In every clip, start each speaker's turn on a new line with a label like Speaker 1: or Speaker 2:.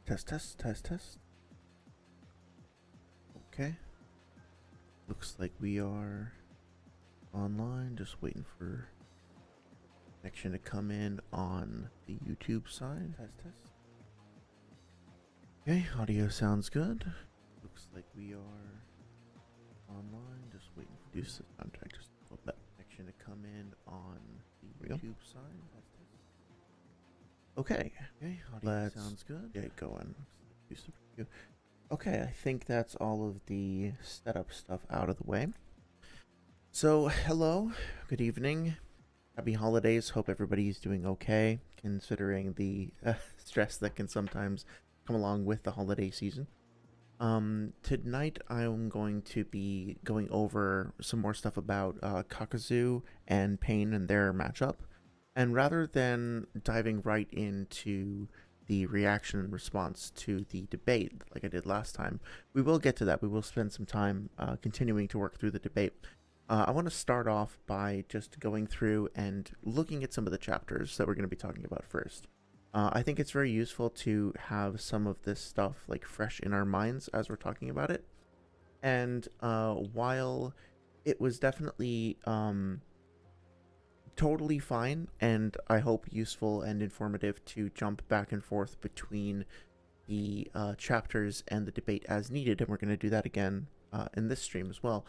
Speaker 1: Test, test, test, test. Okay. Looks like we are online. Just waiting for connection to come in on the YouTube side. Test, test. Okay, audio sounds good. Looks like we are online. Just waiting for do contact. Just connection to come in on the YouTube side. Test, test. Okay. Okay, audio sounds good. Get going. Okay, I think that's all of the setup stuff out of the way. So, hello, good evening, happy holidays. Hope everybody's doing okay, considering the stress that can sometimes come along with the holiday season. Tonight I'm going to be going over some more stuff about Kakuzu and Pain and their matchup. And rather than diving right into the reaction and response to the debate like I did last time, we will get to that. We will spend some time continuing to work through the debate. I want to start off by just going through and looking at some of the chapters that we're going to be talking about first. I think it's very useful to have some of this stuff like fresh in our minds as we're talking about it. And while it was definitely totally fine and I hope useful and informative to jump back and forth between the chapters and the debate as needed, and we're going to do that again in this stream as well.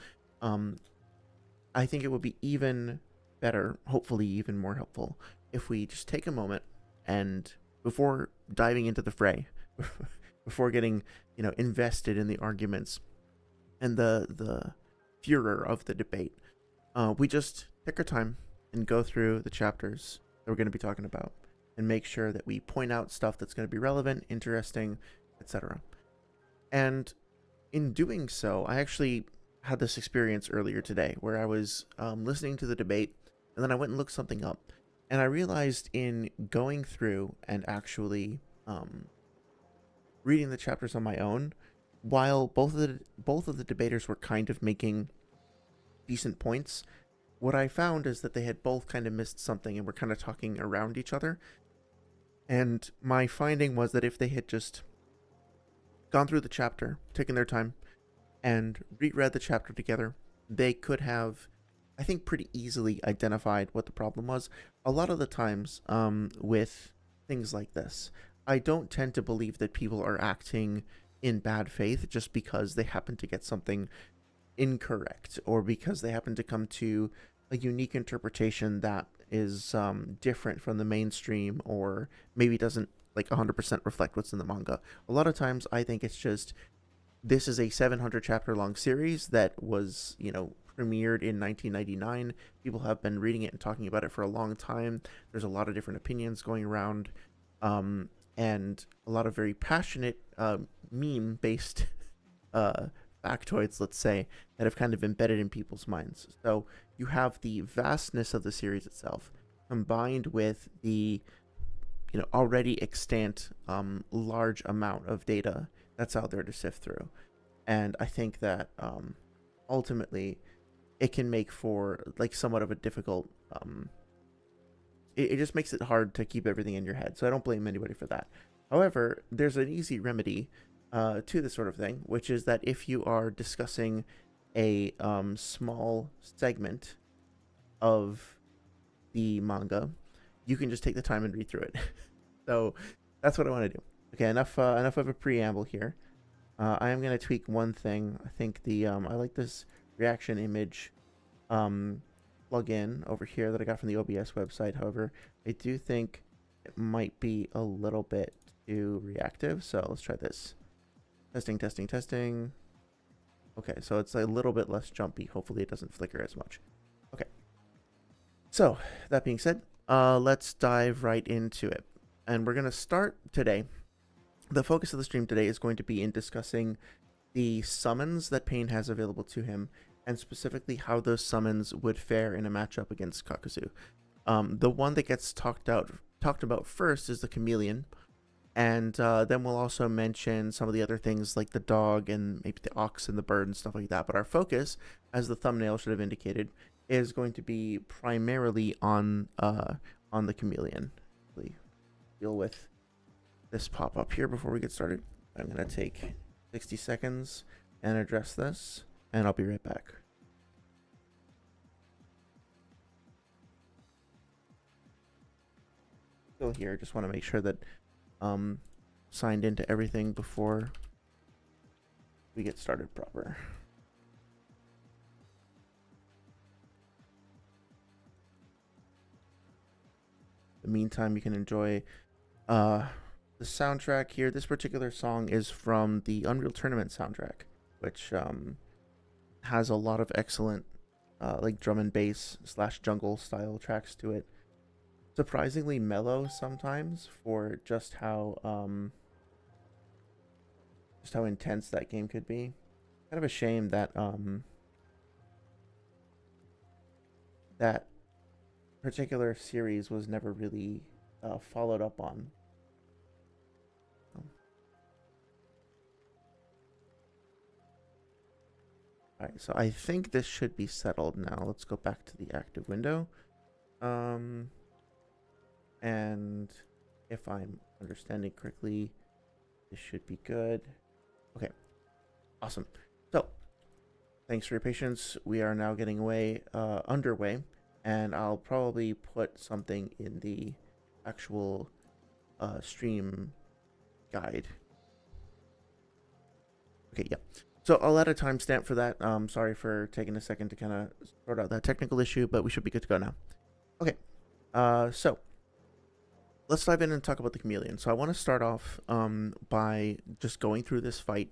Speaker 1: I think it would be even better, hopefully even more helpful, if we just take a moment and before diving into the fray, before getting invested in the arguments and the furor of the debate, we just take our time and go through the chapters that we're going to be talking about and make sure that we point out stuff that's going to be relevant, interesting, etc. And in doing so, I actually had this experience earlier today where I was listening to the debate and then I went and looked something up, and I realized in going through and actually reading the chapters on my own, while both of the debaters were kind of making decent points, what I found is that they had both kind of missed something and were kind of talking around each other. And my finding was that if they had just gone through the chapter, taken their time, and reread the chapter together, they could have, I think, pretty easily identified what the problem was. A lot of the times with things like this, I don't tend to believe that people are acting in bad faith just because they happen to get something incorrect or because they happen to come to a unique interpretation that is different from the mainstream or maybe doesn't like 100% reflect what's in the manga. A lot of times I think it's just this is a 700 chapter long series that was, premiered in 1999. People have been reading it and talking about it for a long time. There's a lot of different opinions going around, and a lot of very passionate meme-based factoids, let's say, that have kind of embedded in people's minds. So you have the vastness of the series itself combined with the already extant large amount of data that's out there to sift through. And I think that ultimately it can make for like somewhat of a difficult it just makes it hard to keep everything in your head. So I don't blame anybody for that. However, there's an easy remedy to this sort of thing, which is that if you are discussing a small segment of the manga, you can just take the time and read through it. So that's what I want to do. Okay, enough of a preamble here. I am going to tweak one thing. I think the I like this reaction image plugin over here that I got from the OBS website. However, I do think it might be a little bit too reactive. So let's try this. Testing, testing, testing. Okay, so it's a little bit less jumpy. Hopefully it doesn't flicker as much. Okay. So that being said, let's dive right into it. And we're going to start today. The focus of the stream today is going to be in discussing the summons that Pain has available to him, and specifically how those summons would fare in a matchup against Kakuzu. The one that gets talked about first is the chameleon, and then we'll also mention some of the other things like the dog and maybe the ox and the bird and stuff like that. But our focus, as the thumbnail should have indicated, is going to be primarily on the chameleon. Deal with this pop up here before we get started. I'm going to take 60 seconds and address this, and I'll be right back. Still here, just want to make sure that signed into everything before we get started proper. In the meantime, you can enjoy the soundtrack here. This particular song is from the Unreal Tournament soundtrack, which has a lot of excellent like drum and bass / jungle style tracks to it. Surprisingly mellow sometimes for just how intense that game could be. Kind of a shame that that particular series was never really followed up on. Alright, so I think this should be settled now. Let's go back to the active window. And if I'm understanding correctly, this should be good. Okay, awesome. So, thanks for your patience. We are now getting underway, and I'll probably put something in the actual stream guide. Okay, yeah. So I'll add a timestamp for that. Sorry for taking a second to kind of sort out that technical issue, but we should be good to go now. Okay, so let's dive in and talk about the chameleon. So I want to start off by just going through this fight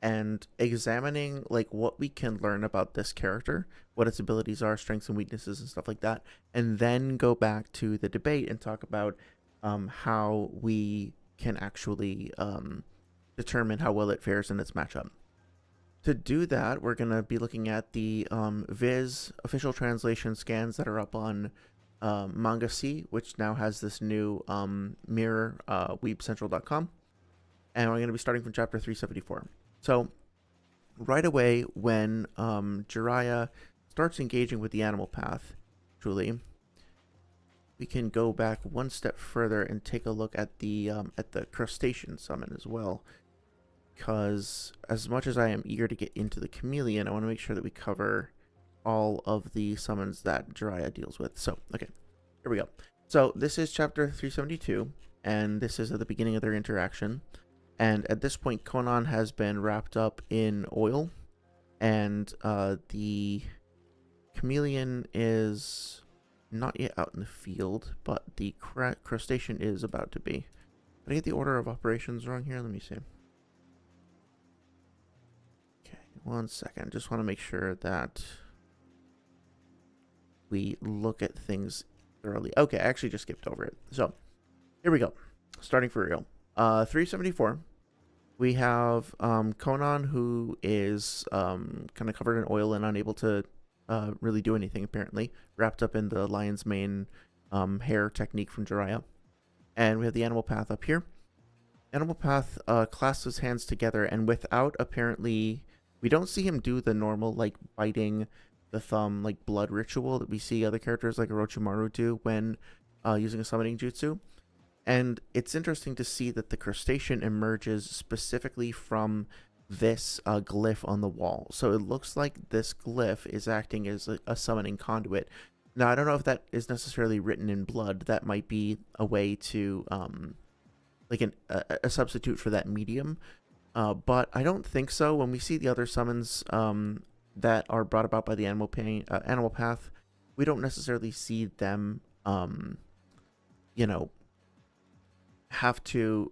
Speaker 1: and examining like what we can learn about this character, what its abilities are, strengths and weaknesses and stuff like that, and then go back to the debate and talk about how we can actually determine how well it fares in its matchup. To do that, we're going to be looking at the Viz official translation scans that are up on Manga C, which now has this new mirror, weebcentral.com. And we're going to be starting from chapter 374. So, right away, when Jiraiya starts engaging with the animal path, truly, we can go back one step further and take a look at the crustacean summon as well. Because as much as I am eager to get into the chameleon, I want to make sure that we cover all of the summons that Jiraiya deals with. So, okay, here we go. So this is chapter 372, and this is at the beginning of their interaction. And at this point, Konan has been wrapped up in oil, and the chameleon is not yet out in the field, but the crustacean is about to be. Did I get the order of operations wrong here? Let me see. One second. Just want to make sure that we look at things thoroughly. Okay, I actually just skipped over it. So, here we go. Starting for real. 374. We have Konan, who is kind of covered in oil and unable to really do anything, apparently. Wrapped up in the lion's mane hair technique from Jiraiya. And we have the animal path up here. Animal path clasps his hands together, and without apparently... We don't see him do the normal, like, biting the thumb, like, blood ritual that we see other characters like Orochimaru do when using a summoning jutsu. And it's interesting to see that the crustacean emerges specifically from this glyph on the wall. So it looks like this glyph is acting as a summoning conduit. Now, I don't know if that is necessarily written in blood. That might be a way to, like, a substitute for that medium. But I don't think so. When we see the other summons that are brought about by the animal path, we don't necessarily see them, you know, have to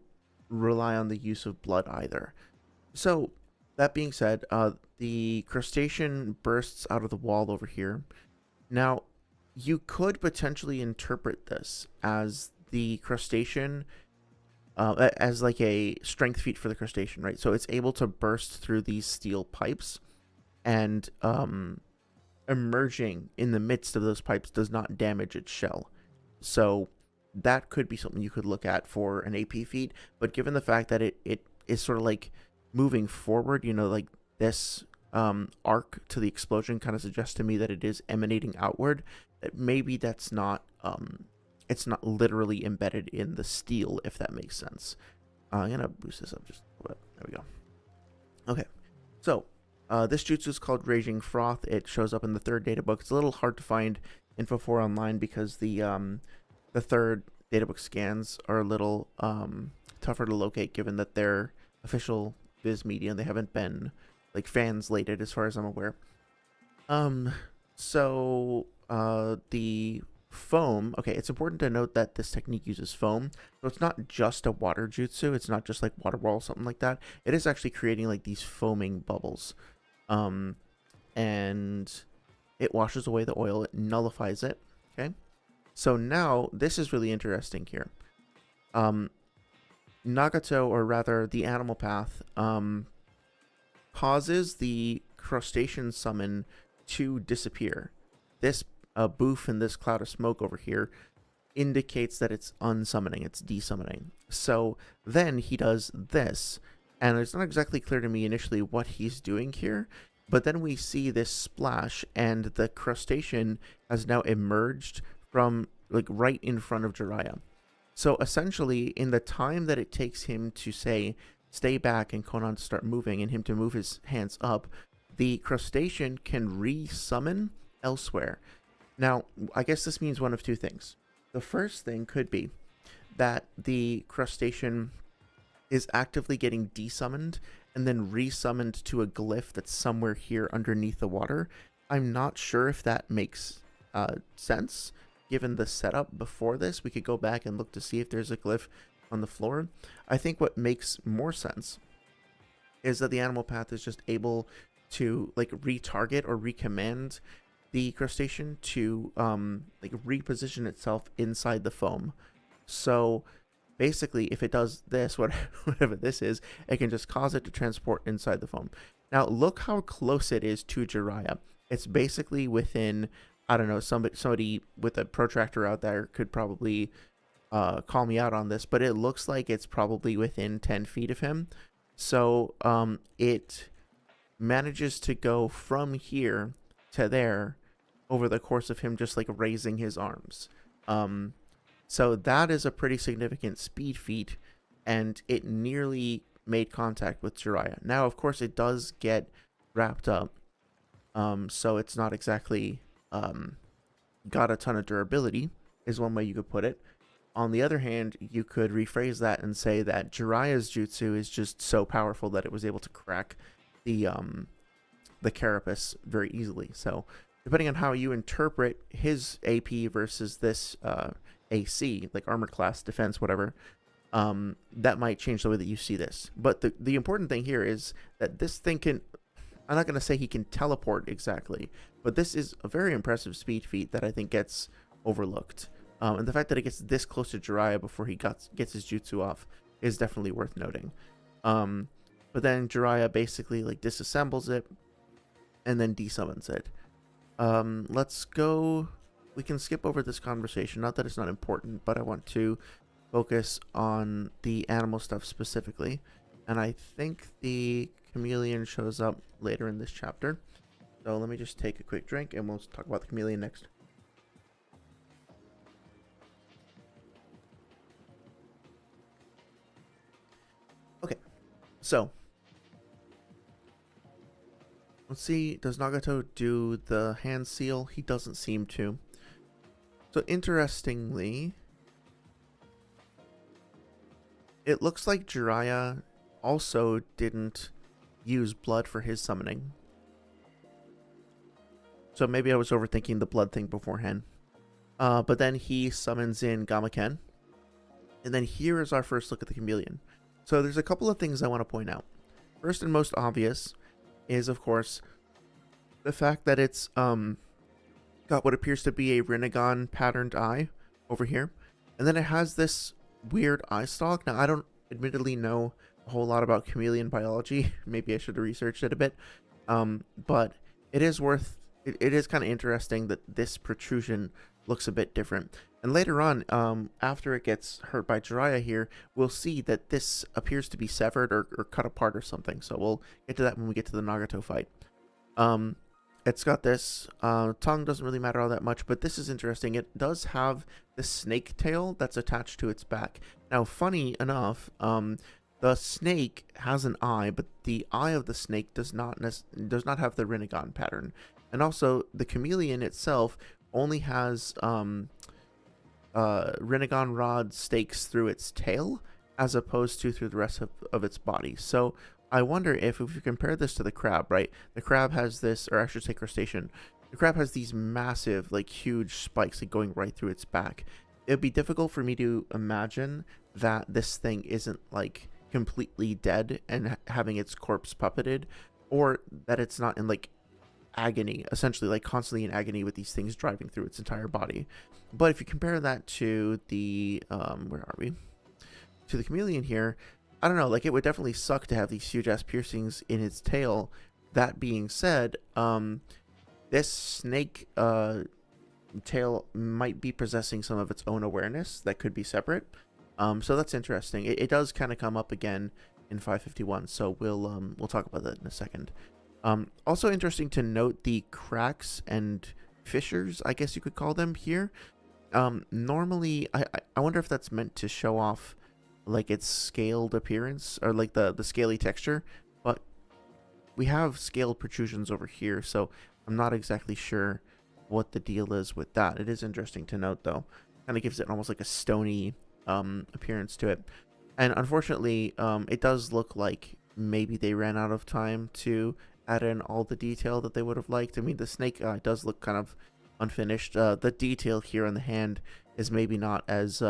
Speaker 1: rely on the use of blood either. So, that being said, the crustacean bursts out of the wall over here. Now, you could potentially interpret this as the crustacean... as like a strength feat for the crustacean, right? So it's able to burst through these steel pipes, and emerging in the midst of those pipes does not damage its shell. So that could be something you could look at for an AP feat, but given the fact that it is sort of like moving forward, you know, like this arc to the explosion kind of suggests to me that it is emanating outward, that maybe that's not... it's not literally embedded in the steel, if that makes sense. I'm gonna boost this up just a little bit. There we go. Okay, so this jutsu is called Raging Froth. It shows up in the third data book. It's a little hard to find info for online because the third data book scans are a little tougher to locate, given that they're official Viz media and they haven't been like translated as far as I'm aware. So the foam, okay, it's important to note that this technique uses foam, so it's not just a water jutsu. It's not just like water wall, something like that. It is actually creating like these foaming bubbles, and it washes away the oil. It nullifies it. Okay, so now this is really interesting here. Nagato, or rather the animal path, causes the crustacean summon to disappear. This boof and this cloud of smoke over here indicates that it's unsummoning, it's desummoning. So then he does this, and it's not exactly clear to me initially what he's doing here, but then we see this splash, and the crustacean has now emerged from like right in front of Jiraiya. So essentially, in the time that it takes him to say, stay back, and Konan to start moving, and him to move his hands up, the crustacean can re-summon elsewhere. Now, I guess this means one of two things. The first thing could be that the crustacean is actively getting desummoned and then resummoned to a glyph that's somewhere here underneath the water. I'm not sure if that makes sense. Given the setup before this, we could go back and look to see if there's a glyph on the floor. I think what makes more sense is that the animal path is just able to like retarget or recommand the crustacean to like reposition itself inside the foam. So basically, if it does this, whatever this is, it can just cause it to transport inside the foam. Now look how close it is to Jiraiya. It's basically within, I don't know, somebody with a protractor out there could probably call me out on this, but it looks like it's probably within 10 feet of him. So it manages to go from here to there over the course of him just like raising his arms. So that is a pretty significant speed feat, and it nearly made contact with Jiraiya. Now, of course, it does get wrapped up, so it's not exactly got a ton of durability, is one way you could put it. On the other hand, you could rephrase that and say that Jiraiya's jutsu is just so powerful that it was able to crack the carapace very easily. So depending on how you interpret his AP versus this AC, like armored class, defense, whatever, that might change the way that you see this. But the important thing here is that this thing can, I'm not going to say he can teleport exactly, but this is a very impressive speed feat that I think gets overlooked. And the fact that it gets this close to Jiraiya before he gets his jutsu off is definitely worth noting. But then Jiraiya basically like disassembles it and then desummons it. Let's go. We can skip over this conversation. Not that it's not important, but I want to focus on the animal stuff specifically. And I think the chameleon shows up later in this chapter. So let me just take a quick drink and we'll talk about the chameleon next. Okay, so let's see, does Nagato do the hand seal? He doesn't seem to. So interestingly, it looks like Jiraiya also didn't use blood for his summoning. So maybe I was overthinking the blood thing beforehand. But then he summons in Gamaken. And then here is our first look at the chameleon. So there's a couple of things I want to point out. First and most obvious is, of course, the fact that it's got what appears to be a Rinnegan patterned eye over here. And then it has this weird eye stalk. Now, I don't admittedly know a whole lot about chameleon biology. Maybe I should have researched it a bit. But it is it is kind of interesting that this protrusion looks a bit different. And later on, after it gets hurt by Jiraiya here, we'll see that this appears to be severed or cut apart or something. So we'll get to that when we get to the Nagato fight. It's got this tongue, doesn't really matter all that much, but this is interesting. It does have the snake tail that's attached to its back. Now, funny enough, the snake has an eye, but the eye of the snake does not have the Rinnegan pattern. And also, the chameleon itself only has Rinnegan rod stakes through its tail, as opposed to through the rest of its body. So I wonder if you compare this to the crab, right? The crab has this, or I should say crustacean. The crab has these massive, like huge spikes like going right through its back. It would be difficult for me to imagine that this thing isn't like completely dead and having its corpse puppeted, or that it's not in like agony, essentially like constantly in agony with these things driving through its entire body. But if you compare that to the where are we? To the chameleon here, I don't know, like it would definitely suck to have these huge ass piercings in its tail. That being said, this snake tail might be possessing some of its own awareness that could be separate. So that's interesting. It does kind of come up again in 551, so we'll talk about that in a second. Also interesting to note the cracks and fissures, I guess you could call them here. Normally, I wonder if that's meant to show off like its scaled appearance or like the scaly texture, but we have scaled protrusions over here, so I'm not exactly sure what the deal is with that. It is interesting to note though. Kind of gives it almost like a stony appearance to it. And unfortunately, it does look like maybe they ran out of time to add in all the detail that they would have liked. I mean, the snake does look kind of unfinished. The detail here on the hand is maybe not as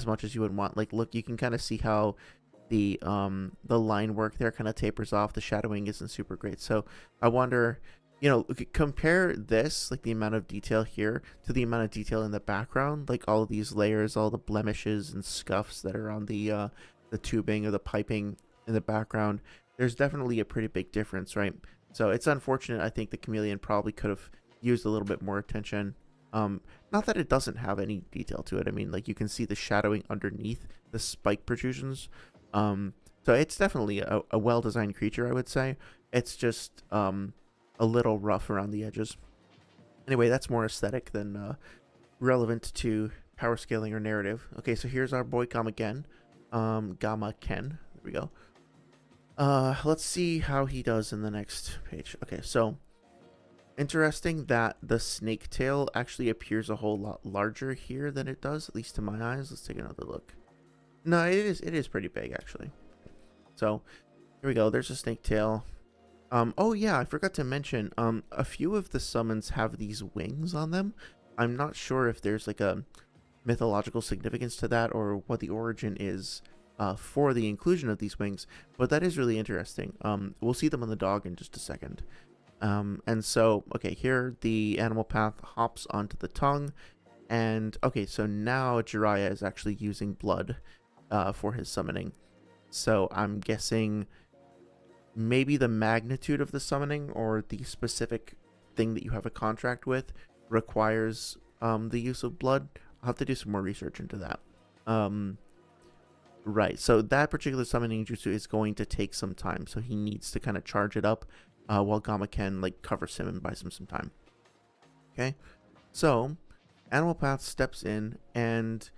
Speaker 1: much as you would want. Like, look, you can kind of see how the line work there kind of tapers off. The shadowing isn't super great. So I wonder, you know, compare this, like the amount of detail here, to the amount of detail in the background, like all of these layers, all the blemishes and scuffs that are on the tubing or the piping in the background. There's definitely a pretty big difference, right? So it's unfortunate. I think the chameleon probably could have used a little bit more attention. Not that it doesn't have any detail to it. I mean, like you can see the shadowing underneath the spike protrusions. So it's definitely a well-designed creature, I would say. It's just a little rough around the edges. Anyway, that's more aesthetic than relevant to power scaling or narrative. Okay, so here's our boy Gamma Ken. Gamma Ken. There we go. Let's see how he does in the next page. Okay, so interesting that the snake tail actually appears a whole lot larger here than it does, at least to my eyes. Let's take another look. No, it is pretty big actually. So here we go. There's a snake tail. Oh yeah, I forgot to mention, a few of the summons have these wings on them. I'm not sure if there's like a mythological significance to that or what the origin is for the inclusion of these wings, but that is really interesting. We'll see them on the dog in just a second. And so, okay, here the animal path hops onto the tongue, and okay, so now Jiraiya is actually using blood for his summoning. So I'm guessing maybe the magnitude of the summoning or the specific thing that you have a contract with requires the use of blood. I'll have to do some more research into that. Right, so that particular summoning jutsu is going to take some time, so he needs to kind of charge it up while Gamma Ken like covers him and buys him some time. Okay, so Animal Path steps in, and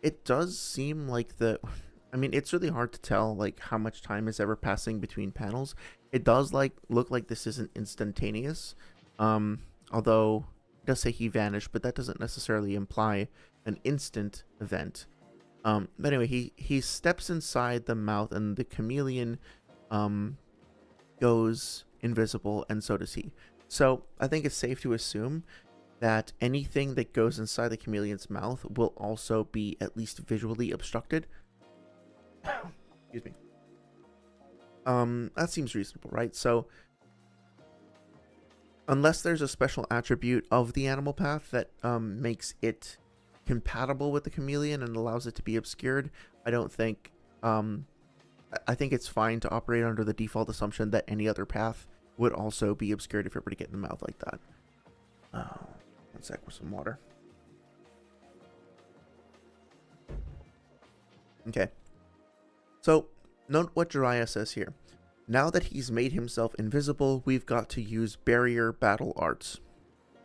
Speaker 1: it does seem like I mean, it's really hard to tell like how much time is ever passing between panels. It does look like this isn't instantaneous, although it does say he vanished, but that doesn't necessarily imply an instant event. But anyway, he steps inside the mouth, and the chameleon goes invisible, and so does he. So I think it's safe to assume that anything that goes inside the chameleon's mouth will also be at least visually obstructed. Excuse me. That seems reasonable, right? So unless there's a special attribute of the animal path that makes it compatible with the chameleon and allows it to be obscured, I don't think I think it's fine to operate under the default assumption that any other path would also be obscured if it were to get in the mouth like that. One sec with some water. Okay, so note what Jiraiya says here. Now that he's made himself invisible, we've got to use barrier battle arts.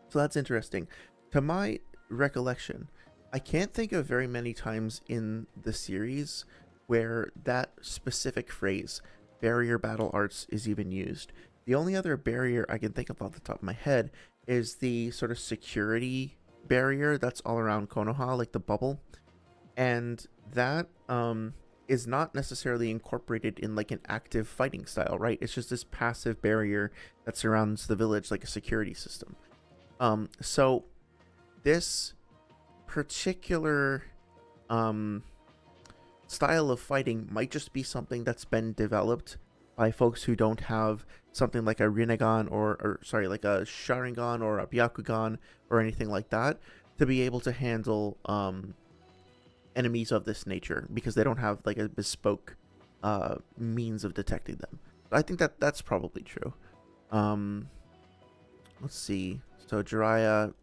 Speaker 1: So that's interesting. To my recollection, I can't think of very many times in the series where that specific phrase, barrier battle arts, is even used. The only other barrier I can think of off the top of my head is the sort of security barrier that's all around Konoha, like the bubble. And that is not necessarily incorporated in like an active fighting style, right? It's just this passive barrier that surrounds the village like a security system. So this particular style of fighting might just be something that's been developed by folks who don't have something like a Rinnegan or sorry, like a Sharingan or a Byakugan or anything like that to be able to handle enemies of this nature, because they don't have like a bespoke means of detecting them. I think that that's probably true. Let's see. So Jiraiya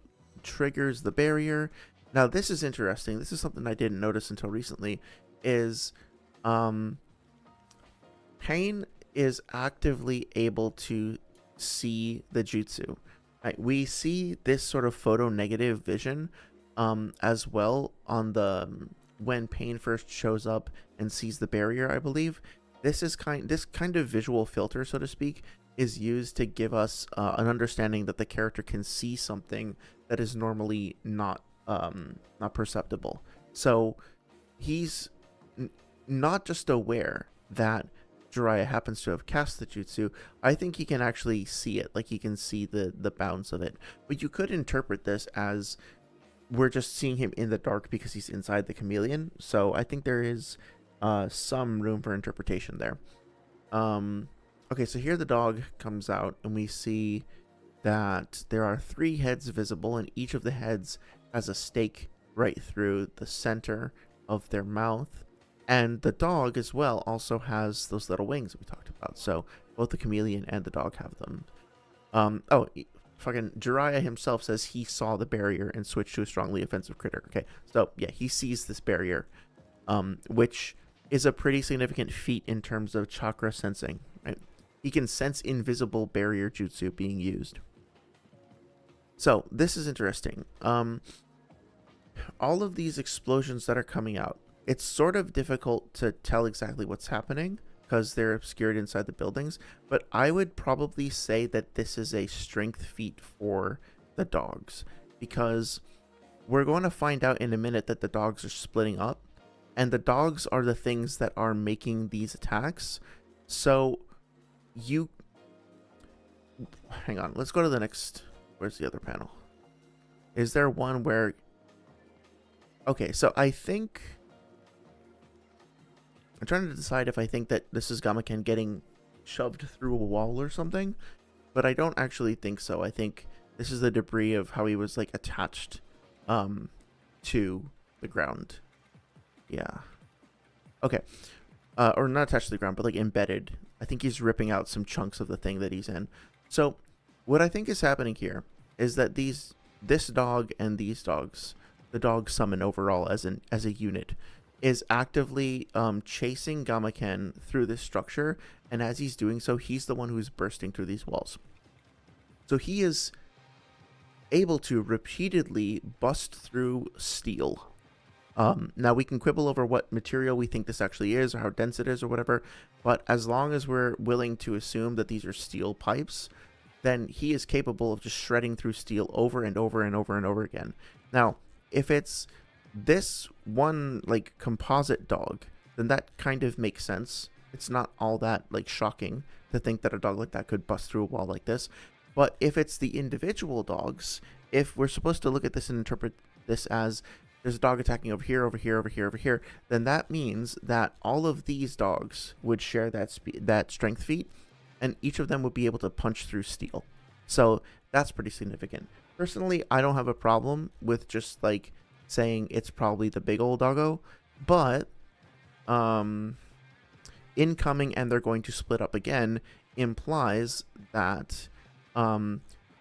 Speaker 1: triggers the barrier. Now this is interesting. This is something I didn't notice until recently. Is Pain is actively able to see the jutsu. Right? We see this sort of photo negative vision as well on the when Pain first shows up and sees the barrier, I believe. This kind of visual filter, so to speak, is used to give us an understanding that the character can see something that is normally not perceptible. So he's not just aware that Jiraiya happens to have cast the jutsu. I think he can actually see it, like he can see the bounds of it. But you could interpret this as we're just seeing him in the dark because he's inside the chameleon. So I think there is some room for interpretation there. Okay, so here the dog comes out and we see that there are 3 heads visible, and each of the heads has a stake right through the center of their mouth. And the dog as well also has those little wings that we talked about. So both the chameleon and the dog have them. Fucking Jiraiya himself says he saw the barrier and switched to a strongly offensive critter. Okay, so yeah, he sees this barrier, which is a pretty significant feat in terms of chakra sensing, right? He can sense invisible barrier jutsu being used. So this is interesting. All of these explosions that are coming out, it's sort of difficult to tell exactly what's happening because they're obscured inside the buildings, but I would probably say that this is a strength feat for the dogs, because we're going to find out in a minute that the dogs are splitting up, and the dogs are the things that are making these attacks. So hang on, let's go to the next. Where's the other panel? Is there one where, okay, so I think I'm trying to decide if I think that this is Gamaken getting shoved through a wall or something, but I don't actually think so. I think this is the debris of how he was like attached to the ground. Yeah. Okay. Or not attached to the ground, but like embedded. I think he's ripping out some chunks of the thing that he's in. So what I think is happening here is that this dog and these dogs, the dog summon overall as a unit, is actively chasing Gamaken through this structure, and as he's doing so, he's the one who's bursting through these walls. So he is able to repeatedly bust through steel. Now we can quibble over what material we think this actually is or how dense it is or whatever, but as long as we're willing to assume that these are steel pipes, then he is capable of just shredding through steel over and over and over and over again. Now, if it's this one like composite dog, then that kind of makes sense. It's not all that like shocking to think that a dog like that could bust through a wall like this. But if it's the individual dogs, if we're supposed to look at this and interpret this as there's a dog attacking over here, over here, over here, over here, then that means that all of these dogs would share that strength feat, and each of them would be able to punch through steel. So that's pretty significant. Personally, I don't have a problem with just like saying it's probably the big old doggo, but incoming and they're going to split up again implies that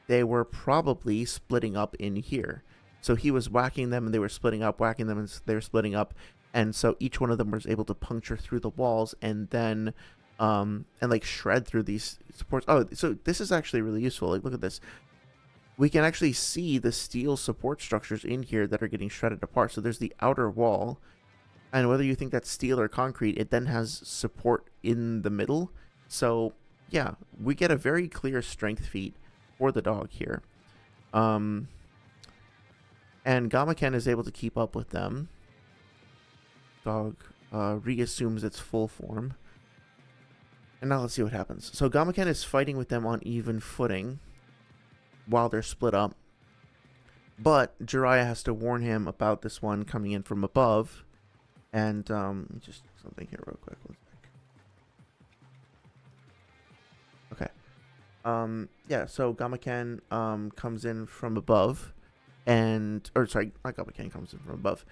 Speaker 1: they were probably splitting up in here. So he was whacking them and they were splitting up, whacking them and they were splitting up, and so each one of them was able to puncture through the walls and then and like shred through these supports. Oh, so this is actually really useful. Like, look at this. We can actually see the steel support structures in here that are getting shredded apart. So there's the outer wall, And whether you think that's steel or concrete, it then has support in the middle. So yeah, we get a very clear strength feat for the dog here. And Gamaken is able to keep up with them. Dog reassumes its full form. And now let's see what happens. So Gamaken is fighting with them on even footing while they're split up. But Jiraiya has to warn him about this one coming in from above. And just something here real quick. Okay. Yeah, so Gamaken comes in from above. Or sorry, not Gamaken comes in from above.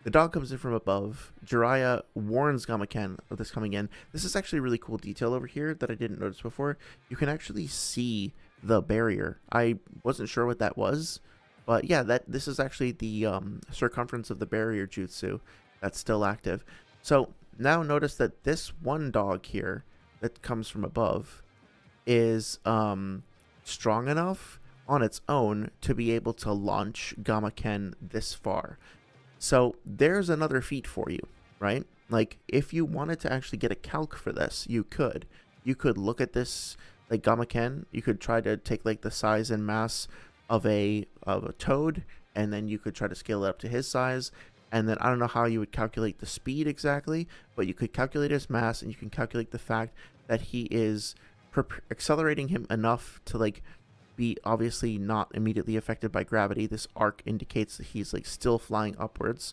Speaker 1: The dog comes in from above. Jiraiya warns Gamaken of this coming in. This is actually a really cool detail over here that I didn't notice before. You can actually see the barrier. I wasn't sure what that was, but yeah, this is actually the circumference of the barrier jutsu that's still active. So now notice that this one dog here that comes from above is strong enough on its own to be able to launch Gamaken this far. So there's another feat for you, right? Like, if you wanted to actually get a calc for this, you could. You could look at this, like Gamaken. You could try to take like the size and mass of a toad, and then you could try to scale it up to his size. And then I don't know how you would calculate the speed exactly, but you could calculate his mass, and you can calculate the fact that he is accelerating him enough to like be obviously not immediately affected by gravity. This arc indicates that he's like still flying upwards.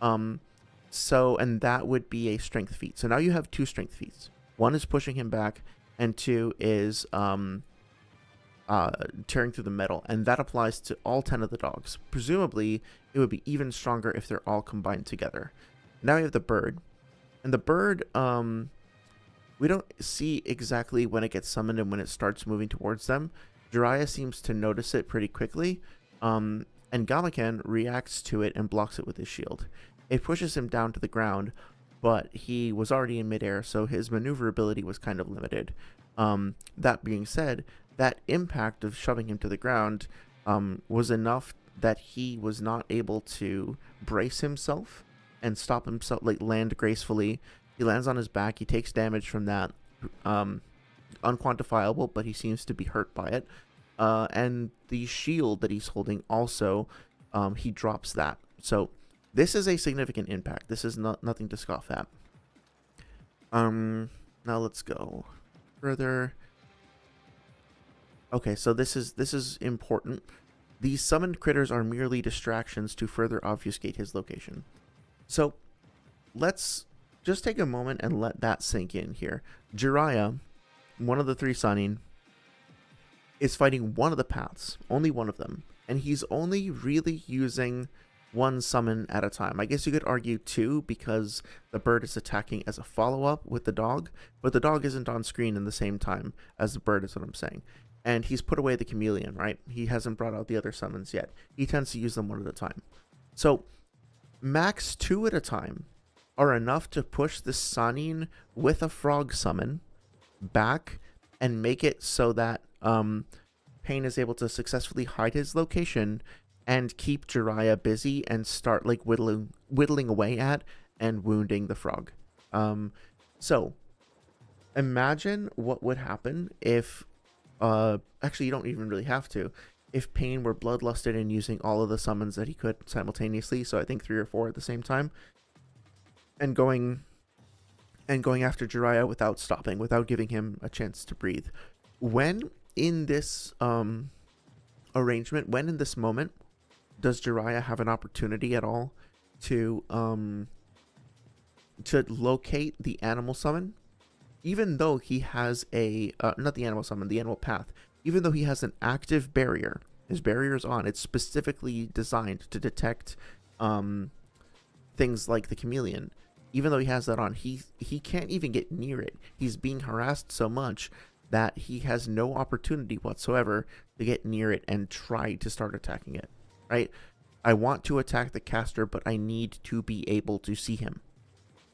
Speaker 1: And that would be a strength feat. So now you have two strength feats. One is pushing him back, and two is tearing through the metal, and that applies to all 10 of the dogs. Presumably it would be even stronger if they're all combined together. Now we have the bird, and the bird we don't see exactly when it gets summoned and when it starts moving towards them. Jiraiya seems to notice it pretty quickly, and Gamaken reacts to it and blocks it with his shield. It pushes him down to the ground, but he was already in midair, so his maneuverability was kind of limited. That being said, that impact of shoving him to the ground was enough that he was not able to brace himself and stop himself, like land gracefully. He lands on his back, he takes damage from that. Unquantifiable, but he seems to be hurt by it. And the shield that he's holding also, he drops that. So this is a significant impact. This is nothing to scoff at. Now let's go further. Okay, so this is important. These summoned critters are merely distractions to further obfuscate his location. So let's just take a moment and let that sink in here. Jiraiya, one of the three Sannin, is fighting one of the paths, only one of them, and he's only really using one summon at a time. I guess you could argue two, because the bird is attacking as a follow-up with the dog, but the dog isn't on screen in the same time as the bird, is what I'm saying. And he's put away the chameleon, right? He hasn't brought out the other summons yet. He tends to use them one at a time. So max 2 at a time are enough to push the Sannin with a frog summon back and make it so that Pain is able to successfully hide his location and keep Jiraiya busy and start like whittling away at and wounding the frog. So imagine what would happen if actually you don't even really have to, if Pain were bloodlusted and using all of the summons that he could simultaneously, so I think 3 or 4 at the same time, and going after Jiraiya without stopping, without giving him a chance to breathe. When in this arrangement, when in this moment, does Jiraiya have an opportunity at all to locate the animal summon? Even though he has a not the animal summon, the animal path. Even though he has an active barrier, his barrier is on. It's specifically designed to detect things like the chameleon. Even though he has that on, he can't even get near it. He's being harassed so much that he has no opportunity whatsoever to get near it and try to start attacking it, right? I want to attack the caster, but I need to be able to see him.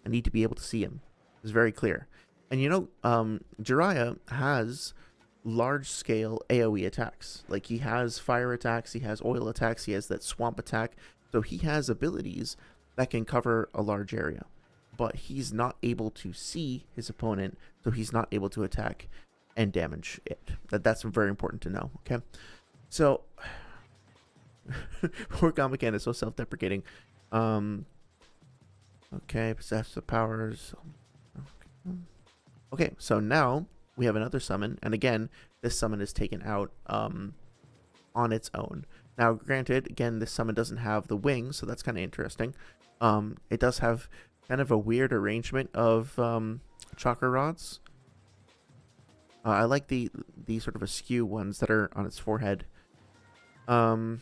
Speaker 1: I need to be able to see him. It's very clear. And you know, Jiraiya has large scale AoE attacks. Like, he has fire attacks, he has oil attacks, he has that swamp attack. So he has abilities that can cover a large area, but he's not able to see his opponent, so he's not able to attack and damage it. That's very important to know. Okay, so poor Gamaken is so self-deprecating. Okay, possess the powers. Okay, so now we have another summon, and again, this summon is taken out on its own. Now, granted, again, this summon doesn't have the wings, so that's kind of interesting. It does have kind of a weird arrangement of chakra rods. I like the sort of askew ones that are on its forehead. And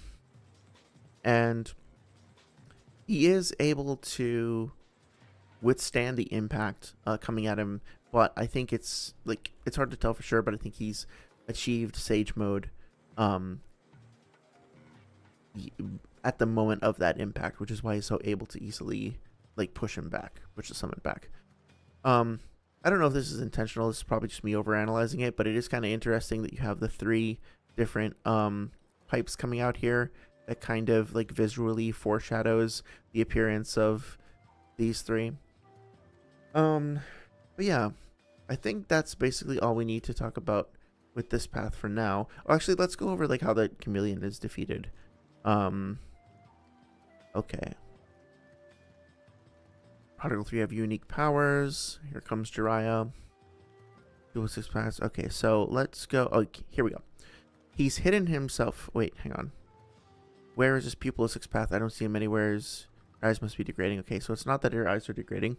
Speaker 1: he is able to withstand the impact coming at him, but I think it's hard to tell for sure, but I think he's achieved Sage Mode at the moment of that impact, which is why he's so able to easily push the summon back. I don't know if this is intentional. This is probably just me overanalyzing it, but it is kind of interesting that you have the 3 different pipes coming out here that kind of visually foreshadows the appearance of these 3. But yeah, I think that's basically all we need to talk about with this path for now. Oh, actually, let's go over how the chameleon is defeated. Okay. Particle 3 have unique powers. Here comes Jiraiya. Dual 6 paths. Okay, so let's go. Oh, here we go. He's hidden himself. Wait, hang on. Where is his pupil of 6 path? I don't see him anywhere. His eyes must be degrading. Okay, so it's not that her eyes are degrading.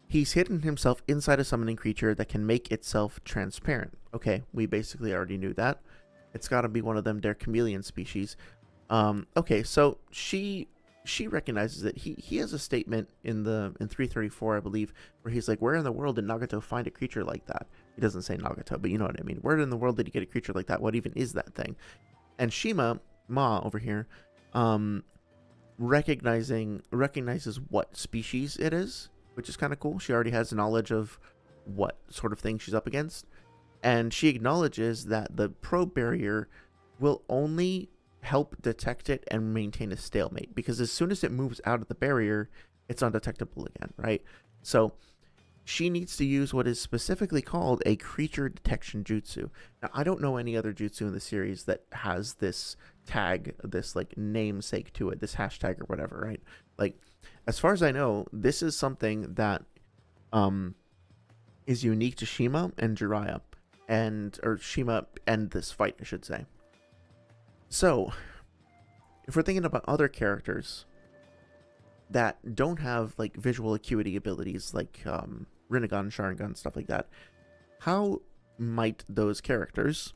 Speaker 1: He's hidden himself inside a summoning creature that can make itself transparent. Okay, we basically already knew that. It's got to be one of them. They're chameleon species. Okay, so she recognizes that he has a statement in 334, I believe, where he's like, where in the world did Nagato find a creature like that? He doesn't say Nagato, but you know what I mean. Where in the world did he get a creature like that? What even is that thing? And Ma over here, recognizes what species it is, which is kind of cool. She already has knowledge of what sort of thing she's up against, and she acknowledges that the probe barrier will only help detect it and maintain a stalemate, because as soon as it moves out of the barrier, it's undetectable again, right? So she needs to use what is specifically called a creature detection jutsu. Now, I don't know any other jutsu in the series that has this tag, this namesake to it, this hashtag or whatever, right? As far as I know, this is something that is unique to Shima and Jiraiya, or Shima and this fight, I should say. So, if we're thinking about other characters that don't have visual acuity abilities like Rinnegan, Sharingan, stuff like that, how might those characters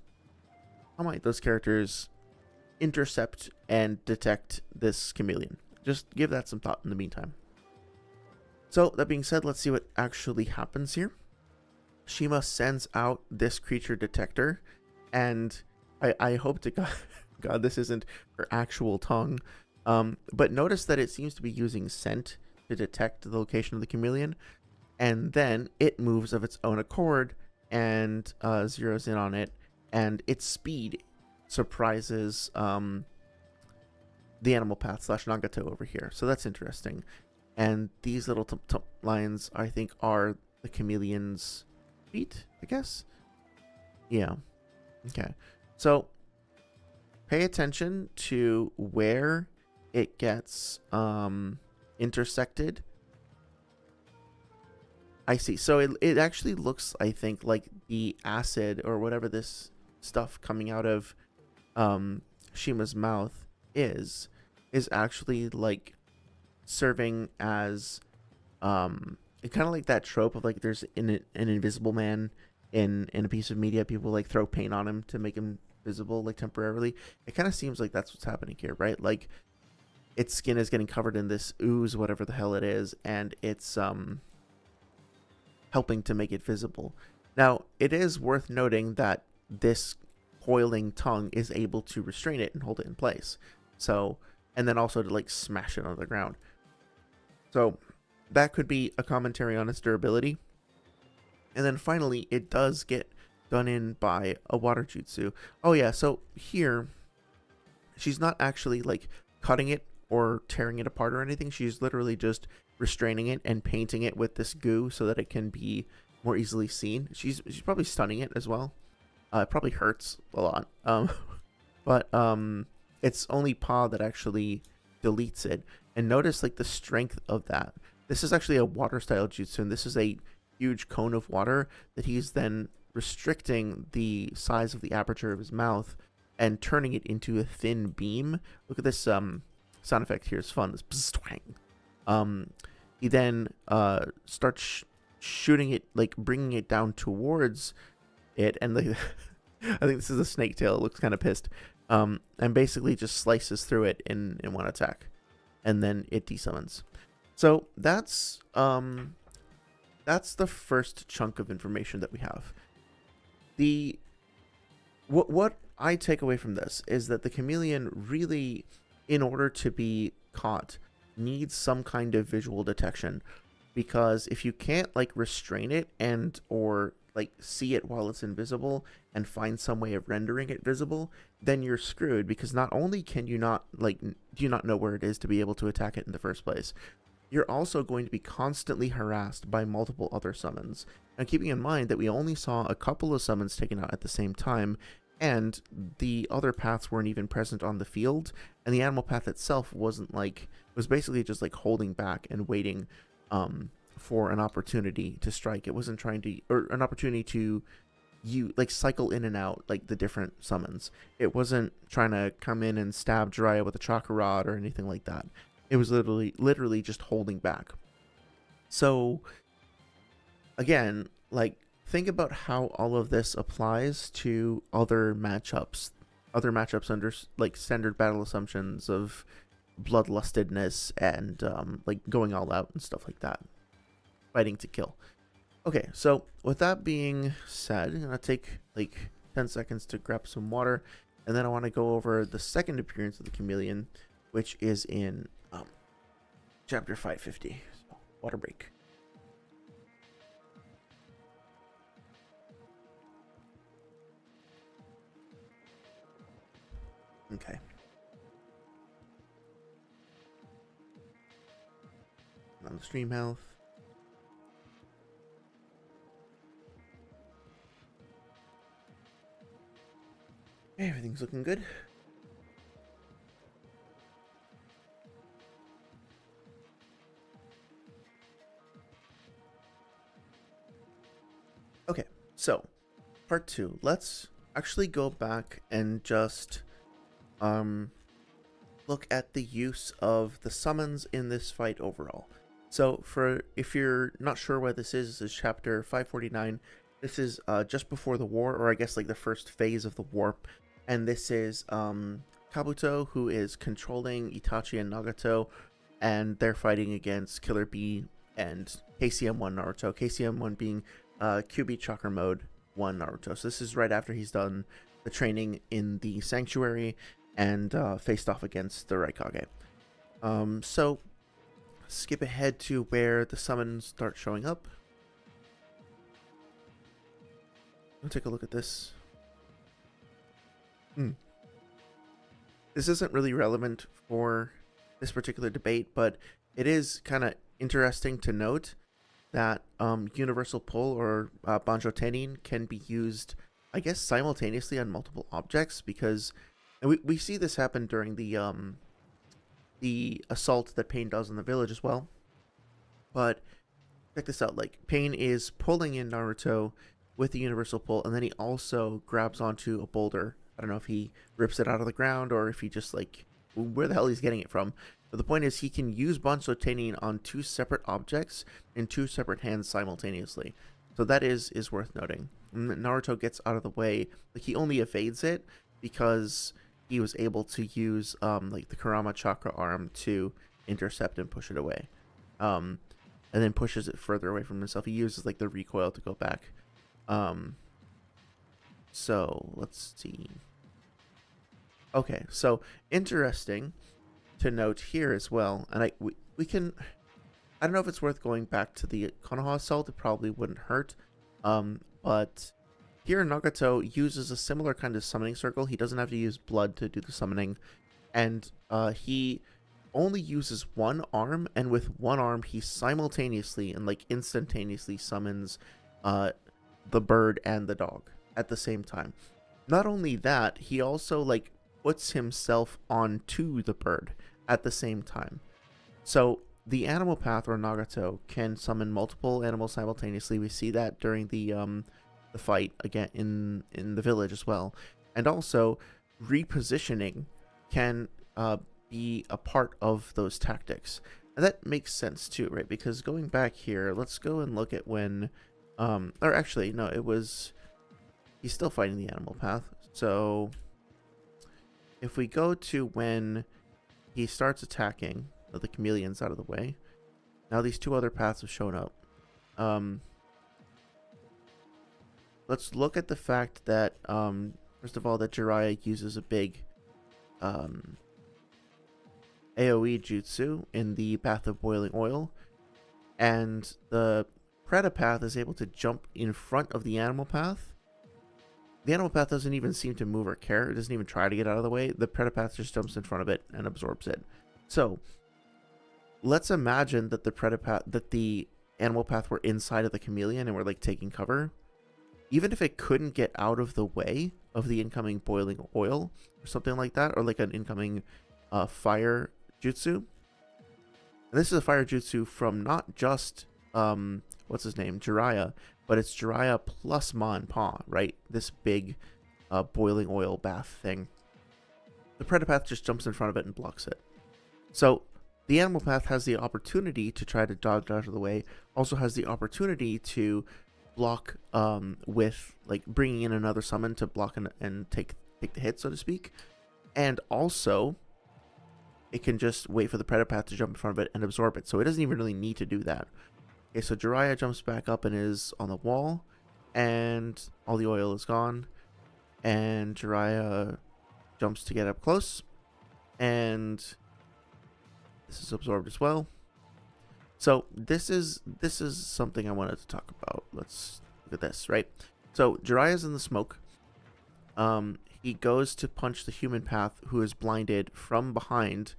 Speaker 1: intercept and detect this chameleon? Just give that some thought in the meantime. So, that being said, let's see what actually happens here. Shima sends out this creature detector, and I hope to God this isn't her actual tongue. But notice that it seems to be using scent to detect the location of the chameleon, and then it moves of its own accord and zeroes in on it, and its speed surprises the animal path / Nagato over here. So that's interesting. And these little lines, I think, are the chameleon's feet, I guess? Yeah. Okay. So pay attention to where it gets intersected. I see. So it actually looks, I think, like the acid or whatever this stuff coming out of Shima's mouth is actually serving as kind of like that trope of there's an invisible man in a piece of media. People throw paint on him to make him visible temporarily. It kind of seems like that's what's happening here, right? Its skin is getting covered in this ooze, whatever the hell it is, and it's helping to make it visible. Now, it is worth noting that this coiling tongue is able to restrain it and hold it in place. So, and then also to smash it on the ground. So that could be a commentary on its durability. And then finally, it does get done in by a water jutsu. Oh yeah, so here she's not actually like cutting it or tearing it apart or anything. She's literally just restraining it and painting it with this goo so that it can be more easily seen. She's probably stunning it as well. It probably hurts a lot. But it's only Pa that actually deletes it. And notice like the strength of that. This is actually a water style jutsu, and this is a huge cone of water that he's then restricting the size of the aperture of his mouth and turning it into a thin beam. Look at this sound effect here. It's fun. This bzzz-twang. He then starts shooting it, like bringing it down towards it, and like I think this is a snake tail. It looks kind of pissed. And basically just slices through it in one attack, and then it desummons. So that's the first chunk of information that we have. What I take away from this is that the chameleon really, in order to be caught, needs some kind of visual detection, because if you can't like restrain it and or like see it while it's invisible and find some way of rendering it visible, then you're screwed, because not only can you not like do you not know where it is to be able to attack it in the first place, you're also going to be constantly harassed by multiple other summons. And keeping in mind that we only saw a couple of summons taken out at the same time, and the other paths weren't even present on the field, and the animal path itself was basically just like holding back and waiting for an opportunity to strike. It wasn't trying to, or an opportunity to cycle in and out like the different summons. It wasn't trying to come in and stab Jiraiya with a chakra rod or anything like that. It was literally just holding back. So again, like, think about how all of this applies to other matchups under like standard battle assumptions of bloodlustedness and like going all out and stuff like that, fighting to kill. Okay, so with that being said, I'm gonna take like 10 seconds to grab some water, and then I want to go over the second appearance of the chameleon, which is in chapter 550. So, water break. Okay. On the stream health. Okay, everything's looking good. Okay, so part 2. Let's actually go back and just look at the use of the summons in this fight overall. So if you're not sure what this is chapter 549. This is just before the war, or I guess like the first phase of the war. And this is Kabuto, who is controlling Itachi and Nagato, and they're fighting against Killer Bee and KCM1 Naruto. KCM1 being QB Chakra Mode 1 Naruto. So this is right after he's done the training in the Sanctuary and faced off against the Raikage. So skip ahead to where the summons start showing up. I'll take a look at this. This isn't really relevant for this particular debate, but it is kind of interesting to note that Universal Pull or Banjo Tenin can be used, I guess, simultaneously on multiple objects, because and we see this happen during the assault that Pain does in the village as well. But check this out, like Pain is pulling in Naruto with the Universal Pull, and then he also grabs onto a boulder. I don't know if he rips it out of the ground or if he just like where the hell he's getting it from. But the point is he can use Banjo Tenin on 2 separate objects in 2 separate hands simultaneously. So that is worth noting. And Naruto gets out of the way. Like, he only evades it because he was able to use like the Kurama Chakra arm to intercept and push it away. And then pushes it further away from himself. He uses like the recoil to go back. So let's see. Okay, so interesting to note here as well, and we can, I don't know if it's worth going back to the Konoha assault. It probably wouldn't hurt, but here Nagato uses a similar kind of summoning circle. He doesn't have to use blood to do the summoning, and he only uses one arm, and with one arm he simultaneously and like instantaneously summons the bird and the dog at the same time. Not only that, he also like puts himself onto the bird at the same time. So the animal path, or Nagato, can summon multiple animals simultaneously. We see that during the fight again in the village as well. And also repositioning can be a part of those tactics. And that makes sense too, right? Because going back here, let's go and look at when or actually no, it was, he's still fighting the animal path. So if we go to when he starts attacking, the chameleon's out of the way. Now these two other paths have shown up. Let's look at the fact that first of all, that Jiraiya uses a big AoE jutsu in the Path of Boiling Oil, and the Predator path is able to jump in front of the animal path. The animal path doesn't even seem to move or care. It doesn't even try to get out of the way. The Predator path just jumps in front of it and absorbs it. So let's imagine that the Predator path, that the animal path were inside of the chameleon and were like taking cover. Even if it couldn't get out of the way of the incoming boiling oil or something like that, or like an incoming fire jutsu. And this is a fire jutsu from not just what's his name, Jiraiya, but it's Jiraiya plus Ma and Pa, right? This big boiling oil bath thing. The Predator path just jumps in front of it and blocks it. So the animal path has the opportunity to try to dodge out of the way, also has the opportunity to block with like bringing in another summon to block and take the hit, so to speak. And also it can just wait for the Predator path to jump in front of it and absorb it, so it doesn't even really need to do that. Okay, so Jiraiya jumps back up and is on the wall, and all the oil is gone, and Jiraiya jumps to get up close, and this is absorbed as well. So this is something I wanted to talk about. Let's look at this, right? So Jiraiya's in the smoke. He goes to punch the human path, who is blinded from behind,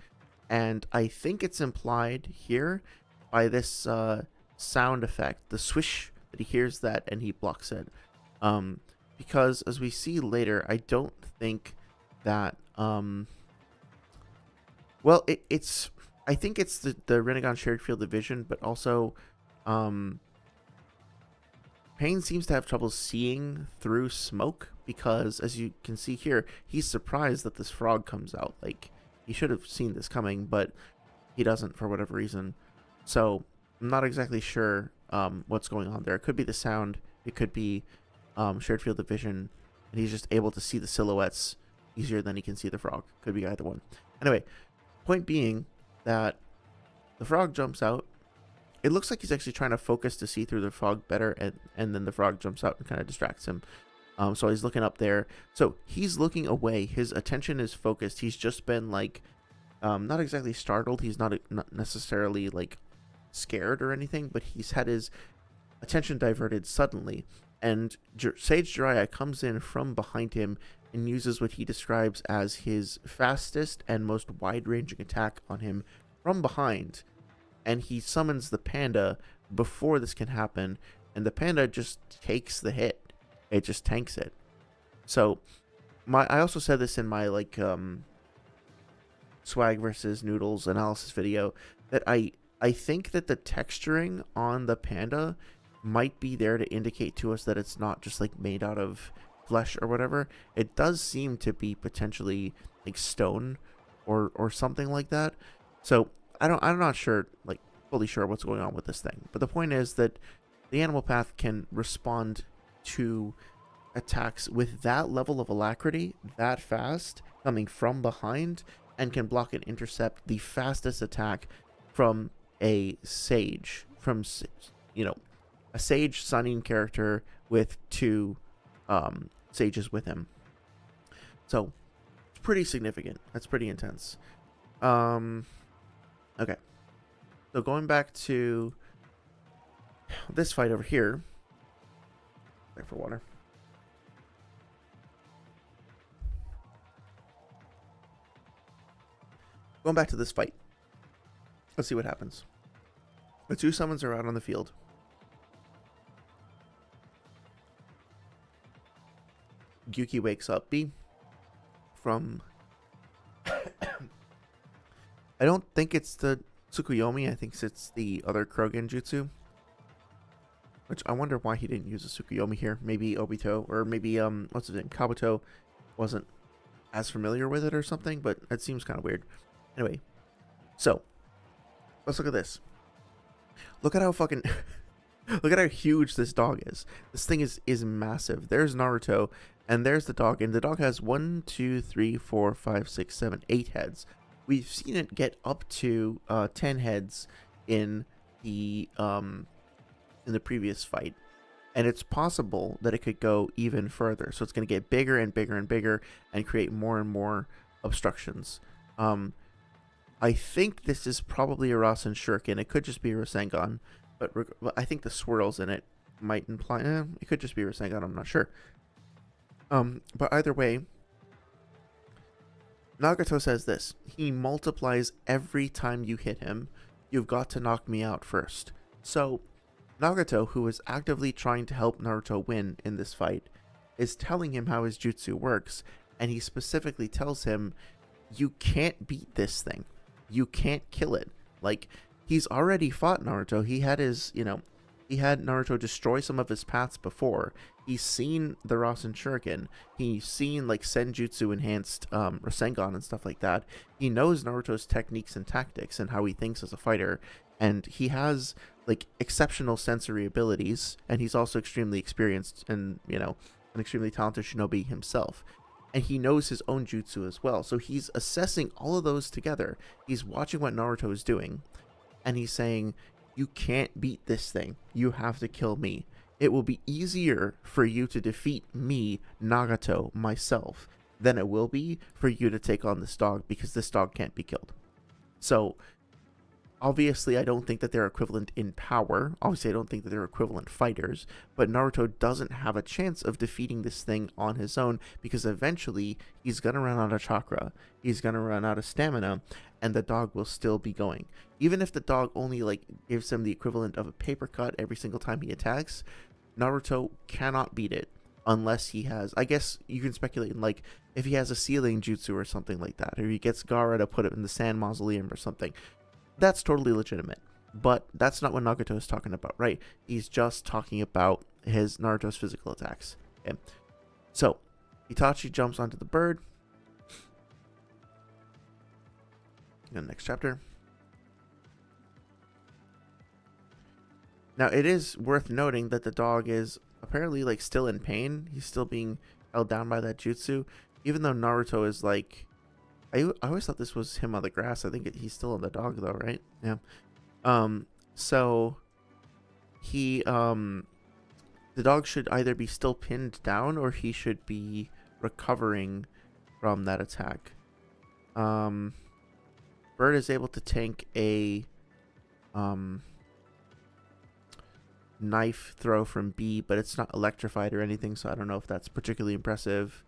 Speaker 1: and I think it's implied here by this sound effect, the swish, that he hears that and he blocks it. Because as we see later, I don't think that well, it's I think it's the Rinnegan shared field of vision, but also Pain seems to have trouble seeing through smoke, because as you can see here, he's surprised that this frog comes out. Like, he should have seen this coming, but he doesn't for whatever reason. So I'm not exactly sure what's going on there. It could be the sound, it could be shared field of vision, and he's just able to see the silhouettes easier than he can see the frog. Could be either one. Anyway, point being that the frog jumps out. It looks like he's actually trying to focus to see through the frog better, and then the frog jumps out and kind of distracts him. So he's looking up there. So he's looking away. His attention is focused. He's just been like, not exactly startled. He's not necessarily like scared or anything, but he's had his attention diverted suddenly. And Sage Jiraiya comes in from behind him and uses what he describes as his fastest and most wide-ranging attack on him from behind. And he summons the panda before this can happen, and the panda just takes the hit. It just tanks it. So I also said this in my like Swag versus Noodles analysis video, that I think that the texturing on the panda might be there to indicate to us that it's not just like made out of flesh or whatever. It does seem to be potentially like stone or something like that. So I'm not sure, like fully sure what's going on with this thing. But the point is that the animal path can respond to attacks with that level of alacrity, that fast, coming from behind, and can block and intercept the fastest attack from a sage, from, you know, a sage sunning character with two sages with him. So it's pretty significant. That's pretty intense. Okay, so going back to this fight over here. Wait for water. Going back to this fight. Let's see what happens. The two summons are out on the field. Gyuki wakes up B from... I don't think it's the Tsukuyomi. I think it's the other Krogan jutsu. Which I wonder why he didn't use a Tsukuyomi here. Maybe Obito, or maybe, what's his name? Kabuto wasn't as familiar with it or something, but it seems kind of weird. Anyway, so, let's look at this. Look at how fucking... look at how huge this dog is. This thing is massive. There's Naruto, and there's the dog, and the dog has 1, 2, 3, 4, 5, 6, 7, 8 heads. We've seen it get up to 10 heads in the previous fight, and it's possible that it could go even further. So it's going to get bigger and bigger and bigger and create more and more obstructions. I think this is probably a Rasen Shuriken. It could just be a Rasengan, but I think the swirls in it might imply it could just be a Rasengan. I'm not sure. But either way, Nagato says this: he multiplies every time you hit him. You've got to knock me out first. So Nagato, who is actively trying to help Naruto win in this fight, is telling him how his jutsu works, and he specifically tells him, you can't beat this thing. You can't kill it. Like, he's already fought Naruto. He had his, he had Naruto destroy some of his paths before. He's seen the Rasen Shuriken. He's seen, like, Senjutsu enhanced Rasengan and stuff like that. He knows Naruto's techniques and tactics and how he thinks as a fighter. And he has, like, exceptional sensory abilities. And he's also extremely experienced and, an extremely talented shinobi himself. And he knows his own jutsu as well. So he's assessing all of those together. He's watching what Naruto is doing. And he's saying, you can't beat this thing. You have to kill me. It will be easier for you to defeat me, Nagato, myself, than it will be for you to take on this dog, because this dog can't be killed. So, obviously, I don't think that they're equivalent in power. Obviously, I don't think that they're equivalent fighters. But Naruto doesn't have a chance of defeating this thing on his own, because eventually he's going to run out of chakra. He's going to run out of stamina, and the dog will still be going. Even if the dog only, like, gives him the equivalent of a paper cut every single time he attacks, Naruto cannot beat it unless he has... I guess you can speculate in, like, if he has a sealing jutsu or something like that, or he gets Gaara to put it in the sand mausoleum or something. That's totally legitimate, but that's not what Nagato is talking about, right? He's just talking about his Naruto's physical attacks. Okay, so Itachi jumps onto the bird. In the next chapter. Now, it is worth noting that the dog is apparently, like, still in pain. He's still being held down by that jutsu, even though Naruto is, like... I always thought this was him on the grass. I think he's still on the dog, though, right? Yeah. So he, the dog should either be still pinned down, or he should be recovering from that attack. Bird is able to tank a, knife throw from B, but it's not electrified or anything, so I don't know if that's particularly impressive.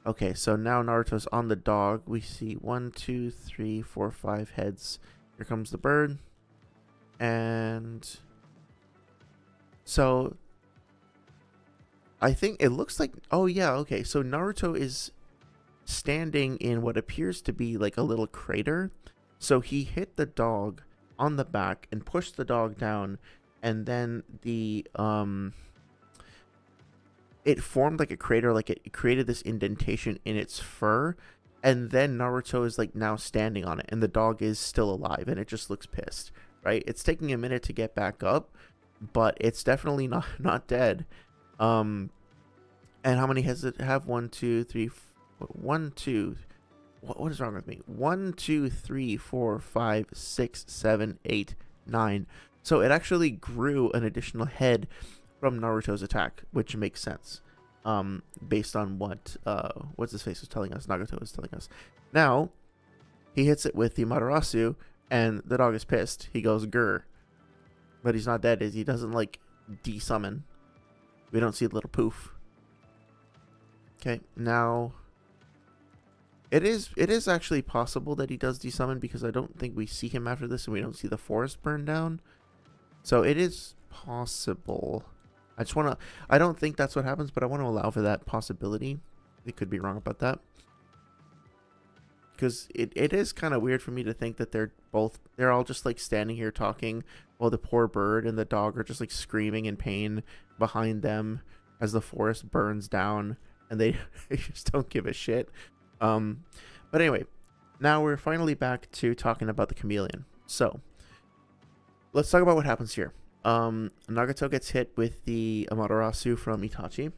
Speaker 1: Okay, so now Naruto's on the dog. We see 1, 2, 3, 4, 5 heads. Here comes the bird. And so I think it looks like... Oh, yeah, okay. So Naruto is standing in what appears to be like a little crater. So he hit the dog on the back and pushed the dog down. And then the... it formed like a crater, like it created this indentation in its fur, and then Naruto is like now standing on it, and the dog is still alive, and it just looks pissed, right? It's taking a minute to get back up, but it's definitely not dead. And how many has it have? 1, 2, 3, 1, 2. What is wrong with me? 1, 2, 3, 4, 5, 6, 7, 8, 9. So it actually grew an additional head from Naruto's attack, which makes sense, based on what what's his face was telling us. Nagato was telling us. Now he hits it with the Matarasu, and the dog is pissed. He goes grr, but he's not dead. He doesn't like de-summon. We don't see a little poof. Okay, now It is actually possible that he does desummon, because I don't think we see him after this and we don't see the forest burn down. So it is possible. I don't think that's what happens, but I want to allow for that possibility. It could be wrong about that. Because it is kind of weird for me to think that they're all just like standing here talking while the poor bird and the dog are just like screaming in pain behind them as the forest burns down, and they just don't give a shit. But anyway, now we're finally back to talking about the chameleon. So let's talk about what happens here. Nagato gets hit with the Amaterasu from Itachi,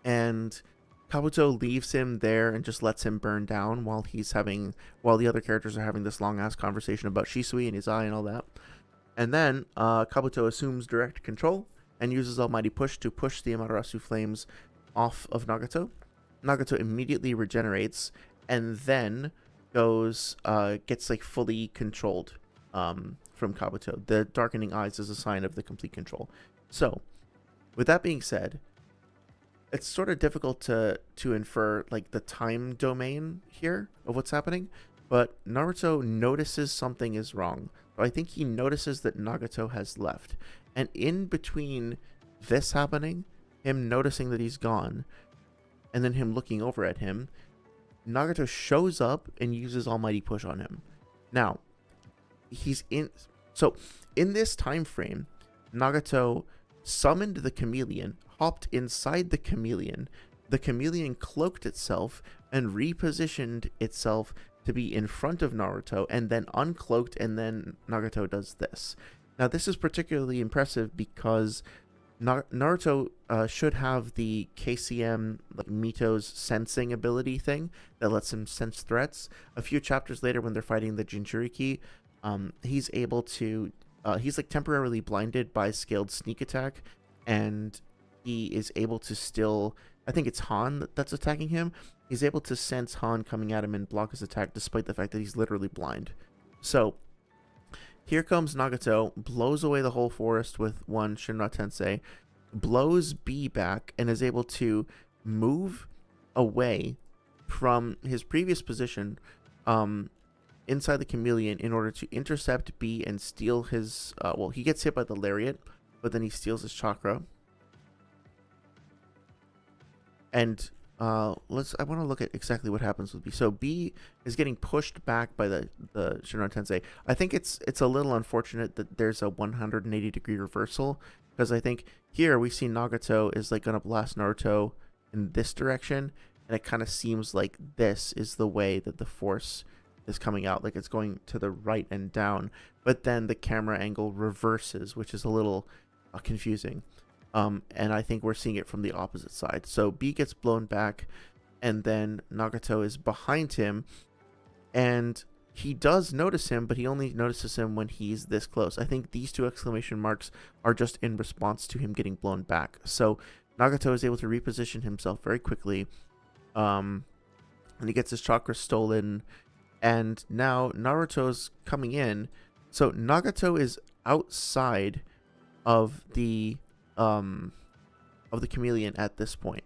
Speaker 1: and Kabuto leaves him there and just lets him burn down while the other characters are having this long ass conversation about Shisui and his eye and all that. And then Kabuto assumes direct control and uses Almighty Push to push the Amaterasu flames off of Nagato. Nagato immediately regenerates and then gets like fully controlled from Kabuto. The darkening eyes is a sign of the complete control. So with that being said, it's sort of difficult to infer like the time domain here of what's happening, but Naruto notices something is wrong. So I think he notices that Nagato has left, and in between this happening, him noticing that he's gone, and then him looking over at him, Nagato shows up and uses Almighty Push on him. Now, in this time frame, Nagato summoned the chameleon, hopped inside the chameleon cloaked itself and repositioned itself to be in front of Naruto, and then uncloaked, and then Nagato does this. Now, this is particularly impressive because Naruto should have the KCM, like Mito's sensing ability thing that lets him sense threats. A few chapters later, when they're fighting the Jinchuriki, he's able to he's like temporarily blinded by scaled sneak attack, and he is able to still, I think it's Han that's attacking him. He's able to sense Han coming at him and block his attack despite the fact that he's literally blind. So here comes Nagato, blows away the whole forest with one Shinra Tensei, blows B back, and is able to move away from his previous position inside the chameleon in order to intercept B and steal his, he gets hit by the lariat, but then he steals his chakra. And I want to look at exactly what happens with B. So B is getting pushed back by the Shinra Tensei. I think it's a little unfortunate that there's a 180-degree reversal, because I think here we see Nagato is like gonna blast Naruto in this direction, and it kind of seems like this is the way that the force is coming out, like it's going to the right and down, but then the camera angle reverses, which is a little confusing. And I think we're seeing it from the opposite side. So B gets blown back, and then Nagato is behind him, and he does notice him, but he only notices him when he's this close. I think these two exclamation marks are just in response to him getting blown back. So Nagato is able to reposition himself very quickly, and he gets his chakra stolen, and now Naruto's coming in. So Nagato is outside of the chameleon at this point.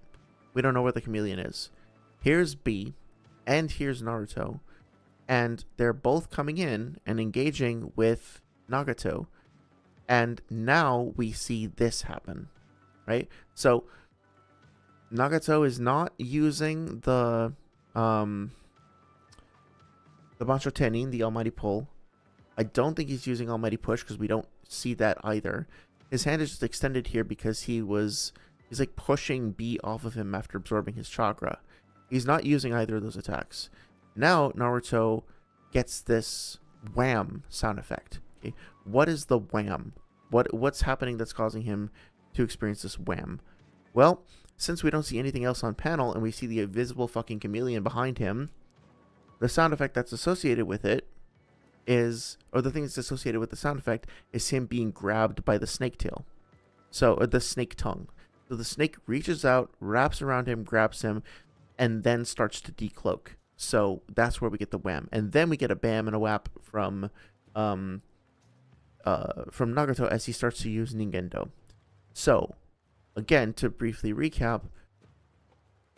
Speaker 1: We don't know where the chameleon is. Here's B, and here's Naruto, and they're both coming in and engaging with Nagato, and now we see this happen, right? So Nagato is not using the Bancho Tenin, the Almighty Pull. I don't think he's using Almighty Push, because we don't see that either. His hand is just extended here because he's like pushing B off of him after absorbing his chakra. He's not using either of those attacks. Now Naruto gets this wham sound effect. Okay? What is the wham? What's happening that's causing him to experience this wham? Well, since we don't see anything else on panel and we see the invisible fucking chameleon behind him, the sound effect that's associated with it or the thing that's associated with the sound effect is him being grabbed by the snake tail. Or the snake tongue. So the snake reaches out, wraps around him, grabs him, and then starts to decloak. So that's where we get the wham. And then we get a bam and a whap from Nagato as he starts to use Ningendo. So, again, to briefly recap,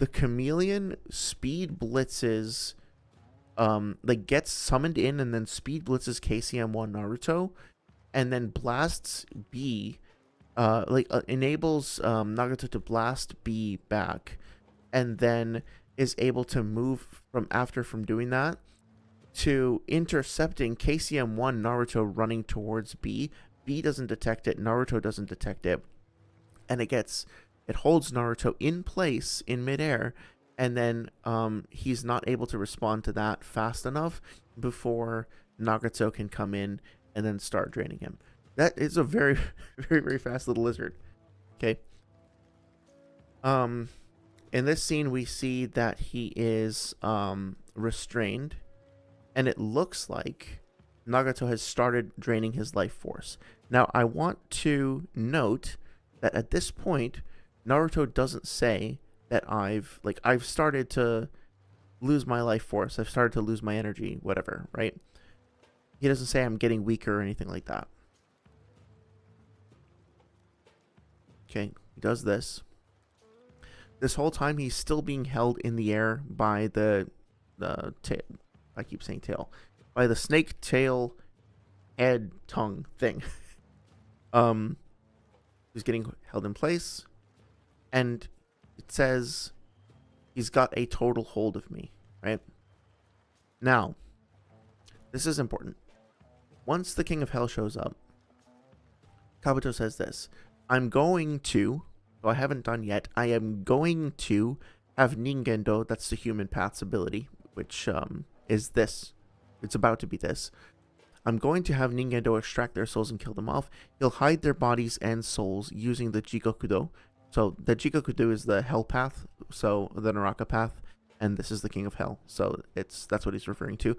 Speaker 1: the chameleon speed blitzes, like gets summoned in and then speed blitzes KCM1 Naruto, and then blasts B, enables Nagato to blast B back, and then is able to move from doing that to intercepting KCM1 Naruto running towards B. B doesn't detect it, Naruto doesn't detect it, and it holds Naruto in place in midair, and then he's not able to respond to that fast enough before Nagato can come in and then start draining him. That is a very, very, very fast little lizard. Okay. In this scene, we see that he is restrained, and it looks like Nagato has started draining his life force. Now, I want to note that at this point, Naruto doesn't say that I've started to lose my life force. I've started to lose my energy, whatever, right? He doesn't say I'm getting weaker or anything like that. Okay, he does this. This whole time, he's still being held in the air by the tail. I keep saying tail. By the snake tail head tongue thing. He's getting held in place. And it says he's got a total hold of me, right? Now, this is important. Once the King of Hell shows up, Kabuto says this. I'm going to, so I haven't done yet, I am going to have Ningendo, that's the human path's ability, which is this. It's about to be this. I'm going to have Ningendo extract their souls and kill them off. He'll hide their bodies and souls using the Jigokudo. So the Jigokudo is the Hell path, so the Naraka path, and this is the King of Hell. So that's what he's referring to.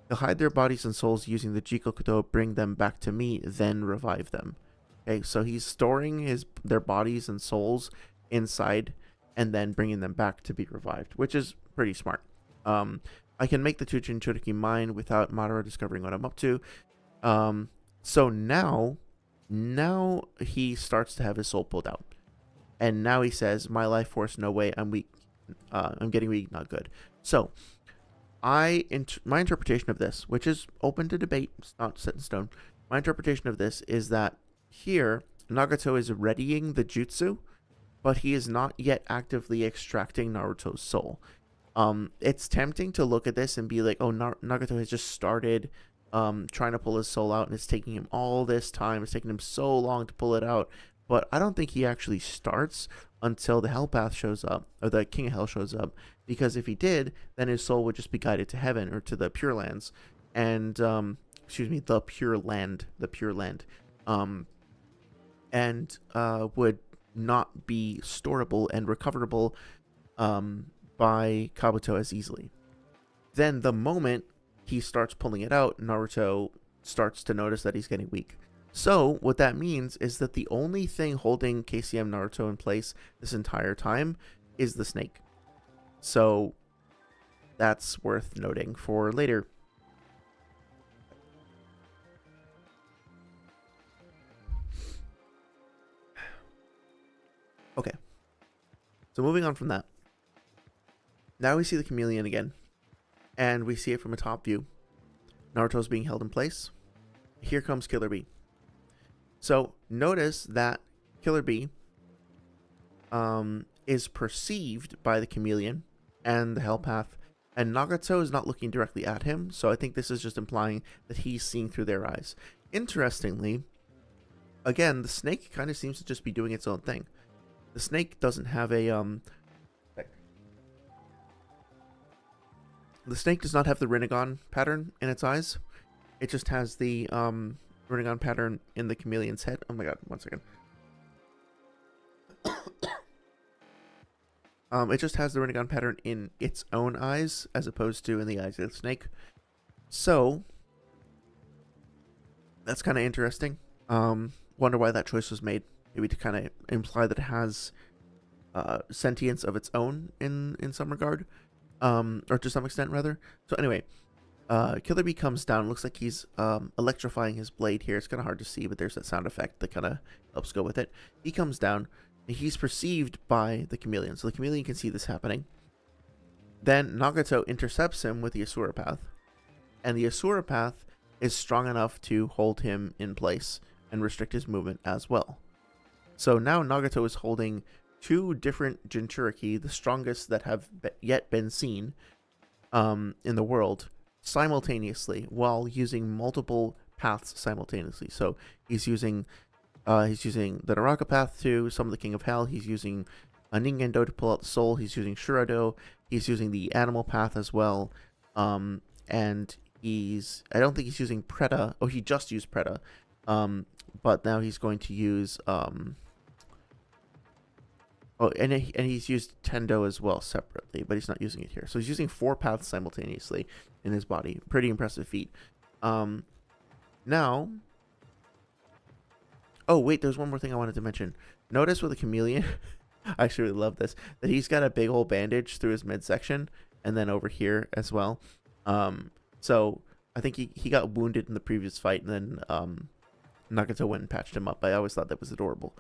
Speaker 1: He'll hide their bodies and souls using the Jigokudo, bring them back to me, then revive them. Okay, so he's storing their bodies and souls inside and then bringing them back to be revived, which is pretty smart. I can make the two Jinchuriki mine without Madara discovering what I'm up to. So now he starts to have his soul pulled out. And now he says, my life force, no way, I'm weak. I'm getting weak, not good. So, my interpretation of this, which is open to debate, it's not set in stone. My interpretation of this is that here, Nagato is readying the jutsu, but he is not yet actively extracting Naruto's soul. It's tempting to look at this and be like, oh, Nagato has just started trying to pull his soul out, and it's taking him all this time. It's taking him so long to pull it out. But I don't think he actually starts until the Hell Path shows up, or the King of Hell shows up. Because if he did, then his soul would just be guided to heaven, or to the Pure Lands. And, the Pure Land. And would not be storable and recoverable by Kabuto as easily. Then the moment he starts pulling it out, Naruto starts to notice that he's getting weak. So what that means is that the only thing holding KCM Naruto in place this entire time is the snake. So that's worth noting for later. Okay. So moving on from that. Now we see the chameleon again. And we see it from a top view. Naruto's being held in place. Here comes Killer Bee. So notice that Killer Bee is perceived by the chameleon and the Hell Path, and Nagato is not looking directly at him, so I think this is just implying that he's seeing through their eyes. Interestingly, again, the snake kind of seems to just be doing its own thing. The snake doesn't have a the snake does not have the Rinnegan pattern in its eyes. It just has the Rinnegan pattern in the chameleon's head. Oh my god, one second. It just has the Rinnegan pattern in its own eyes, as opposed to in the eyes of the snake. So, that's kind of interesting. Wonder why that choice was made. Maybe to kind of imply that it has sentience of its own in some regard. Or to some extent, rather. So anyway, Killer Bee comes down. Looks like he's electrifying his blade here. It's kind of hard to see, but there's that sound effect that kind of helps go with it. He comes down. He's perceived by the chameleon, so the chameleon can see this happening. Then Nagato intercepts him with the Asura Path, and the Asura Path is strong enough to hold him in place and restrict his movement as well. So now Nagato is holding 2 different Jinchuriki, the strongest that have yet been seen in the world, simultaneously, while using multiple paths simultaneously. So he's using the Naraka path to summon the King of Hell. He's using a Ningendo to pull out the soul. He's using Shurado. He's using the animal path as well. And I don't think he's using Preta. Oh, he just used Preta. But now he's going to use and he's used Tendo as well separately, but he's not using it here. So he's using 4 paths simultaneously in his body. Pretty impressive feat. Now, oh wait, there's one more thing I wanted to mention. Notice with the chameleon, I actually really love this, that he's got a big old bandage through his midsection, and then over here as well. So I think he got wounded in the previous fight, and then Nagato went and patched him up. I always thought that was adorable.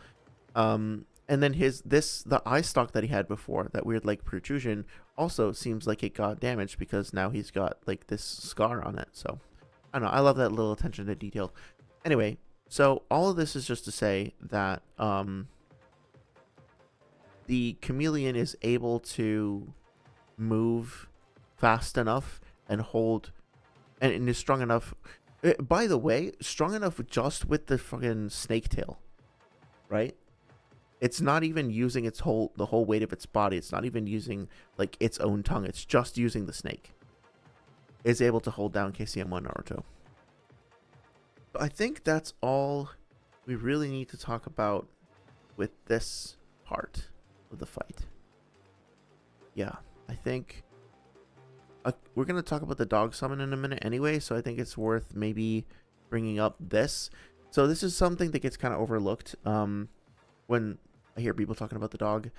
Speaker 1: And then the eye stalk that he had before, that weird like protrusion, also seems like it got damaged because now he's got like this scar on it. So I don't know, I love that little attention to detail. Anyway, so all of this is just to say that the chameleon is able to move fast enough and hold, and is strong enough. By the way, strong enough just with the fucking snake tail, right? It's not even using the whole weight of its body. It's not even using like its own tongue. It's just using the snake. Is able to hold down KCM1 Naruto. I think that's all we really need to talk about with this part of the fight. Yeah, I think we're going to talk about the dog summon in a minute anyway, so I think it's worth maybe bringing up this. So this is something that gets kind of overlooked when I hear people talking about the dog.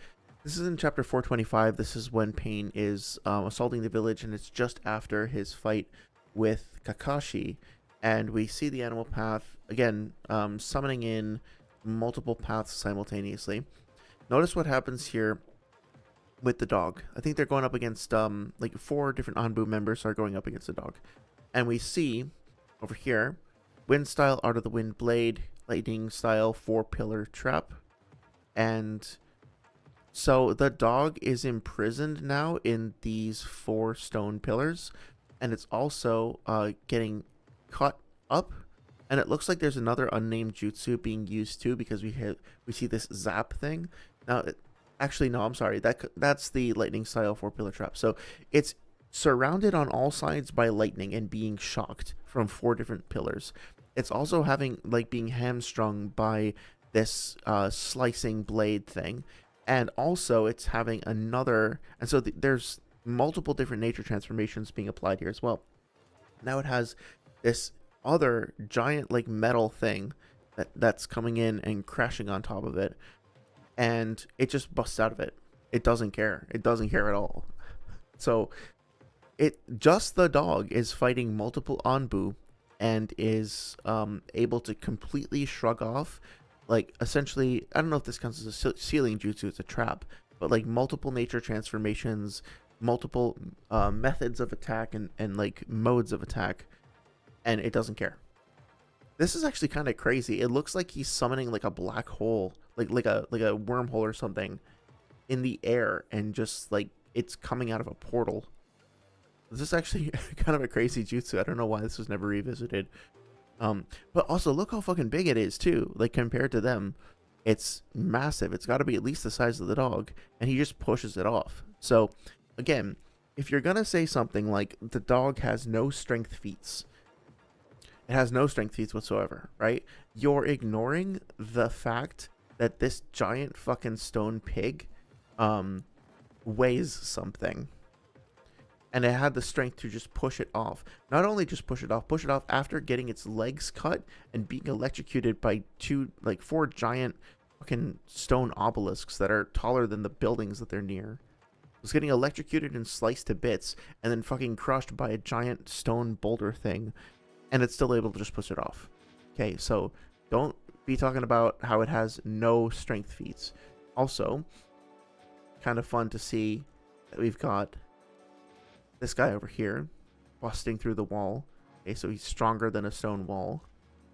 Speaker 1: This is in chapter 425. This is when Pain is assaulting the village, and it's just after his fight with Kakashi. And we see the animal path, again, summoning in multiple paths simultaneously. Notice what happens here with the dog. I think they're going up against, like 4 different Anbu members are going up against the dog. And we see, over here, Wind Style, Art of the Wind Blade, Lightning Style, 4-Pillar Trap. And so the dog is imprisoned now in these 4 stone pillars. And it's also getting cut up, and it looks like there's another unnamed jutsu being used too, because we see this zap thing. Now, actually, no, I'm sorry. That's the lightning style 4-pillar trap. So it's surrounded on all sides by lightning and being shocked from 4 different pillars. It's also being hamstrung by this slicing blade thing, and also it's having another. And so there's multiple different nature transformations being applied here as well. Now it has this other giant like metal thing that's coming in and crashing on top of it, and it just busts out of it. It doesn't care. It doesn't care at all. So the dog is fighting multiple Anbu and is able to completely shrug off, like, essentially, I don't know if this counts as a sealing jutsu, it's a trap, but like multiple nature transformations, multiple methods of attack and like modes of attack, and it doesn't care. This is actually kind of crazy. It looks like he's summoning like a black hole, like a wormhole or something in the air, and just like it's coming out of a portal. This is actually kind of a crazy jutsu. I don't know why this was never revisited. But also look how fucking big it is too. Like compared to them, it's massive. It's got to be at least the size of the dog, and he just pushes it off. So again, if you're gonna say something like the dog has no strength feats, it has no strength feats whatsoever, right? You're ignoring the fact that this giant fucking stone pig weighs something. And it had the strength to just push it off. Not only just push it off after getting its legs cut and being electrocuted by 4 giant fucking stone obelisks that are taller than the buildings that they're near. It was getting electrocuted and sliced to bits, and then fucking crushed by a giant stone boulder thing, and it's still able to just push it off. Okay, so don't be talking about how it has no strength feats. Also, kind of fun to see that we've got this guy over here busting through the wall. Okay, so he's stronger than a stone wall.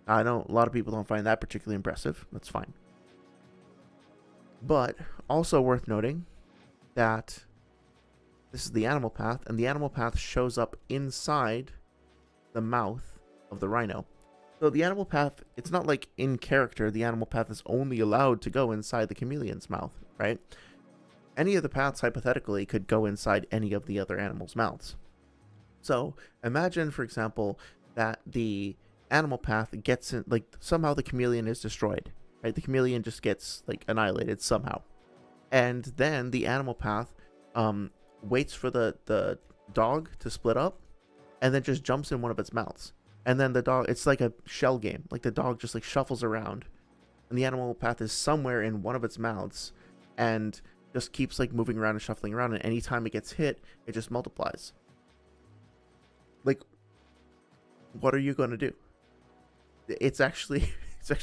Speaker 1: I know a lot of people don't find that particularly impressive. That's fine. But also worth noting that this is the animal path, and the animal path shows up inside the mouth of the rhino. So the animal path, it's not like in character, the animal path is only allowed to go inside the chameleon's mouth, right? Any of the paths, hypothetically, could go inside any of the other animals' mouths. So imagine, for example, that the animal path gets in, like, somehow the chameleon is destroyed, right? The chameleon just gets, like, annihilated somehow. And then the animal path waits for the dog to split up and then just jumps in one of its mouths. And then the dog, it's like a shell game. Like, the dog just, like, shuffles around and the animal path is somewhere in one of its mouths and just keeps, like, moving around and shuffling around. And anytime it gets hit, it just multiplies. Like, what are you going to do? It's actually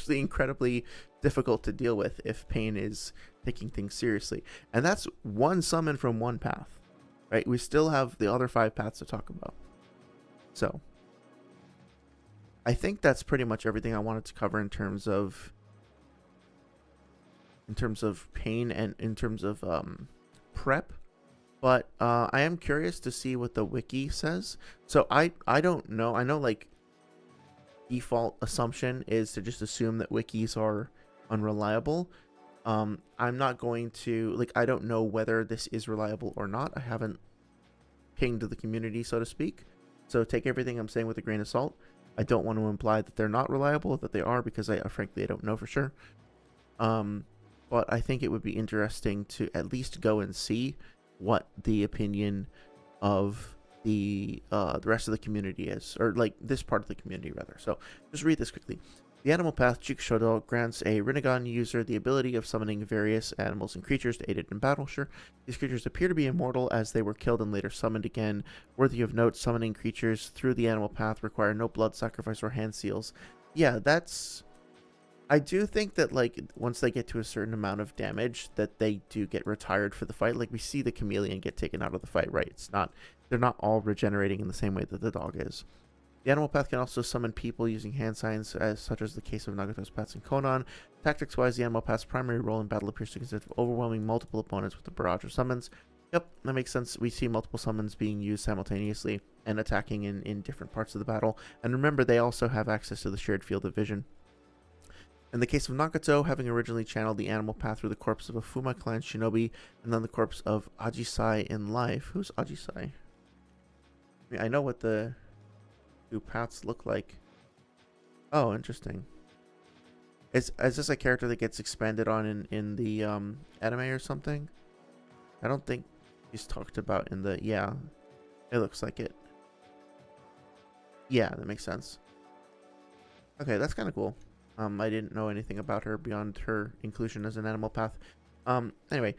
Speaker 1: incredibly difficult to deal with if Pain is taking things seriously. And that's one summon from one path, right? We still have the other 5 paths to talk about. So I think that's pretty much everything I wanted to cover in terms of Pain and in terms of prep. But I am curious to see what the wiki says. So I don't know. I know, like, default assumption is to just assume that wikis are unreliable. I'm not going to, like, I don't know whether this is reliable or not. I haven't pinged the community, so to speak. So take everything I'm saying with a grain of salt. I don't want to imply that they're not reliable, that they are, because frankly, I don't know for sure. But I think it would be interesting to at least go and see what the opinion of the rest of the community is, or like this part of the community rather. So just read this quickly. The animal path Chikashodo grants a Rinnegan user the ability of summoning various animals and creatures to aid it in battle. Sure, these creatures appear to be immortal as they were killed and later summoned again. Worthy of note, summoning creatures through the animal path require no blood sacrifice or hand seals. Yeah, that's... I do think that, like, once they get to a certain amount of damage, that they do get retired for the fight. Like, we see the chameleon get taken out of the fight, right? It's not... They're not all regenerating in the same way that the dog is. The animal path can also summon people using hand signs, such as the case of Nagato's Pats and Konan. Tactics-wise, the animal path's primary role in battle appears to consist of overwhelming multiple opponents with a barrage of summons. Yep, that makes sense. We see multiple summons being used simultaneously and attacking in different parts of the battle. And remember, they also have access to the shared field of vision. In the case of Nagato, having originally channeled the animal path through the corpse of a Fuma clan shinobi, and then the corpse of Ajisai in life. Who's Ajisai? I mean, I know what the 2 paths look like. Oh, interesting. Is this a character that gets expanded on in the anime or something? I don't think he's talked about in the... Yeah, it looks like it. Yeah, that makes sense. Okay, that's kind of cool. I didn't know anything about her beyond her inclusion as an animal path. Anyway,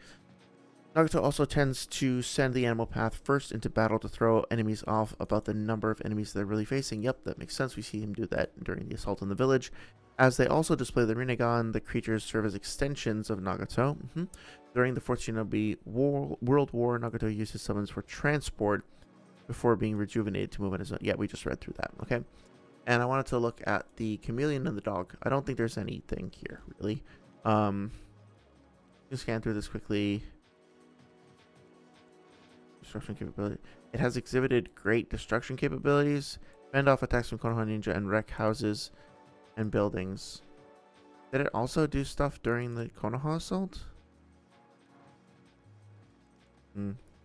Speaker 1: Nagato also tends to send the animal path first into battle to throw enemies off about the number of enemies they're really facing. Yep, that makes sense. We see him do that during the assault on the village. As they also display the Rinnegan, the creatures serve as extensions of Nagato. During the Fourth Shinobi World War, Nagato uses summons for transport before being rejuvenated to move on his own. Yeah, we just read through that. Okay. And I wanted to look at the chameleon and the dog. I don't think there's anything here, really. Just scan through this quickly. Destruction capability. It has exhibited great destruction capabilities. Fend off attacks from Konoha Ninja and wreck houses and buildings. Did it also do stuff during the Konoha assault?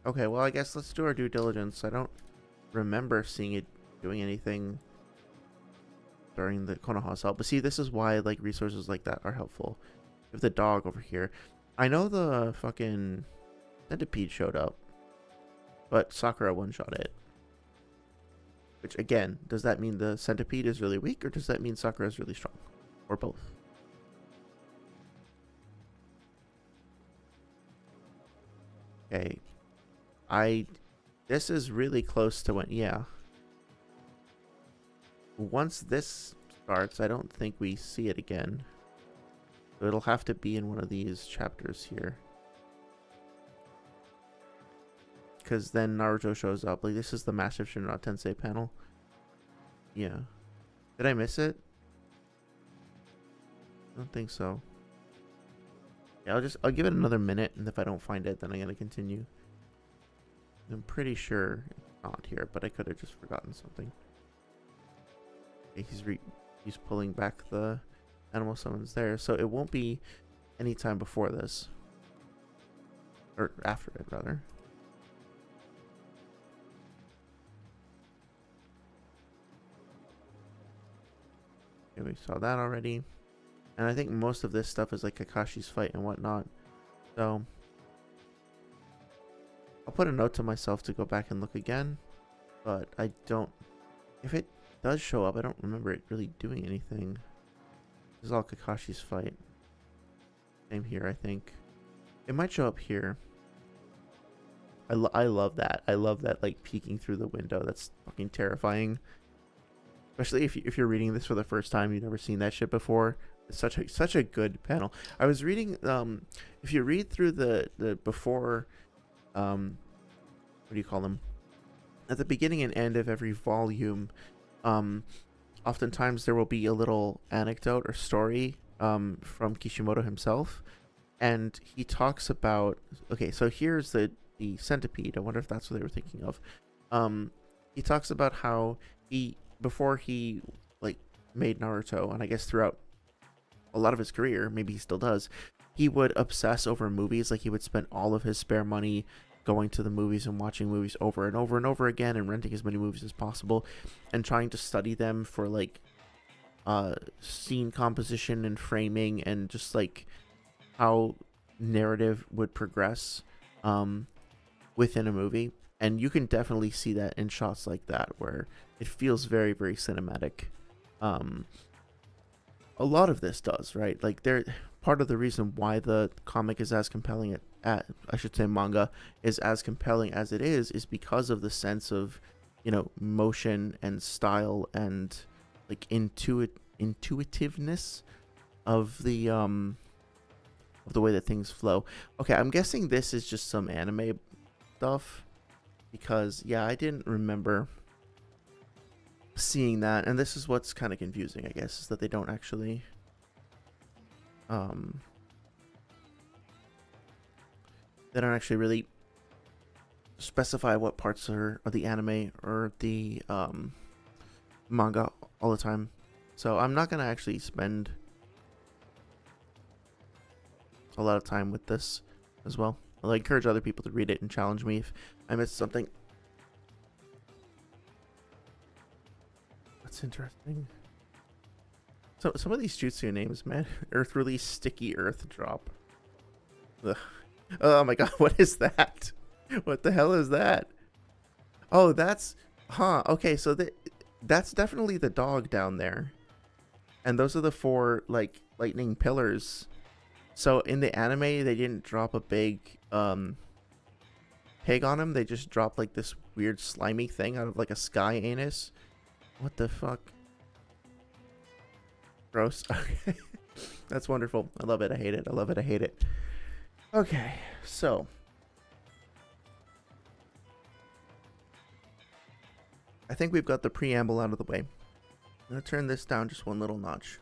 Speaker 1: Okay, well, I guess let's do our due diligence. I don't remember seeing it doing anything during the Konoha assault. But see, this is why, like, resources like that are helpful. We have the dog over here. I know the fucking centipede showed up, but Sakura one-shot it. Which, again, does that mean the centipede is really weak, or does that mean Sakura is really strong? Or both? Okay. This is really close to when... Yeah. Once this starts, I don't think we see it again. So So it'll have to be in one of these chapters here. Because then Naruto shows up. Like, this is the Massive Shinra Tensei panel. Yeah. Did I miss it? I don't think so. Yeah, I'll give it another minute, and if I don't find it, then I'm gonna continue. I'm pretty sure it's not here, but I could have just forgotten something. Okay, he's pulling back the animal summons there, so it won't be any time before this. Or after it, rather. Okay, we saw that already. And I think most of this stuff is like Kakashi's fight and whatnot. So I'll put a note to myself to go back and look again. But I don't... If it does show up, I don't remember it really doing anything. This is all Kakashi's fight. Same here, I think. It might show up here. I love that. I love that, like, peeking through the window. That's fucking terrifying. Especially if you're reading this for the first time, you've never seen that shit before. It's such a good panel. I was reading, if you read through the before, what do you call them? At the beginning and end of every volume, oftentimes there will be a little anecdote or story from Kishimoto himself, and he talks about, okay, so here's the centipede. I wonder if that's what they were thinking of. He talks about how before he like made Naruto, and I guess throughout a lot of his career, maybe he still does, he would obsess over movies. Like, he would spend all of his spare money going to the movies and watching movies over and over and over again, and renting as many movies as possible, and trying to study them for like scene composition and framing, and just like how narrative would progress within a movie. And you can definitely see that in shots like that, where it feels very, very cinematic. A lot of this does, right? Like, part of the reason why the comic is as compelling I should say manga is as compelling as it is because of the sense of, you know, motion and style and like intuitiveness of the way that things flow. Okay, I'm guessing this is just some anime stuff, because yeah, I didn't remember seeing that, and this is what's kind of confusing, I guess, is that they don't actually really specify what parts are the anime or the manga all the time. So I'm not gonna actually spend a lot of time with this as well. I'll encourage other people to read it and challenge me if I missed something. That's interesting. So some of these jutsu names, man. Earth release, sticky earth drop. Ugh. Oh my god, what is that? What the hell is that? Oh, that's... Huh, okay, so that's definitely the dog down there. And those are the 4, like, lightning pillars. So in the anime, they didn't drop a big pig on him. They just dropped, like, this weird slimy thing out of, like, a sky anus. What the fuck? Gross. Okay. That's wonderful. I love it. I hate it. I love it. I hate it. Okay, so I think we've got the preamble out of the way. I'm going to turn this down just one little notch.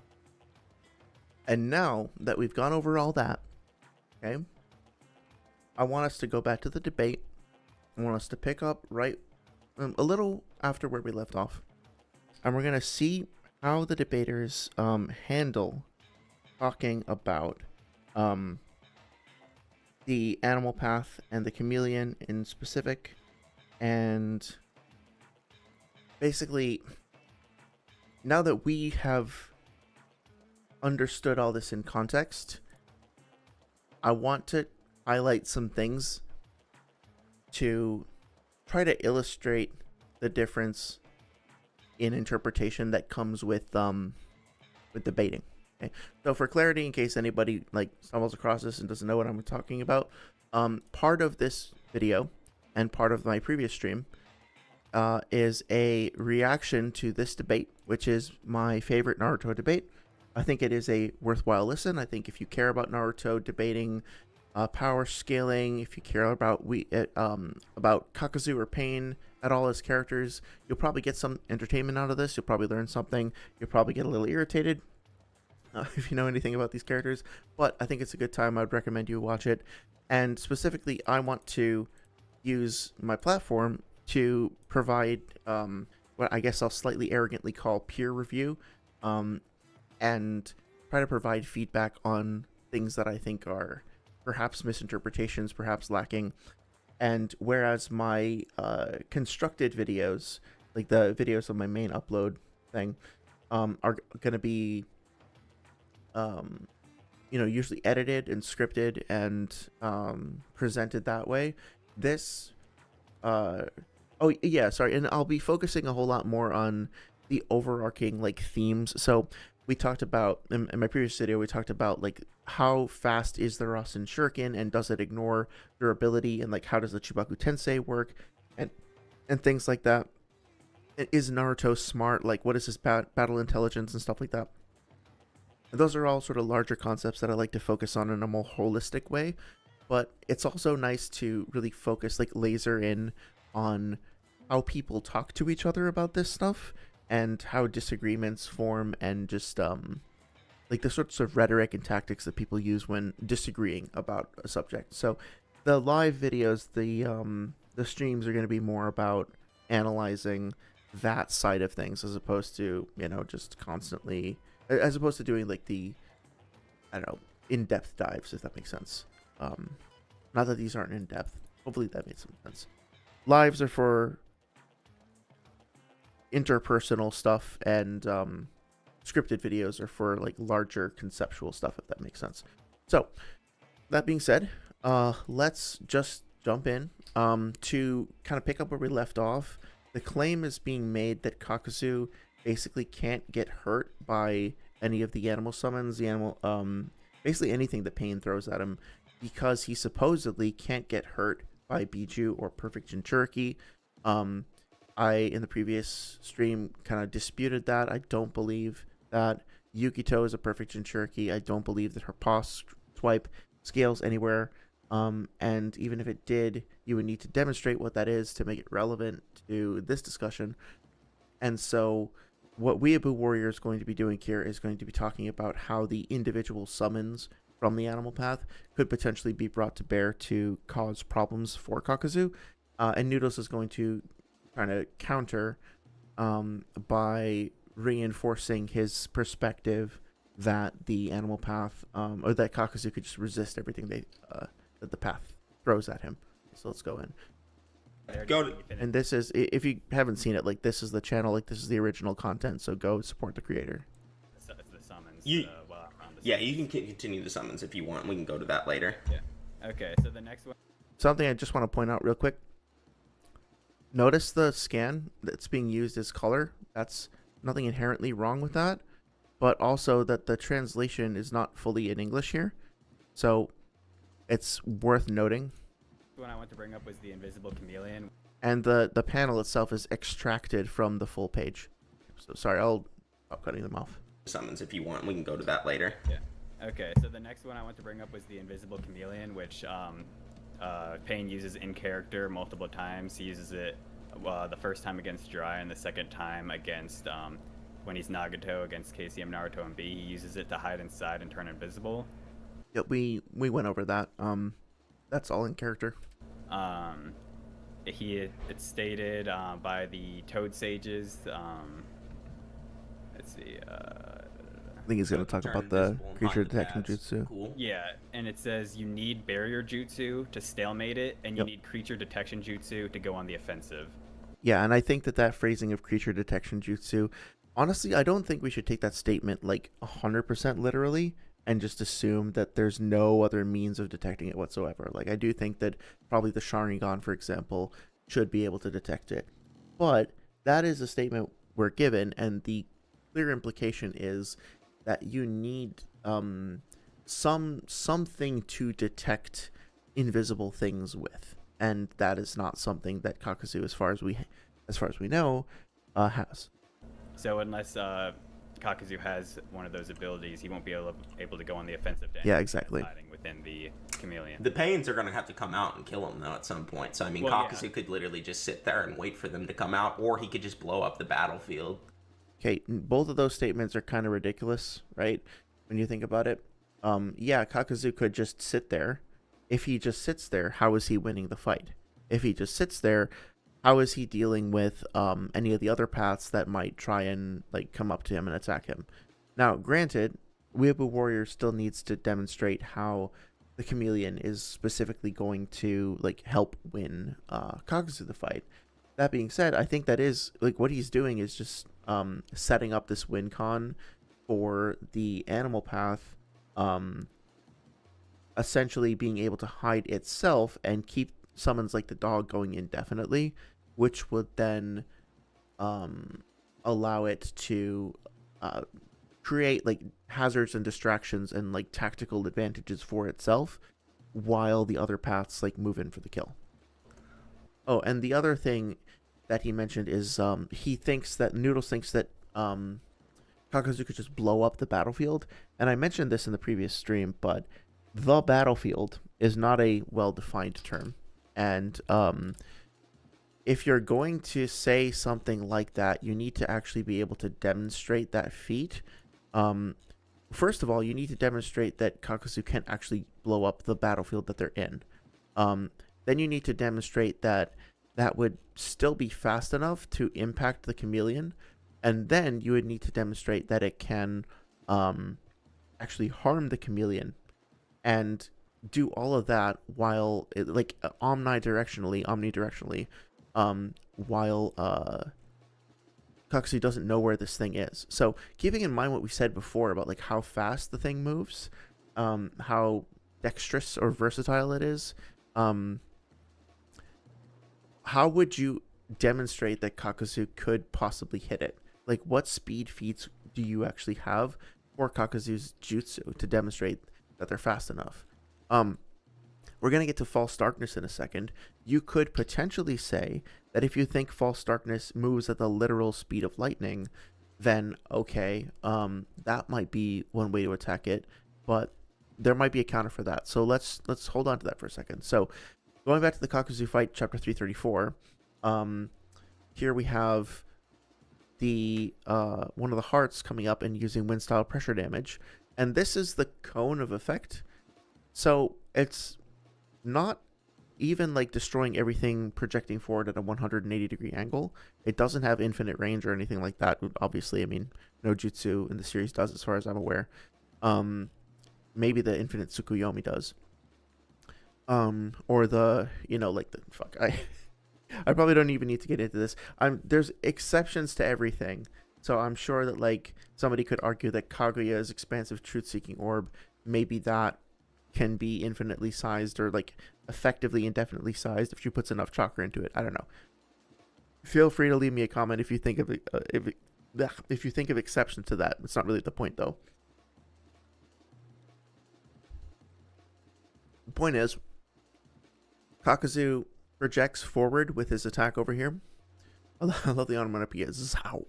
Speaker 1: And now that we've gone over all that, okay, I want us to go back to the debate. I want us to pick up right a little after where we left off. And we're going to see how the debaters handle talking about the animal path and the chameleon in specific, and basically, now that we have understood all this in context, I want to highlight some things to try to illustrate the difference in interpretation that comes with debating. Okay. So for clarity, in case anybody like stumbles across this and doesn't know what I'm talking about, part of this video and part of my previous stream is a reaction to this debate, which is my favorite Naruto debate, I think it is a worthwhile listen. I think if you care about Naruto debating power scaling, if you care about about Kakuzu or Pain at all as characters, you'll probably get some entertainment out of this. You'll probably learn something. You'll probably get a little irritated if you know anything about these characters. But I think it's a good time. I'd recommend you watch it. And specifically, I want to use my platform to provide what I guess I'll slightly arrogantly call peer review, and try to provide feedback on things that I think are perhaps misinterpretations, perhaps lacking. And whereas my constructed videos, like the videos on my main upload thing, are going to be, usually edited and scripted and presented that way, this, and I'll be focusing a whole lot more on the overarching like themes. So we talked about in my previous video, we talked about like how fast is the Rasen Shuriken and does it ignore durability, and like how does the Chibaku Tensei work, and things like that. And is Naruto smart? Like what is his battle intelligence and stuff like that. And those are all sort of larger concepts that I like to focus on in a more holistic way. But it's also nice to really focus, like laser in on how people talk to each other about this stuff, and how disagreements form, and just like the sorts of rhetoric and tactics that people use when disagreeing about a subject. So the live videos, the streams are going to be more about analyzing that side of things, as opposed to, just constantly, as opposed to doing like the, I don't know, in-depth dives, if that makes sense. Not that these aren't in-depth. Hopefully that made some sense. Lives are for interpersonal stuff, and scripted videos are for like larger conceptual stuff, if that makes sense. So that being said, let's just jump in to kind of pick up where we left off. The claim is being made that Kakuzu basically can't get hurt by any of the animal summons, basically anything that Pain throws at him, because he supposedly can't get hurt by Biju or Perfect Jinchuriki. I, in the previous stream, kind of disputed that. I don't believe that Yukito is a Perfect Jinchuriki. I don't believe that her pause swipe scales anywhere. And even if it did, you would need to demonstrate what that is to make it relevant to this discussion. And so what WeaabooWarrior is going to be doing here is going to be talking about how the individual summons from the animal path could potentially be brought to bear to cause problems for Kakuzu. And Noodles is going to kind of counter by reinforcing his perspective that the animal path, or that Kakuzu could just resist everything that the path throws at him. So let's go in. And this is, if you haven't seen it, like this is the channel, like this is the original content, so go support the creator.
Speaker 2: It's the summons.
Speaker 3: Yeah, you can continue the summons if you want. We can go to that later.
Speaker 2: Yeah. Okay, so the next one.
Speaker 1: Something I just want to point out real quick. Notice the scan that's being used as color. That's nothing inherently wrong with that, but also that the translation is not fully in English here. So it's worth noting.
Speaker 2: The one I want to bring up was the Invisible Chameleon.
Speaker 1: And the panel itself is extracted from the full page. So sorry, I'll stop cutting them off.
Speaker 3: Summons if you want. We can go to that later.
Speaker 2: Yeah. Okay, so the next one I want to bring up was the Invisible Chameleon, which Pain uses in character multiple times. He uses it the first time against Jiraiya, and the second time against when he's Nagato against KCM, Naruto, and B. He uses it to hide inside and turn invisible.
Speaker 1: Yep, we went over that. That's all in character.
Speaker 2: It's stated by the Toad Sages. Let's see.
Speaker 1: I think he's going to talk about the creature detection jutsu.
Speaker 3: Cool.
Speaker 2: Yeah, and it says you need barrier jutsu to stalemate it, and you need creature detection jutsu to go on the offensive.
Speaker 1: Yeah, and I think that phrasing of creature detection jutsu, honestly, I don't think we should take that statement like 100% literally and just assume that there's no other means of detecting it whatsoever. Like, I do think that probably the Sharingan, for example, should be able to detect it. But that is a statement we're given, and the clear implication is that you need something to detect invisible things with, and that is not something that Kakuzu, as far as we know, has.
Speaker 2: So unless Kakuzu has one of those abilities, he won't be able to go on the offensive to
Speaker 1: Yeah, exactly.
Speaker 2: hiding within the chameleon.
Speaker 3: The Pains are going to have to come out and kill him, though, at some point. So, I mean,
Speaker 2: Well,
Speaker 3: Kakuzu could literally just sit there and wait for them to come out, or he could just blow up the battlefield.
Speaker 1: Okay, both of those statements are kind of ridiculous, right? When you think about it. Yeah, Kakuzu could just sit there. If he just sits there, how is he winning the fight? If he just sits there, how is he dealing with any of the other paths that might try and like come up to him and attack him? Now, granted, WeaabooWarrior still needs to demonstrate how the chameleon is specifically going to like help win Kakuzu the fight. That being said, I think that is like what he's doing is just setting up this win con for the animal path, essentially being able to hide itself and keep summons like the dog going indefinitely, which would then allow it to create like hazards and distractions and like tactical advantages for itself while the other paths like move in for the kill. Oh, and the other thing that he mentioned is Noodles thinks that Kakuzu could just blow up the battlefield. And I mentioned this in the previous stream, but the battlefield is not a well-defined term. And if you're going to say something like that, you need to actually be able to demonstrate that feat. First of all, you need to demonstrate that Kakuzu can actually blow up the battlefield that they're in. Then you need to demonstrate that that would still be fast enough to impact the chameleon. And then you would need to demonstrate that it can actually harm the chameleon and do all of that while omnidirectionally, while Kakuzu doesn't know where this thing is. So keeping in mind what we said before about like how fast the thing moves, how dexterous or versatile it is, how would you demonstrate that Kakuzu could possibly hit it? Like, what speed feats do you actually have for Kakuzu's jutsu to demonstrate that they're fast enough? We're going to get to False Darkness in a second. You could potentially say that if you think False Darkness moves at the literal speed of lightning, then okay, that might be one way to attack it, but there might be a counter for that. So let's hold on to that for a second. So going back to the Kakuzu fight, chapter 334, here we have the one of the hearts coming up and using wind style pressure damage, and this is the cone of effect. So it's not even like destroying everything projecting forward at a 180 degree angle. It doesn't have infinite range or anything like that. Obviously, I mean, no jutsu in the series does, as far as I'm aware. Maybe the infinite Tsukuyomi does. Or the, I probably don't even need to get into this. There's exceptions to everything. So I'm sure that like somebody could argue that Kaguya's expansive truth-seeking orb, maybe that can be infinitely sized or like effectively indefinitely sized if she puts enough chakra into it. I don't know. Feel free to leave me a comment if you think of if you think of exceptions to that. It's not really the point though. The point is, Kakuzu projects forward with his attack over here. I love the onomatopoeia. Zow.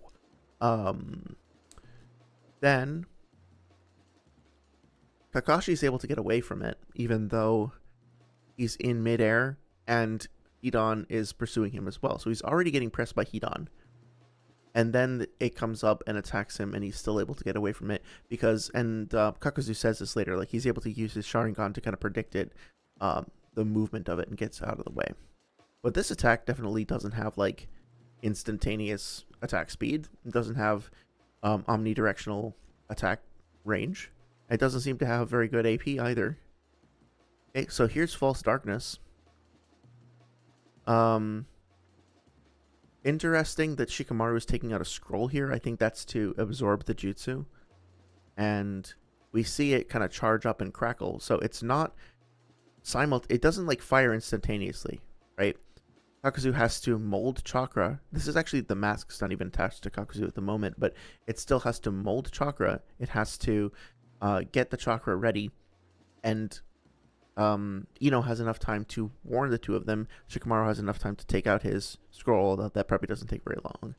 Speaker 1: Then Kakashi is able to get away from it, even though he's in midair, and Hidan is pursuing him as well. So he's already getting pressed by Hidan. And then it comes up and attacks him, and he's still able to get away from it because, and Kakuzu says this later, like he's able to use his Sharingan to kind of predict it, the movement of it, and gets out of the way. But this attack definitely doesn't have like instantaneous attack speed. It doesn't have omnidirectional attack range. It doesn't seem to have very good AP either. Okay, so here's False Darkness. Interesting that Shikamaru is taking out a scroll here. I think that's to absorb the jutsu. And we see it kind of charge up and crackle. So it's not it doesn't like fire instantaneously, right? Kakuzu has to mold chakra. This is actually, the mask's not even attached to Kakuzu at the moment, but it still has to mold chakra. It has to get the chakra ready, and Ino has enough time to warn the two of them. Shikamaru has enough time to take out his scroll, although that probably doesn't take very long.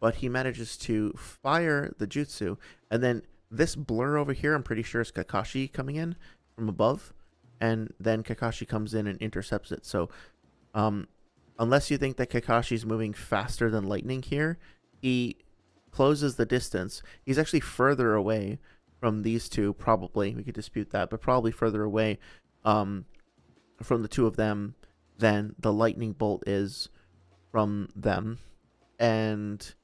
Speaker 1: but he manages to fire the jutsu, and then this blur over here, I'm pretty sure is Kakashi coming in from above, and then Kakashi comes in and intercepts it. So, unless you think that Kakashi's moving faster than lightning here, he closes the distance. He's actually further away from these two, probably. We could dispute that, but probably further away from the two of them than the lightning bolt is from them, and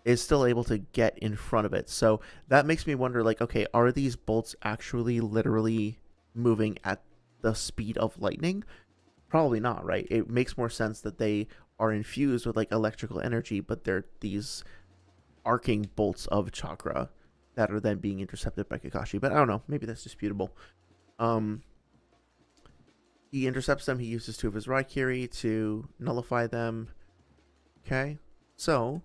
Speaker 1: is still able to get in front of it. So that makes me wonder, like, okay, are these bolts actually literally moving at the speed of lightning? Probably not, right? It makes more sense that they are infused with like electrical energy, but they're these arcing bolts of chakra that are then being intercepted by Kakashi. But I don't know, maybe that's disputable. He intercepts them. He uses 2 of his Raikiri to nullify them. Okay, so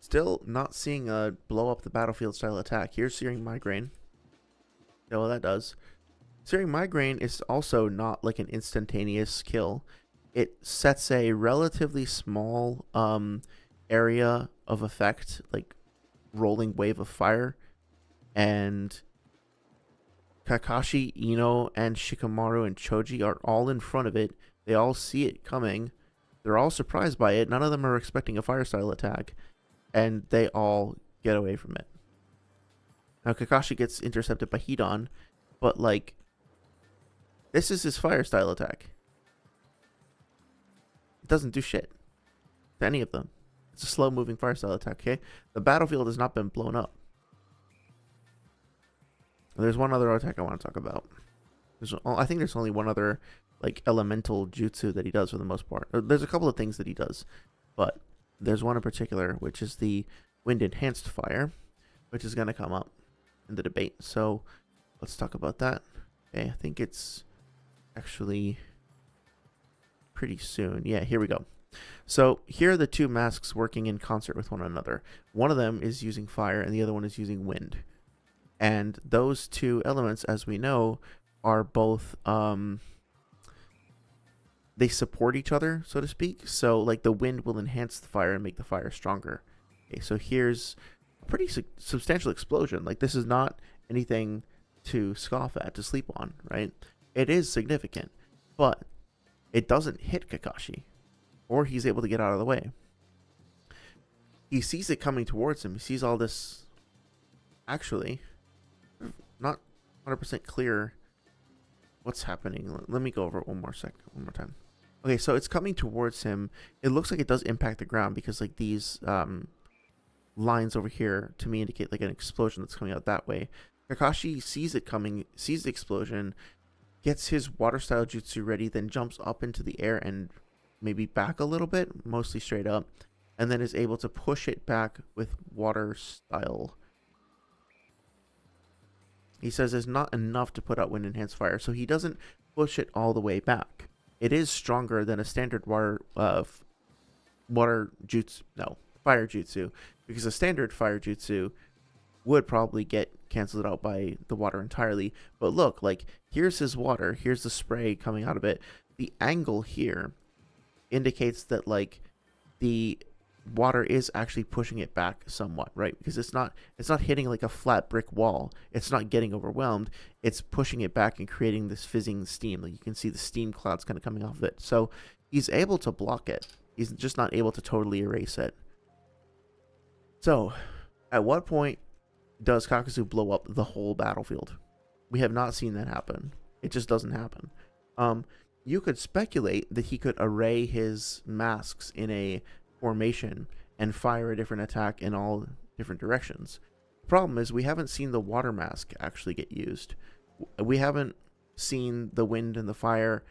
Speaker 1: still not seeing a blow up the battlefield style attack. Here's Searing Migraine. Yeah, well, that does. Searing Migraine is also not like an instantaneous kill. It sets a relatively small area of effect, like rolling wave of fire, and Kakashi, Ino, and Shikamaru and Choji are all in front of it. They all see it coming. They're all surprised by it. None of them are expecting a fire style attack, and they all get away from it. Now Kakashi gets intercepted by Hidan, but like, this is his fire style attack. It doesn't do shit to any of them. It's a slow moving fire style attack, okay? The battlefield has not been blown up. There's one other attack I want to talk about. I think there's only one other like elemental jutsu that he does for the most part. There's a couple of things that he does, but there's one in particular, which is the wind enhanced fire, which is going to come up in the debate. So let's talk about that. Okay, I think it's actually pretty soon. Yeah, here we go. So here are the 2 masks working in concert with one another. One of them is using fire and the other one is using wind. And those 2 elements, as we know, are both they support each other, so to speak. So like the wind will enhance the fire and make the fire stronger. Okay, so here's a pretty substantial explosion. Like, this is not anything to scoff at, to sleep on, right? It is significant, but it doesn't hit Kakashi, or he's able to get out of the way. He sees it coming towards him. He sees all this. Actually, not 100% clear what's happening. Let me go over it one more time. Okay, so it's coming towards him. It looks like it does impact the ground because like these lines over here to me indicate like an explosion that's coming out that way. Kakashi sees it coming, sees the explosion, gets his water style jutsu ready, then jumps up into the air and maybe back a little bit, mostly straight up, and then is able to push it back with water style. He says it's not enough to put out wind enhanced fire, so he doesn't push it all the way back. It is stronger than a standard fire jutsu, because a standard fire jutsu would probably get canceled out by the water entirely. But look, like, here's his water, here's the spray coming out of it. The angle here indicates that like the water is actually pushing it back somewhat, right? Because it's not hitting like a flat brick wall. It's not getting overwhelmed. It's pushing it back and creating this fizzing steam. Like, you can see the steam clouds kind of coming off of it. So he's able to block it. He's just not able to totally erase it. So at what point does Kakuzu blow up the whole battlefield? We have not seen that happen. It just doesn't happen. You could speculate that he could array his masks in a formation and fire a different attack in all different directions. The problem is we haven't seen the water mask actually get used. We haven't seen the wind and the fire,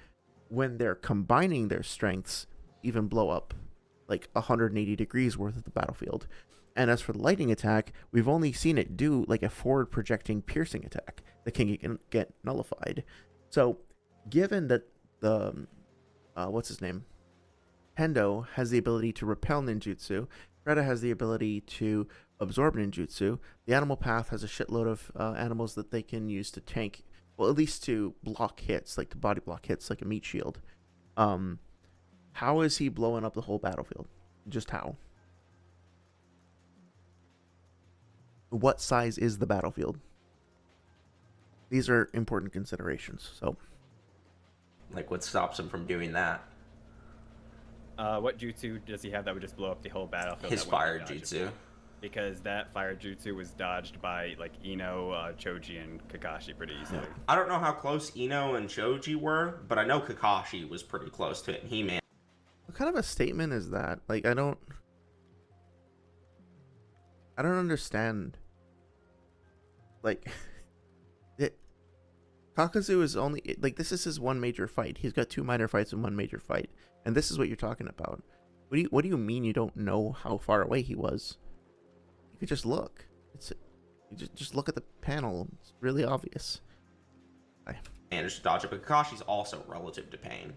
Speaker 1: when they're combining their strengths, even blow up like 180 degrees worth of the battlefield. And as for the lightning attack, we've only seen it do like a forward projecting piercing attack that can get nullified. So given that the what's his name, Hendo has the ability to repel ninjutsu, Retta has the ability to absorb ninjutsu, the animal path has a shitload of animals that they can use to tank, well, at least to block hits, like to body block hits, like a meat shield. How is he blowing up the whole battlefield? Just how? what size is the battlefield? These are important considerations. So,
Speaker 3: Like, what stops him from doing that?
Speaker 2: What jutsu does he have that would just blow up the whole battlefield?
Speaker 3: His
Speaker 2: that wouldn't
Speaker 3: fire
Speaker 2: be
Speaker 3: jutsu.
Speaker 2: dodgeable? Because that fire jutsu was dodged by like Ino, Choji, and Kakashi pretty easily.
Speaker 3: I don't know how close Ino and Choji were, but I know Kakashi was pretty close to it. He-Man.
Speaker 1: what kind of a statement is that? Like, I don't understand. Like, Kakuzu is only like, this is his one major fight. He's got 2 minor fights and 1 major fight, and this is what you're talking about. What do you mean you don't know how far away he was? You could just look. You just look at the panel. It's really obvious.
Speaker 3: Managed to dodge it, but Kakashi's also relative to Pain.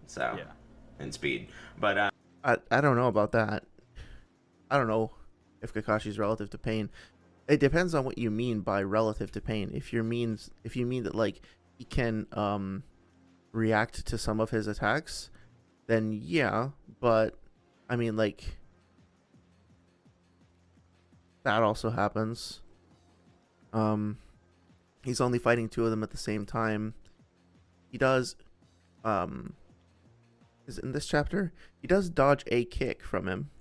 Speaker 3: So,
Speaker 2: Yeah.
Speaker 3: and speed. But,
Speaker 1: I don't know about that. I don't know if Kakashi's relative to Pain. It depends on what you mean by relative to Pain. If you mean that like he can react to some of his attacks, then yeah. But I mean, like, that also happens. He's only fighting 2 of them at the same time. He does is it in this chapter? He does dodge a kick from him,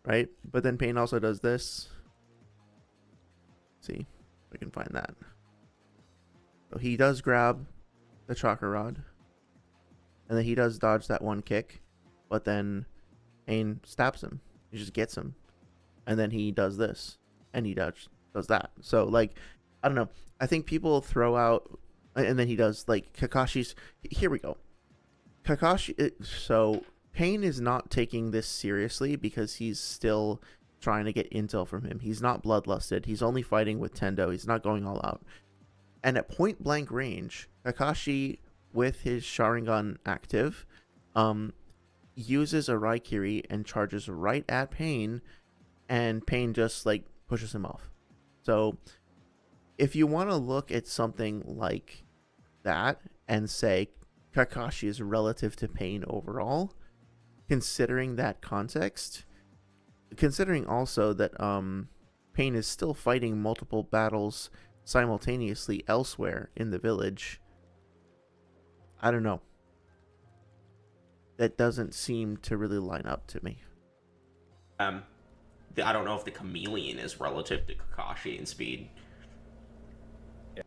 Speaker 1: right? But then Pain also does this. See if I can find that. So he does grab the chakra rod, and then he does dodge that 1 kick, but then Pain stabs him. He just gets him, and then he does this, and he does that. So like, I don't know. I think people throw out, and then he does like Kakashi's. Here we go. Kakashi. So Pain is not taking this seriously because he's still trying to get intel from him. He's not bloodlusted. He's only fighting with Tendo. He's not going all out. And at point blank range, Kakashi, with his Sharingan active, uses a Raikiri and charges right at Pain, and Pain just like pushes him off. So if you want to look at something like that and say Kakashi is relative to Pain overall, considering that context, considering also that Pain is still fighting multiple battles simultaneously elsewhere in the village, I don't know. That doesn't seem to really line up to me.
Speaker 3: I don't know if the chameleon is relative to Kakashi in speed.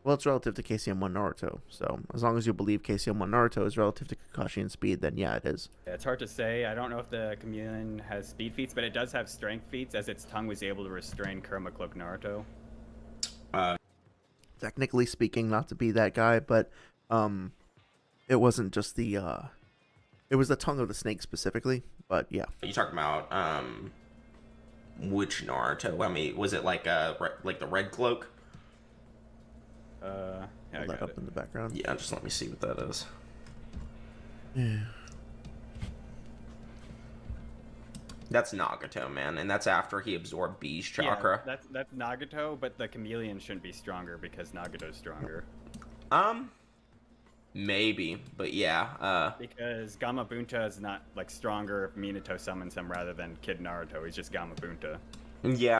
Speaker 1: Well, it's relative to KCM1 Naruto, so as long as you believe KCM1 Naruto is relative to Kakashi in speed, then yeah, it is.
Speaker 2: Yeah, it's hard to say. I don't know if the chameleon has speed feats, but it does have strength feats, as its tongue was able to restrain Kurama Cloak Naruto.
Speaker 1: Technically speaking, not to be that guy, but it wasn't just the it was the tongue of the snake specifically, but yeah.
Speaker 3: You talking about which Naruto? I mean, was it like the red cloak?
Speaker 2: Yeah, I
Speaker 1: Pull that
Speaker 2: got
Speaker 1: up
Speaker 2: it.
Speaker 1: in the background.
Speaker 3: Yeah, just let me see what that is.
Speaker 1: Yeah.
Speaker 3: That's Nagato, man, and that's after he absorbed B's chakra.
Speaker 2: Yeah, that's Nagato, but the chameleon shouldn't be stronger because Nagato's stronger.
Speaker 3: Maybe, but yeah.
Speaker 2: Because Gamabunta is not like stronger if Minato summons him rather than Kid Naruto. He's just Gamabunta.
Speaker 3: Yeah,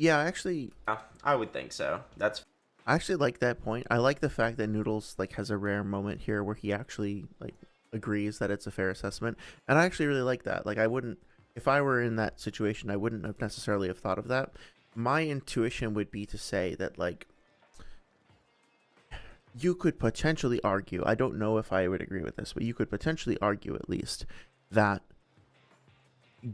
Speaker 1: Yeah, actually,
Speaker 3: I would think so.
Speaker 1: I actually like that point. I like the fact that Noodles like has a rare moment here where he actually like agrees that it's a fair assessment, and I actually really like that. Like, I wouldn't, if I were in that situation, I wouldn't have necessarily have thought of that. My intuition would be to say that like you could potentially argue, I don't know if I would agree with this, but you could potentially argue at least that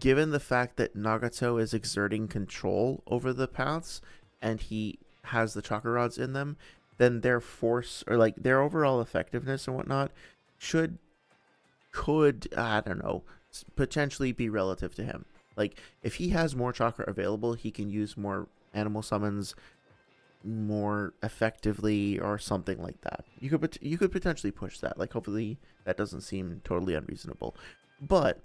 Speaker 1: given the fact that Nagato is exerting control over the paths and he has the chakra rods in them, then their force or like their overall effectiveness and whatnot could I don't know, potentially be relative to him. Like, if he has more chakra available, he can use more animal summons more effectively or something like that. You could potentially push that. Like, hopefully that doesn't seem totally unreasonable. But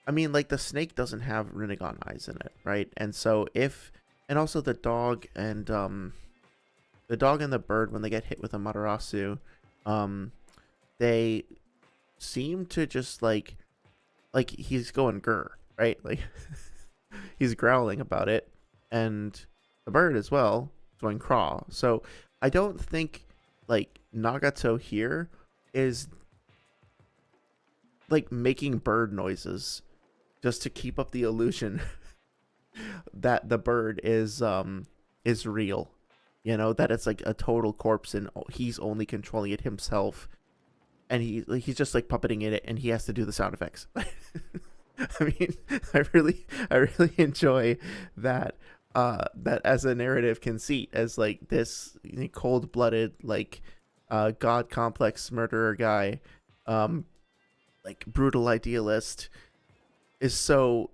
Speaker 1: I mean, like, the snake doesn't have Rinnegan eyes in it, right? And so and also the dog and the bird, when they get hit with a Matarasu, they seem to just like he's going grr, right? Like he's growling about it, and the bird as well, going craw. So I don't think like Nagato here is like making bird noises just to keep up the illusion that the bird is real. You know, that it's like a total corpse and he's only controlling it himself, and he's just like puppeting it and he has to do the sound effects. I mean, I really enjoy that that as a narrative conceit, as like this cold-blooded like god complex murderer guy, like brutal idealist is so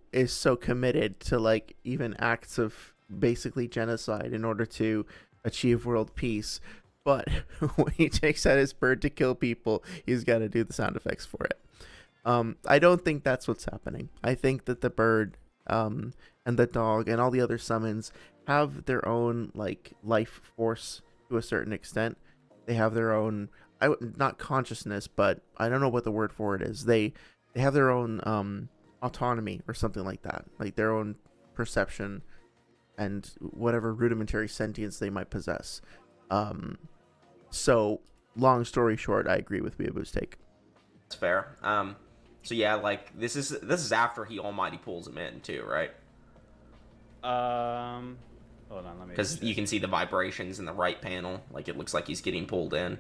Speaker 1: committed to like even acts of basically genocide in order to achieve world peace. But when he takes out his bird to kill people, he's got to do the sound effects for it. I don't think that's what's happening. I think that the bird and the dog and all the other summons have their own like life force to a certain extent. They have their own, not consciousness, but I don't know what the word for it is. They have their own autonomy or something like that, like their own perception and whatever rudimentary sentience they might possess. So long story short, I agree with Weeaboo's take.
Speaker 3: That's fair. So yeah, like this is after he almighty pulls him in too, right?
Speaker 2: Hold on, let me.
Speaker 3: Because you can see the vibrations in the right panel. Like it looks like he's getting pulled in.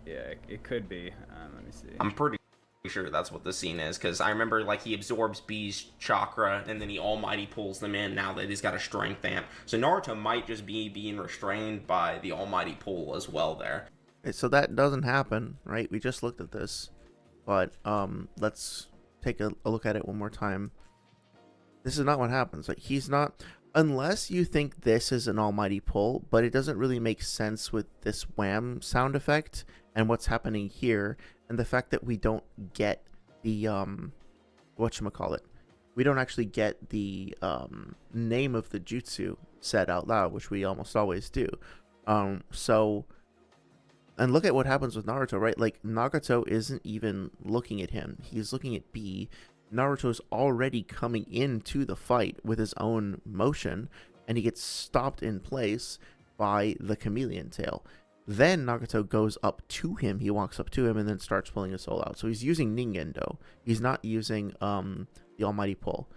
Speaker 2: Yeah, it could be. Let me see.
Speaker 3: I'm pretty sure that's what the scene is, because I remember like he absorbs B's chakra and then he almighty pulls them in now that he's got a strength amp. So Naruto might just be being restrained by the almighty pull as well there.
Speaker 1: Okay, so that doesn't happen, right? We just looked at this, but let's take a look at it one more time. This is not what happens. Like he's not, unless you think this is an almighty pull, but it doesn't really make sense with this wham sound effect and what's happening here, and the fact that we don't get the whatchamacallit, we don't actually get the name of the jutsu said out loud, which we almost always do. So, and look at what happens with Naruto, right? Like Nagato isn't even looking at him, he's looking at B. Naruto's already coming into the fight with his own motion, and he gets stopped in place by the chameleon tail. Then Nagato goes up to him, he walks up to him, and then starts pulling his soul out. So he's using Ningendo. He's not using the almighty pull.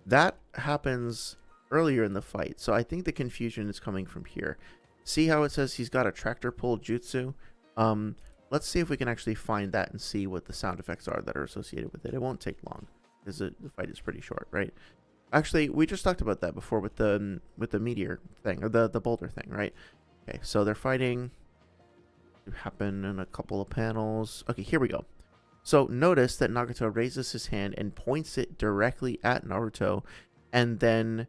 Speaker 1: That happens earlier in the fight, so I think the confusion is coming from here. See how it says he's got a tractor pull jutsu? Let's see if we can actually find that and see what the sound effects are that are associated with it. It won't take long, because the fight is pretty short, right? Actually, we just talked about that before with the meteor thing, or the boulder thing, right? Okay, so they're fighting. It happened in a couple of panels. Okay, here we go. So notice that Nagato raises his hand and points it directly at Naruto, and then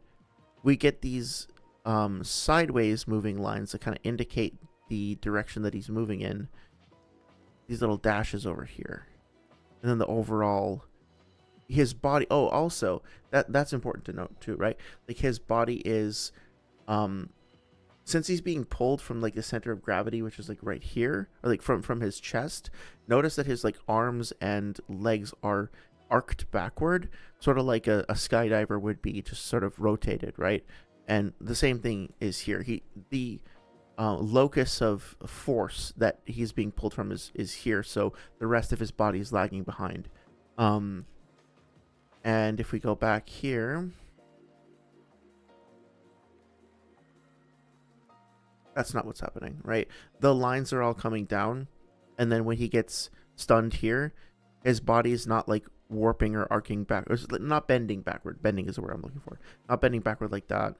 Speaker 1: we get these sideways moving lines that kind of indicate the direction that he's moving in. These little dashes over here, and then the overall, his body. Oh, also that's important to note too, right? Like his body is, since he's being pulled from like the center of gravity, which is like right here, or like from his chest. Notice that his like arms and legs are arced backward, sort of like a skydiver would be, just sort of rotated, right? And the same thing is here. The locus of force that he's being pulled from is here, so the rest of his body is lagging behind. And if we go back here, that's not what's happening, right? The lines are all coming down, and then when he gets stunned here, his body is not like warping or arcing back, or not bending backward. Bending is the word I'm looking for. Not bending backward like that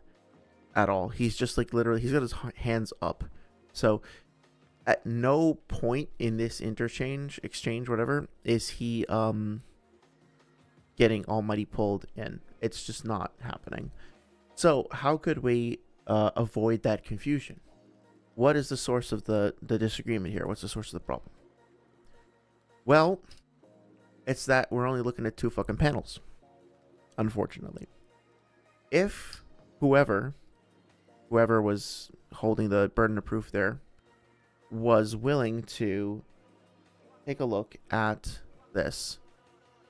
Speaker 1: at all. He's just like literally, he's got his hands up. So at no point in this exchange, whatever, is he getting almighty pulled in. It's just not happening. So how could we avoid that confusion? What is the source of the disagreement here? What's the source of the problem? Well, it's that we're only looking at 2 fucking panels, unfortunately. If whoever was holding the burden of proof there was willing to take a look at this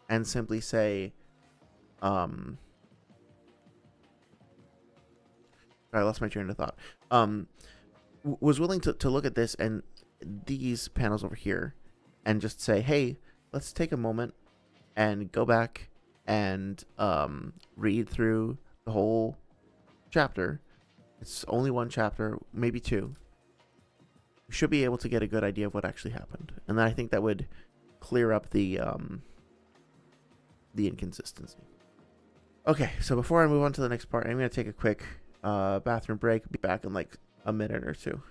Speaker 1: and simply say, I lost my train of thought. Was willing to look at this and these panels over here and just say, hey, let's take a moment and go back and read through the whole chapter. It's only one chapter, maybe two. We should be able to get a good idea of what actually happened, and then I think that would clear up the inconsistency. Okay, so before I move on to the next part, I'm going to take a quick bathroom break. Be back in like a minute or two.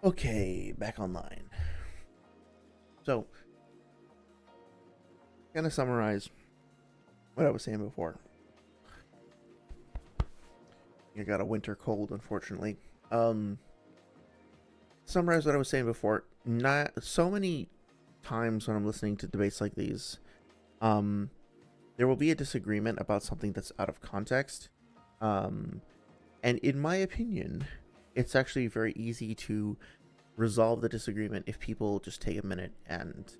Speaker 1: Okay, back online. So, gonna summarize what I was saying before. You got a winter cold, unfortunately. Summarize what I was saying before. Not so many times when I'm listening to debates like these, there will be a disagreement about something that's out of context. And in my opinion, it's actually very easy to resolve the disagreement if people just take a minute and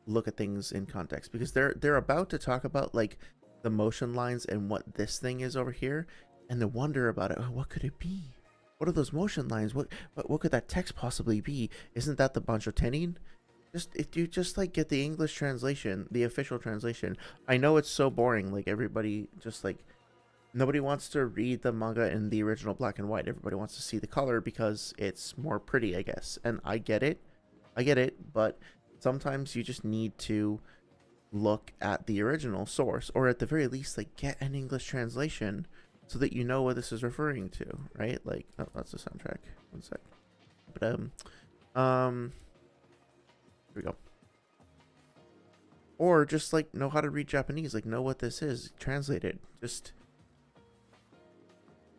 Speaker 1: look at things in context, because they're about to talk about like the motion lines and what this thing is over here, and the wonder about it. Oh, what could it be? What are those motion lines? What could that text possibly be? Isn't that the Bancho Tenin? Just if you just like get the English translation, the official translation. I know it's so boring. Like everybody just like nobody wants to read the manga in the original black and white. Everybody wants to see the color because it's more pretty, I guess. And I get it. But sometimes you just need to look at the original source, or at the very least, like, get an English translation so that you know what this is referring to, right? Like, oh, that's the soundtrack. One sec. But here we go. Or just like know how to read Japanese, like know what this is, translate it. Just,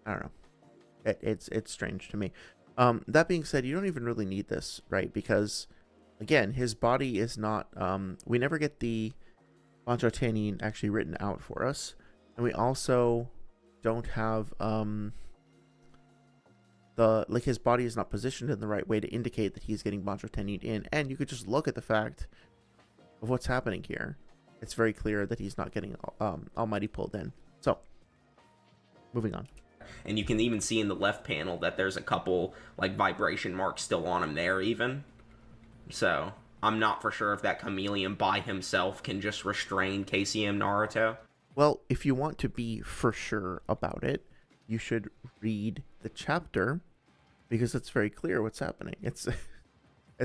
Speaker 1: I don't know. It's strange to me. That being said, you don't even really need this, right? Because again, his body is not. We never get the Bancho Tenin actually written out for us, and we also don't have his body is not positioned in the right way to indicate that he's getting Bancho Tenin in. And you could just look at the fact of what's happening here. It's very clear that he's not getting Almighty pulled in. So, moving on.
Speaker 3: And you can even see in the left panel that there's a couple like vibration marks still on him there even. So I'm not for sure if that chameleon by himself can just restrain KCM Naruto.
Speaker 1: Well, if you want to be for sure about it, you should read the chapter, because it's very clear what's happening. It's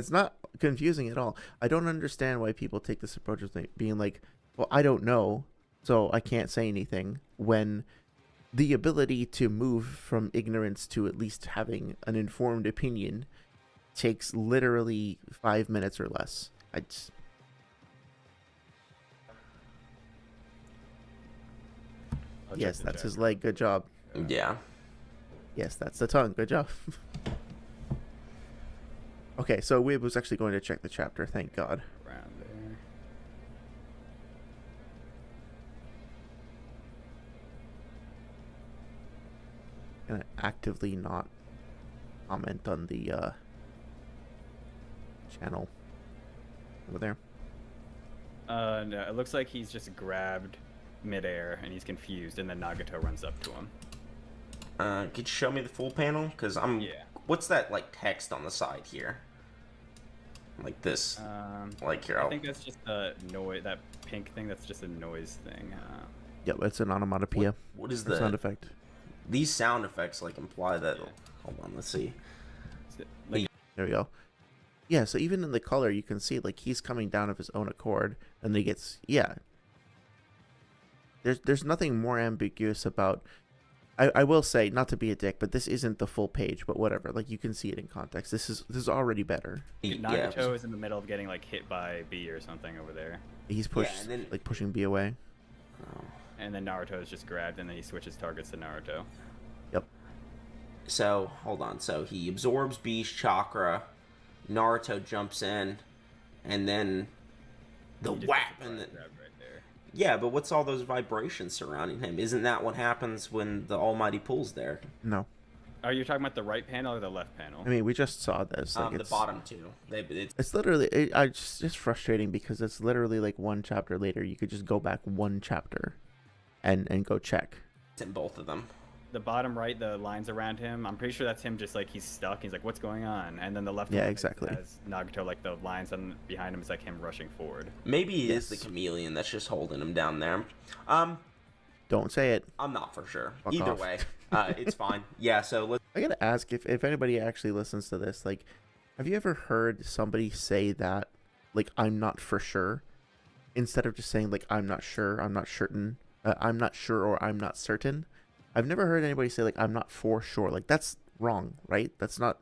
Speaker 1: not confusing at all. I don't understand why people take this approach of being like, well, I don't know, so I can't say anything, when the ability to move from ignorance to at least having an informed opinion takes literally 5 minutes or less. Yes, that's his leg. Good job.
Speaker 3: Yeah.
Speaker 1: Yes, that's the tongue. Good job. Okay, so Weeb was actually going to check the chapter. Thank God.
Speaker 2: Around there.
Speaker 1: Gonna actively not comment on the channel over there.
Speaker 2: No, it looks like he's just grabbed midair and he's confused, and then Nagato runs up to him.
Speaker 3: Could you show me the full panel? Because I'm...
Speaker 2: Yeah.
Speaker 3: What's that, like, text on the side here? Like this. Like here.
Speaker 2: I think that's just a noise. That pink thing, that's just a noise thing.
Speaker 1: Yep, it's an onomatopoeia.
Speaker 3: What is
Speaker 1: the
Speaker 3: the...
Speaker 1: sound effect?
Speaker 3: These sound effects, like, imply that... Yeah. Hold on, let's see.
Speaker 2: Like,
Speaker 1: there we go. Yeah, so even in the color, you can see, like, he's coming down of his own accord, and then he gets... Yeah. There's nothing more ambiguous about... I will say, not to be a dick, but this isn't the full page, but whatever. Like, you can see it in context. This is already better.
Speaker 2: Nagato is in the middle of getting, like, hit by B or something over there.
Speaker 1: He's pushed,
Speaker 3: and then,
Speaker 1: like, pushing B away.
Speaker 3: Oh.
Speaker 2: And then Naruto is just grabbed, and then he switches targets to Naruto.
Speaker 1: Yep.
Speaker 3: So, hold on. So, he absorbs B's chakra. Naruto jumps in. And then the whap. And then... Yeah, but what's all those vibrations surrounding him? Isn't that what happens when the Almighty pulls there?
Speaker 1: No.
Speaker 2: Are you talking about the right panel or the left panel?
Speaker 1: I mean, we just saw this. Like,
Speaker 3: the bottom two.
Speaker 1: It's literally... It's just frustrating because it's literally like one chapter later. You could just go back one chapter and go check.
Speaker 3: It's in both of them.
Speaker 2: The bottom right, the lines around him, I'm pretty sure that's him just like he's stuck. He's like, what's going on? And then the left
Speaker 1: yeah,
Speaker 2: one
Speaker 1: exactly.
Speaker 2: has Nagato, like the lines on behind him is like him rushing forward.
Speaker 3: Maybe it is the chameleon that's just holding him down there.
Speaker 1: Don't say it.
Speaker 3: I'm not for sure.
Speaker 1: Fuck
Speaker 3: Either
Speaker 1: off.
Speaker 3: way, it's fine. Yeah, so let's...
Speaker 1: I gotta ask if anybody actually listens to this, like, have you ever heard somebody say that, like, I'm not for sure, instead of just saying, like, I'm not sure, I'm not certain, I'm not sure, or I'm not certain? I've never heard anybody say, like, I'm not for sure. Like, that's wrong, right? That's not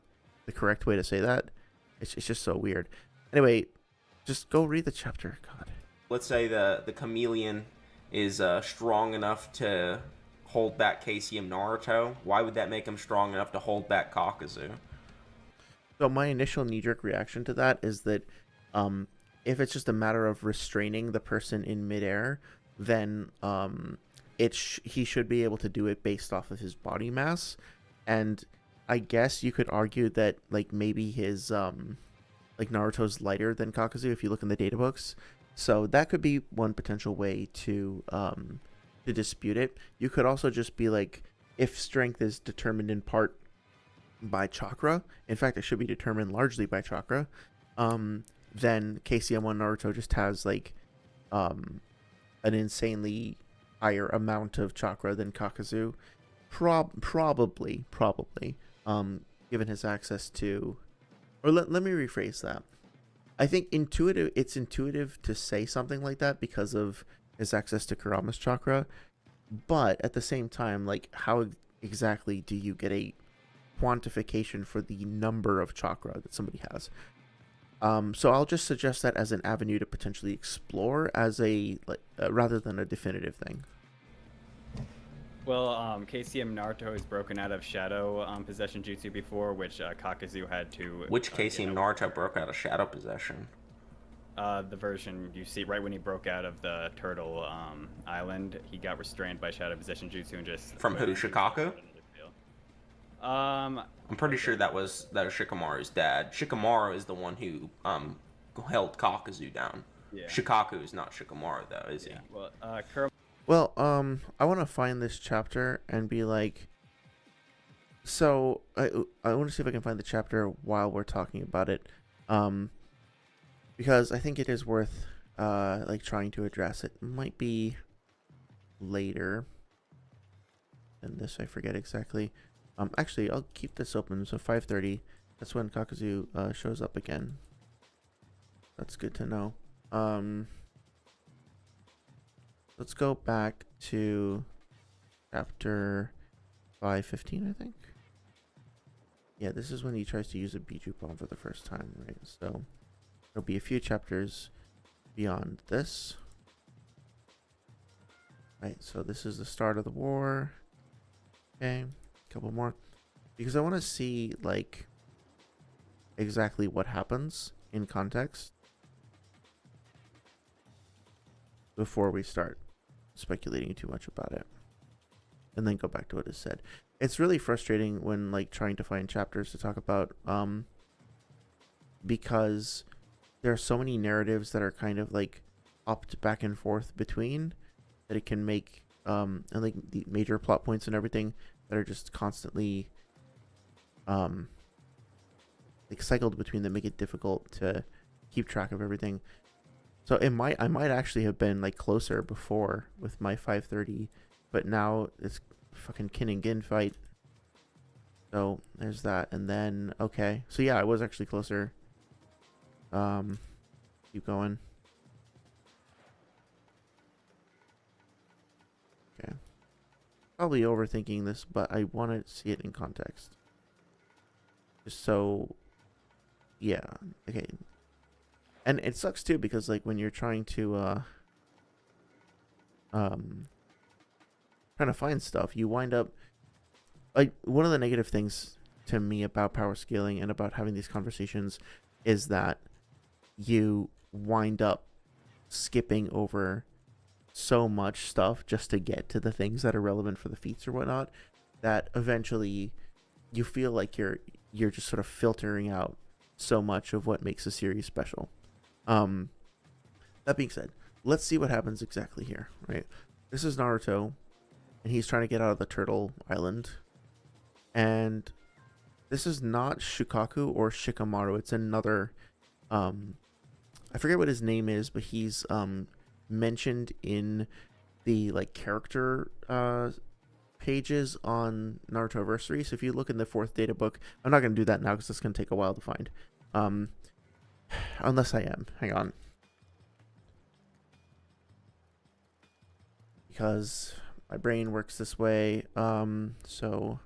Speaker 1: the correct way to say that. It's just so weird. Anyway, just go read the chapter. God.
Speaker 3: Let's say the chameleon is strong enough to hold back KCM Naruto. Why would that make him strong enough to hold back Kakuzu?
Speaker 1: So my initial knee-jerk reaction to that is that if it's just a matter of restraining the person in midair, then he should be able to do it based off of his body mass. And I guess you could argue that, like, maybe his like Naruto's lighter than Kakuzu if you look in the data books. So that could be one potential way to dispute it. You could also just be like, if strength is determined in part by chakra, in fact it should be determined largely by chakra, then KCM1 Naruto just has like an insanely higher amount of chakra than Kakuzu. Probably. Given his access to, or let me rephrase that. I think it's intuitive to say something like that because of his access to Kurama's chakra, but at the same time, like, how exactly do you get a quantification for the number of chakra that somebody has? So I'll just suggest that as an avenue to potentially explore as rather than a definitive thing.
Speaker 2: Well, KCM Naruto has broken out of Shadow Possession Jutsu before, which Kakuzu had to...
Speaker 3: Which KCM Naruto broke out of Shadow Possession?
Speaker 2: The version you see right when he broke out of the Turtle Island, he got restrained by Shadow Possession Jutsu and just...
Speaker 3: From who, Shikaku?
Speaker 2: I'm
Speaker 3: pretty sure that was Shikamaru's dad. Shikamaru is the one who held Kakuzu down.
Speaker 2: Yeah.
Speaker 3: Shikaku is not Shikamaru, though, is he?
Speaker 2: Well,
Speaker 1: I want to find this chapter and be like, so I want to see if I can find the chapter while we're talking about it, because I think it is worth like trying to address it. Might be later than this. I forget exactly. Actually, I'll keep this open. So 5:30. That's when Kakuzu shows up again. That's good to know. Let's go back to chapter 5:15, I think. Yeah, this is when he tries to use a Biju bomb for the first time, right? So there'll be a few chapters beyond this. Right, so this is the start of the war. Okay, a couple more. Because I want to see, like, exactly what happens in context before we start speculating too much about it, and then go back to what is said. It's really frustrating when, like, trying to find chapters to talk about, because there are so many narratives that are kind of like hopped back and forth between, that it can make and like the major plot points and everything that are just constantly like cycled between them, make it difficult to keep track of everything. So I might actually have been like closer before with my 5:30, but now it's fucking Kin and Gin fight. So there's that, and then okay, so yeah, I was actually closer. Keep going. Okay, probably overthinking this, but I want to see it in context. Just so, yeah, okay. And it sucks too, because like when you're trying to find stuff, you wind up, like, one of the negative things to me about power scaling and about having these conversations is that you wind up skipping over so much stuff just to get to the things that are relevant for the feats or whatnot, that eventually you feel like you're just sort of filtering out so much of what makes a series special. That being said, let's see what happens exactly here, right? This is Naruto, and he's trying to get out of the Turtle Island. And this is not Shukaku or Shikamaru. It's another, I forget what his name is, but he's mentioned in the like character pages on Narutoversary. So if you look in the 4th data book, I'm not going to do that now because it's going to take a while to find. Unless I am. Hang on. Because my brain works this way. So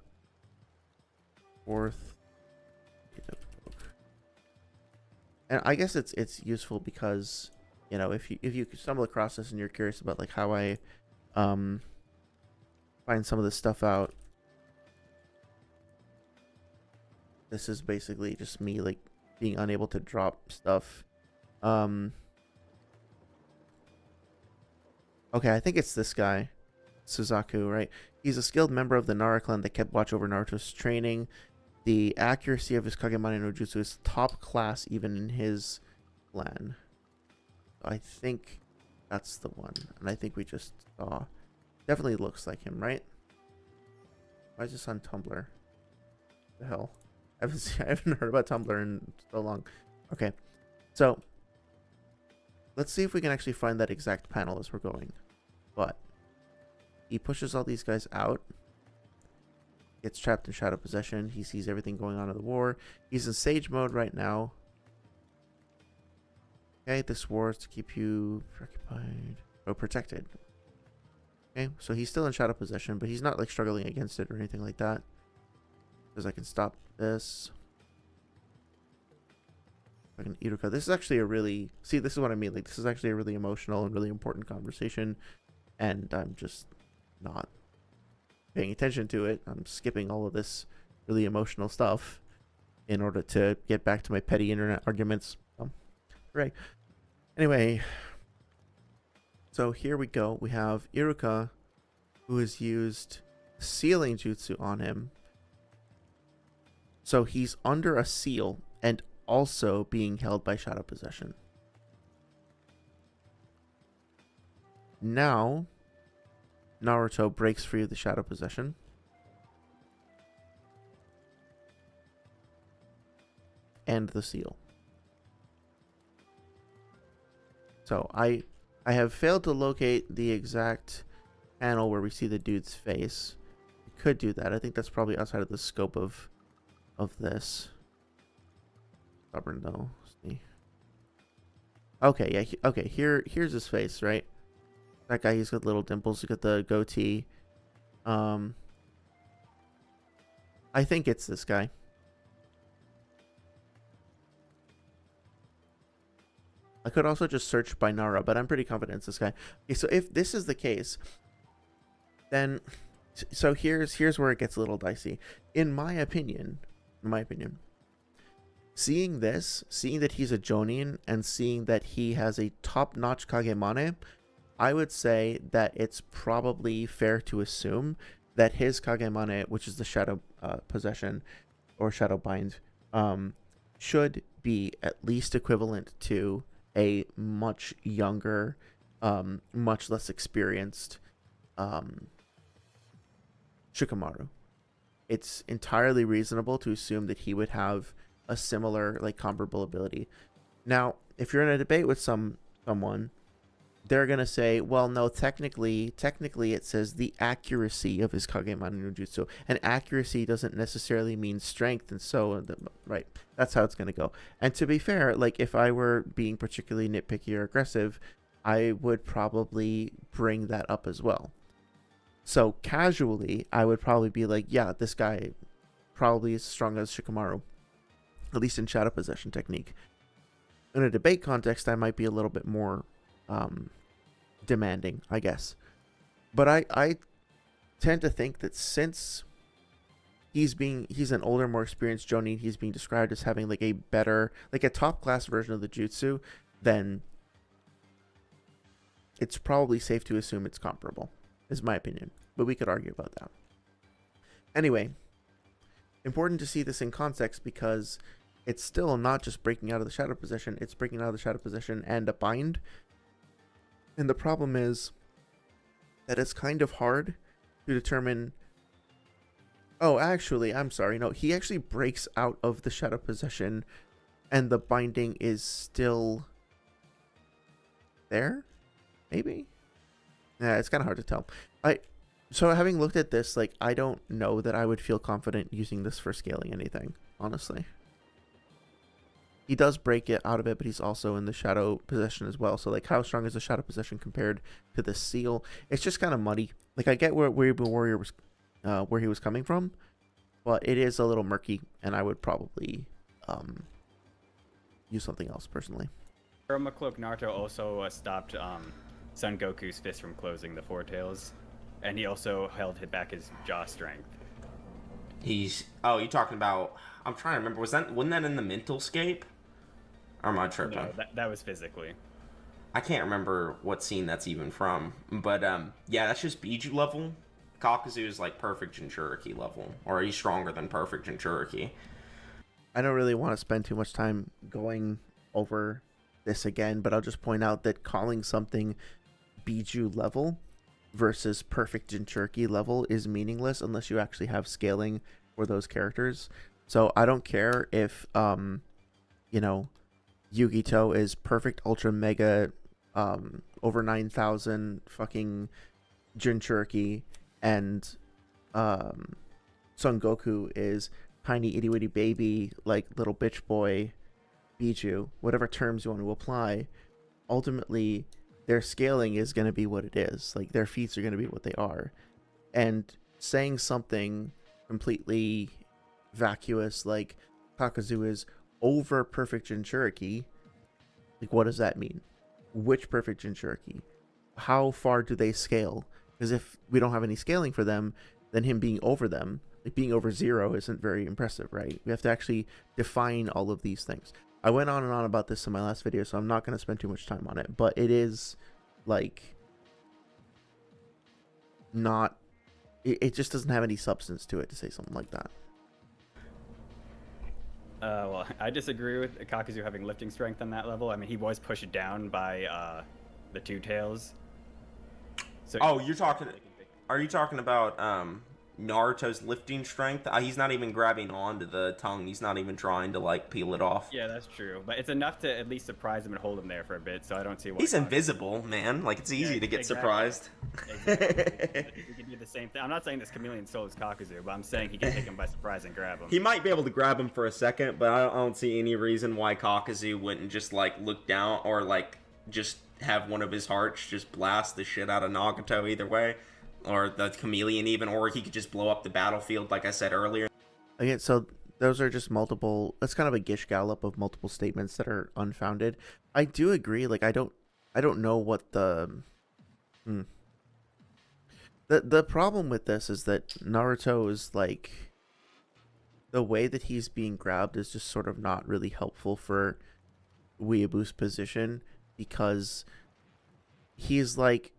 Speaker 1: 4th data book. And I guess it's useful because, you know, if you stumble across this and you're curious about like how I find some of this stuff out, this is basically just me like being unable to drop stuff. Okay, I think it's this guy, Suzaku, right? He's a skilled member of the Nara clan that kept watch over Naruto's training. The accuracy of his Kagemani no Jutsu is top class even in his clan. I think that's the one, and I think we just saw. Definitely looks like him, right? Why is this on Tumblr? The hell? I haven't heard about Tumblr in so long. Okay, so let's see if we can actually find that exact panel as we're going. But he pushes all these guys out. Gets trapped in shadow possession. He sees everything going on in the war. He's in sage mode right now. Okay, this war is to keep you preoccupied. Oh, protected. Okay, so he's still in shadow possession, but he's not like struggling against it or anything like that. Because I can stop this. I can Iruka. This is actually a really... See, this is what I mean. Like, this is actually a really emotional and really important conversation. And I'm just not paying attention to it. I'm skipping all of this really emotional stuff in order to get back to my petty internet arguments. Right. Anyway, so here we go. We have Iruka, who has used sealing jutsu on him. So he's under a seal and also being held by shadow possession. Now, Naruto breaks free of the shadow possession. And the seal. So I have failed to locate the exact panel where we see the dude's face. We could do that. I think that's probably outside of the scope of this. Stubborn though. See. Okay, yeah. Okay, here's his face, right? That guy, he's got little dimples. He's got the goatee. I think it's this guy. I could also just search by Nara, but I'm pretty confident it's this guy. Okay, so if this is the case, then so here's where it gets a little dicey. In my opinion, seeing that he's a Jonin and seeing that he has a top-notch Kagemane, I would say that it's probably fair to assume that his Kagemane, which is the shadow possession or shadow bind, should be at least equivalent to a much younger, much less experienced Shikamaru. It's entirely reasonable to assume that he would have a similar, like, comparable ability. Now, if you're in a debate with someone, they're gonna say, well, no, technically it says the accuracy of his Kagemani no Jutsu, and accuracy doesn't necessarily mean strength, and so right, that's how it's gonna go. And to be fair, like, if I were being particularly nitpicky or aggressive, I would probably bring that up as well. So casually, I would probably be like, yeah, this guy probably is as strong as Shikamaru, at least in shadow possession technique. In a debate context, I might be a little bit more demanding, I guess. But I tend to think that since he's an older, more experienced Jonin, he's being described as having like a better, like a top class version of the jutsu, then it's probably safe to assume it's comparable, is my opinion. But we could argue about that. Anyway, important to see this in context because it's still not just breaking out of the shadow possession, it's breaking out of the shadow possession and a bind. And the problem is that it's kind of hard to determine... Oh, actually, I'm sorry. No, he actually breaks out of the shadow possession and the binding is still there? Maybe? Yeah, it's kind of hard to tell. So having looked at this, like, I don't know that I would feel confident using this for scaling anything, honestly. He does break it out of it, but he's also in the shadow possession as well. So, like, how strong is the shadow possession compared to the seal? It's just kind of muddy. Like, I get where WeaabooWarrior was, where he was coming from, but it is a little murky, and I would probably use something else personally.
Speaker 2: From a cloak, Naruto also stopped Son Goku's fist from closing the four tails, and he also held back his jaw strength.
Speaker 3: Oh, you talking about? I'm trying to remember. Wasn't that in the mental scape? Or am I tripping?
Speaker 2: No, that was physically.
Speaker 3: I can't remember what scene that's even from, but yeah, that's just Biju level. Kakuzu is like perfect Jinchuriki level, or he's stronger than perfect Jinchuriki.
Speaker 1: I don't really want to spend too much time going over this again, but I'll just point out that calling something Biju level versus perfect Jinchuriki level is meaningless unless you actually have scaling for those characters. So I don't care if you know, Yugito is perfect ultra mega over 9,000 fucking Jinchuriki and Son Goku is tiny itty bitty baby, like little bitch boy Biju, whatever terms you want to apply, ultimately their scaling is going to be what it is. Like their feats are going to be what they are. And saying something completely vacuous like Kakuzu is over perfect Jinchuriki, like what does that mean? Which perfect Jinchuriki? How far do they scale? Because if we don't have any scaling for them, then him being over them, like being over 0, isn't very impressive, right? We have to actually define all of these things. I went on and on about this in my last video, so I'm not going to spend too much time on it, but it is like not, it just doesn't have any substance to it to say something like that.
Speaker 2: Well, I disagree with Kakuzu having lifting strength on that level. I mean, he was pushed down by the Two Tails. So
Speaker 3: Oh, are you talking about Naruto's lifting strength? He's not even grabbing onto the tongue. He's not even trying to like peel it off.
Speaker 2: Yeah, that's true. But it's enough to at least surprise him and hold him there for a bit. So I don't see why.
Speaker 3: He's invisible, man. Like it's easy to get
Speaker 2: exactly.
Speaker 3: surprised.
Speaker 2: Exactly. He can do the same thing. I'm not saying this chameleon soul is Kakuzu, but I'm saying he can take him by surprise and grab him.
Speaker 3: He might be able to grab him for a second, but I don't see any reason why Kakuzu wouldn't just like look down or like just have one of his hearts just blast the shit out of Nagato either way. Or the chameleon even, or he could just blow up the battlefield like I said earlier.
Speaker 1: Okay, so those are just multiple, that's kind of a gish gallop of multiple statements that are unfounded. I do agree, like I don't know what the problem with this is that Naruto is like, the way that he's being grabbed is just sort of not really helpful for Weeaboo's position, because he's like,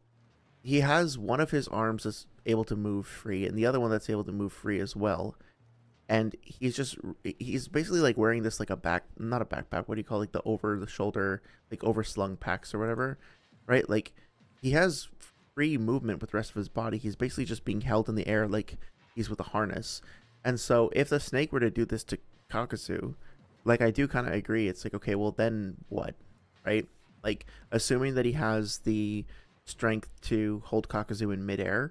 Speaker 1: he has one of his arms that's able to move free and the other one that's able to move free as well. And he's basically like wearing this like not a backpack, what do you call it? Like the over the shoulder, like overslung packs or whatever, right? Like he has free movement with the rest of his body. He's basically just being held in the air like he's with a harness. And so if the snake were to do this to Kakuzu, like I do kind of agree. It's like, okay, well then what, right? Like assuming that he has the strength to hold Kakuzu in midair,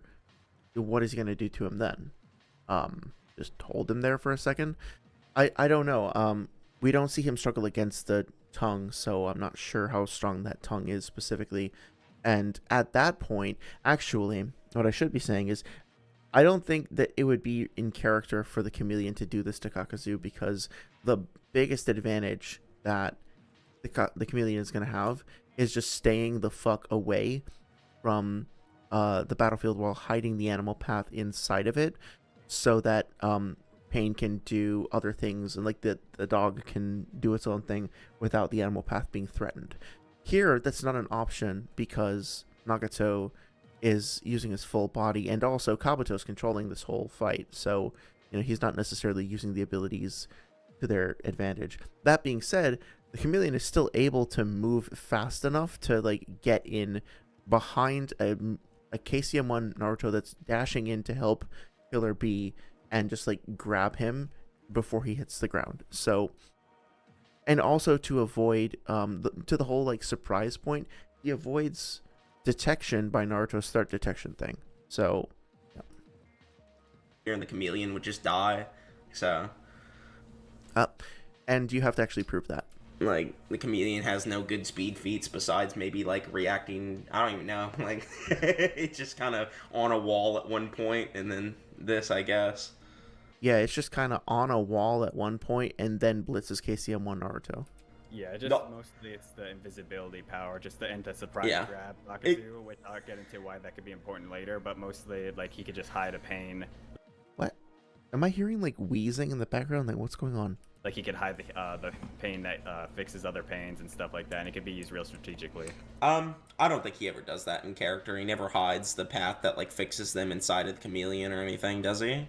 Speaker 1: what is he going to do to him then? Just hold him there for a second? I don't know. We don't see him struggle against the tongue, so I'm not sure how strong that tongue is specifically. And at that point, actually, what I should be saying is, I don't think that it would be in character for the chameleon to do this to Kakuzu, because the biggest advantage that the chameleon is going to have is just staying the fuck away from the battlefield while hiding the animal path inside of it, so that Pain can do other things, and like the dog can do its own thing without the animal path being threatened. Here, that's not an option because Nagato is using his full body, and also Kabuto's controlling this whole fight, so you know he's not necessarily using the abilities to their advantage. That being said, the chameleon is still able to move fast enough to like get in behind a KCM1 Naruto that's dashing in to help Killer B and just like grab him before he hits the ground. So, and also to avoid to the whole like surprise point, he avoids detection by Naruto's start detection thing. So
Speaker 3: Here and the chameleon would just die. So
Speaker 1: and you have to actually prove that.
Speaker 3: Like, the chameleon has no good speed feats besides maybe, like, reacting, I don't even know, like, it's just kind of on a wall at one point, and then this, I guess.
Speaker 1: Yeah, it's just kind of on a wall at one point, and then blitzes KCM1 Naruto.
Speaker 2: Yeah, mostly it's the invisibility power, just the surprise grab Kakuzu, without getting to why that could be important later, but mostly, like, he could just hide a Pain.
Speaker 1: What? Am I hearing, like, wheezing in the background? Like, what's going on?
Speaker 2: Like, he could hide the Pain that fixes other Pains and stuff like that, and it could be used real strategically.
Speaker 3: I don't think he ever does that in character. He never hides the path that, like, fixes them inside of the chameleon or anything, does he?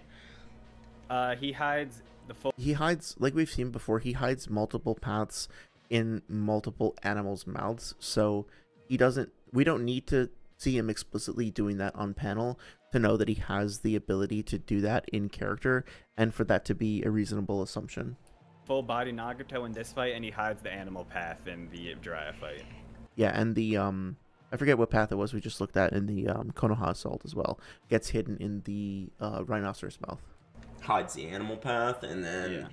Speaker 2: He hides the full...
Speaker 1: He hides, like we've seen before, he hides multiple paths in multiple animals' mouths, so he doesn't... We don't need to see him explicitly doing that on panel to know that he has the ability to do that in character, and for that to be a reasonable assumption.
Speaker 2: Full body Nagato in this fight, and he hides the animal path in the Jiraiya fight.
Speaker 1: Yeah, and the I forget what path it was we just looked at in the Konoha Assault as well. Gets hidden in the rhinoceros mouth.
Speaker 3: Hides the animal path, and then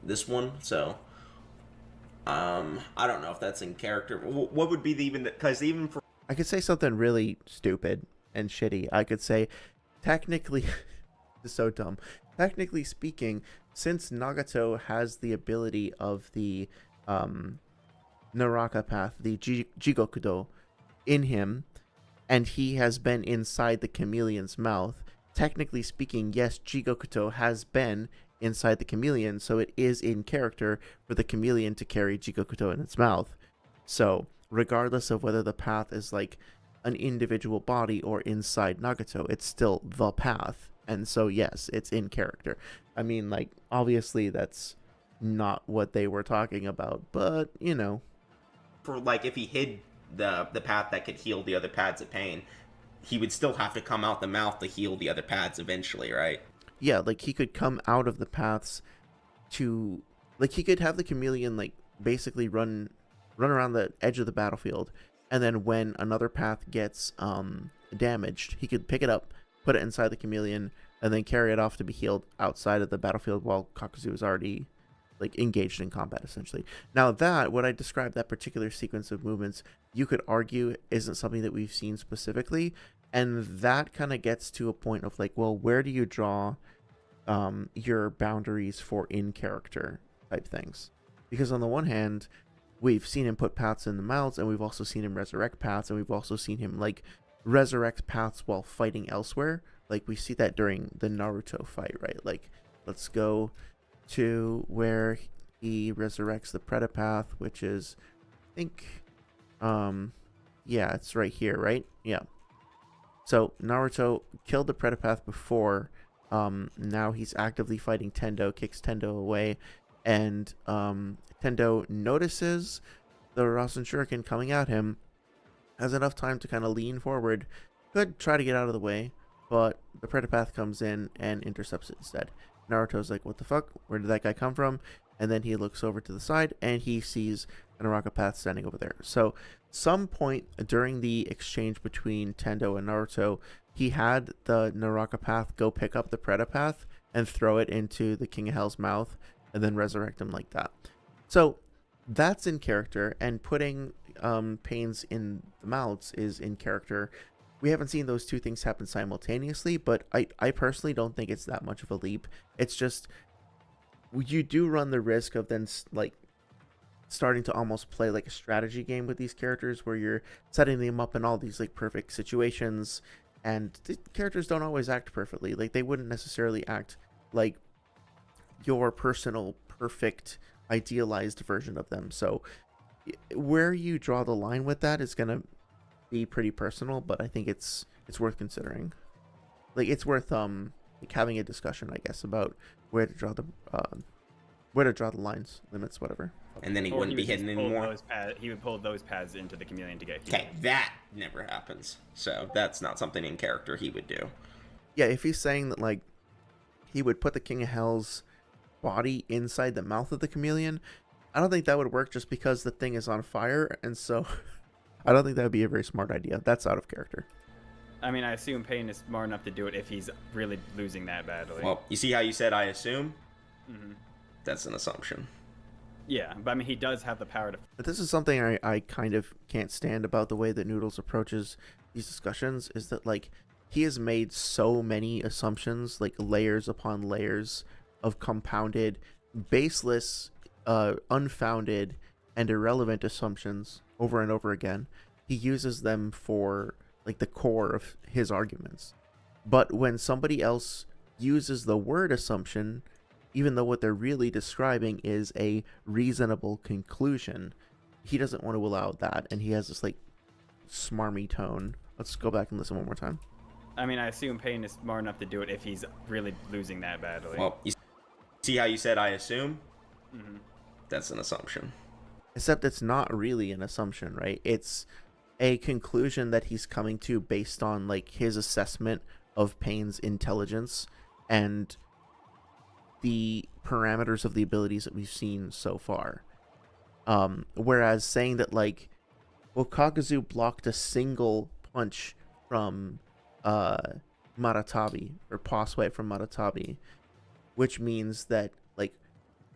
Speaker 3: this one. So, I don't know if that's in character. What would be because even for
Speaker 1: I could say something really stupid and shitty. I could say, technically, this is so dumb. Technically speaking, since Nagato has the ability of the Naraka path, the Jigokudo, in him, and he has been inside the chameleon's mouth, technically speaking, yes, Jigokudo has been inside the chameleon, so it is in character for the chameleon to carry Jigokudo in its mouth. So, regardless of whether the path is like an individual body or inside Nagato, it's still the path. And so, yes, it's in character. I mean, like, obviously that's not what they were talking about, but, you know.
Speaker 3: For, like, if he hid the path that could heal the other paths of pain, he would still have to come out the mouth to heal the other paths eventually, right?
Speaker 1: Yeah, like, he could come out of the paths to... Like, he could have the chameleon, like, basically run around the edge of the battlefield, and then when another path gets damaged, he could pick it up, put it inside the chameleon, and then carry it off to be healed outside of the battlefield while Kakuzu is already like engaged in combat, essentially. Now that, what I described, that particular sequence of movements, you could argue isn't something that we've seen specifically, and that kind of gets to a point of like, well, where do you draw your boundaries for in-character type things? Because on the one hand, we've seen him put paths in the mouths, and we've also seen him resurrect paths, and we've also seen him like resurrect paths while fighting elsewhere. Like, we see that during the Naruto fight, right? Like, let's go to where he resurrects the Predapath, which is, I think, yeah, it's right here, right? Yeah. So Naruto killed the Predapath before. Now he's actively fighting Tendo, kicks Tendo away, and Tendo notices the Rasen Shuriken coming at him, has enough time to kind of lean forward, could try to get out of the way, but the Predapath comes in and intercepts it instead. Naruto's like, what the fuck? Where did that guy come from? And then he looks over to the side, and he sees a Naraka path standing over there. So, some point during the exchange between Tendo and Naruto, he had the Naraka path go pick up the Predapath and throw it into the King of Hell's mouth, and then resurrect him like that. So, that's in character, and putting pains in the mouths is in character. We haven't seen those two things happen simultaneously, but I personally don't think it's that much of a leap. It's just, you do run the risk of then like starting to almost play like a strategy game with these characters, where you're setting them up in all these like perfect situations, and the characters don't always act perfectly. Like, they wouldn't necessarily act like your personal perfect idealized version of them. So where you draw the line with that is gonna be pretty personal, but I think it's worth considering. Like, it's worth like having a discussion, I guess, about where to draw the lines, limits, whatever.
Speaker 3: And then he wouldn't be hidden anymore.
Speaker 2: He would pull those paths into the chameleon to get healed.
Speaker 3: Okay, that never happens. So that's not something in character he would do.
Speaker 1: Yeah, if he's saying that like he would put the King of Hell's body inside the mouth of the chameleon, I don't think that would work, just because the thing is on fire, and so I don't think that would be a very smart idea. That's out of character.
Speaker 2: I mean, I assume Pain is smart enough to do it if he's really losing that badly.
Speaker 3: Well, you see how you said I assume?
Speaker 2: Mm-hmm.
Speaker 3: That's an assumption.
Speaker 2: Yeah, but I mean, he does have the power to...
Speaker 1: But this is something I kind of can't stand about the way that Noodles approaches these discussions, is that, like, he has made so many assumptions, like layers upon layers of compounded, baseless, unfounded, and irrelevant assumptions over and over again. He uses them for like the core of his arguments. But when somebody else uses the word assumption, even though what they're really describing is a reasonable conclusion, he doesn't want to allow that, and he has this like smarmy tone. Let's go back and listen one more time.
Speaker 2: I mean, I assume Pain is smart enough to do it if he's really losing that badly.
Speaker 3: Well, you see how you said I assume?
Speaker 2: Mm-hmm.
Speaker 3: That's an assumption.
Speaker 1: Except it's not really an assumption, right? It's a conclusion that he's coming to based on like his assessment of Pain's intelligence and the parameters of the abilities that we've seen so far. Whereas saying that like Well, Kakuzu blocked a single punch from Maratabi, or Posway from Maratabi, which means that like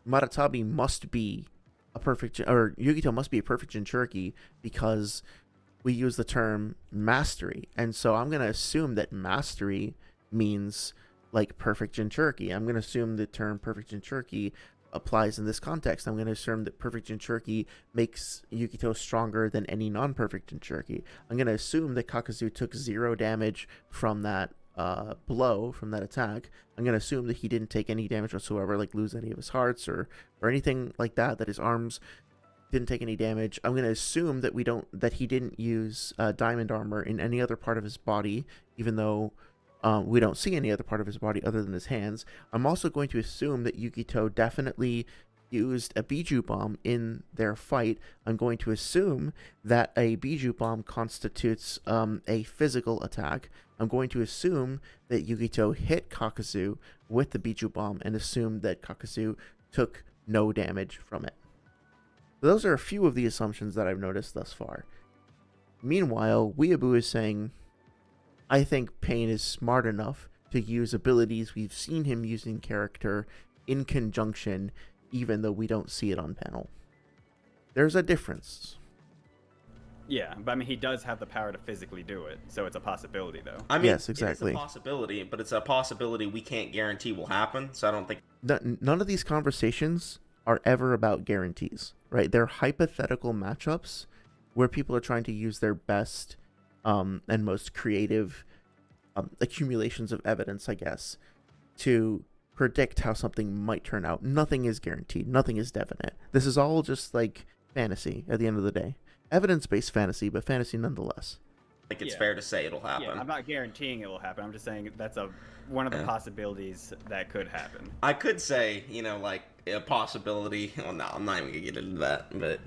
Speaker 1: Maratabi must be a perfect, or Yugito must be a perfect Jinchuriki because we use the term mastery, and so I'm gonna assume that mastery means like perfect Jinchuriki. I'm gonna assume the term perfect Jinchuriki applies in this context. I'm gonna assume that perfect Jinchuriki makes Yukito stronger than any non-perfect Jinchuriki. I'm gonna assume that Kakuzu took 0 damage from that blow, from that attack. I'm gonna assume that he didn't take any damage whatsoever, like lose any of his hearts or anything like that. That his arms didn't take any damage. I'm gonna assume that he didn't use diamond armor in any other part of his body, even though we don't see any other part of his body other than his hands. I'm also going to assume that Yukito definitely used a Biju Bomb in their fight. I'm going to assume that a Biju Bomb constitutes a physical attack. I'm going to assume that Yukito hit Kakuzu with the Biju Bomb and assume that Kakuzu took no damage from it. Those are a few of the assumptions that I've noticed thus far. Meanwhile, Weeaboo is saying, I think Pain is smart enough to use abilities we've seen him use in character in conjunction, even though we don't see it on panel. There's a difference.
Speaker 2: Yeah, but I mean, he does have the power to physically do it, so it's a possibility, though.
Speaker 3: I mean,
Speaker 1: yes, exactly.
Speaker 3: It's a possibility, but it's a possibility we can't guarantee will happen, so I don't think...
Speaker 1: None of these conversations are ever about guarantees, right? They're hypothetical matchups where people are trying to use their best and most creative accumulations of evidence, I guess, to predict how something might turn out. Nothing is guaranteed. Nothing is definite. This is all just like fantasy at the end of the day. Evidence-based fantasy, but fantasy nonetheless.
Speaker 3: I think it's fair to say it'll happen.
Speaker 2: Yeah, I'm not guaranteeing it will happen. I'm just saying that's one of the possibilities that could happen.
Speaker 3: I could say, like a possibility. Well, no, I'm not even gonna get into that. But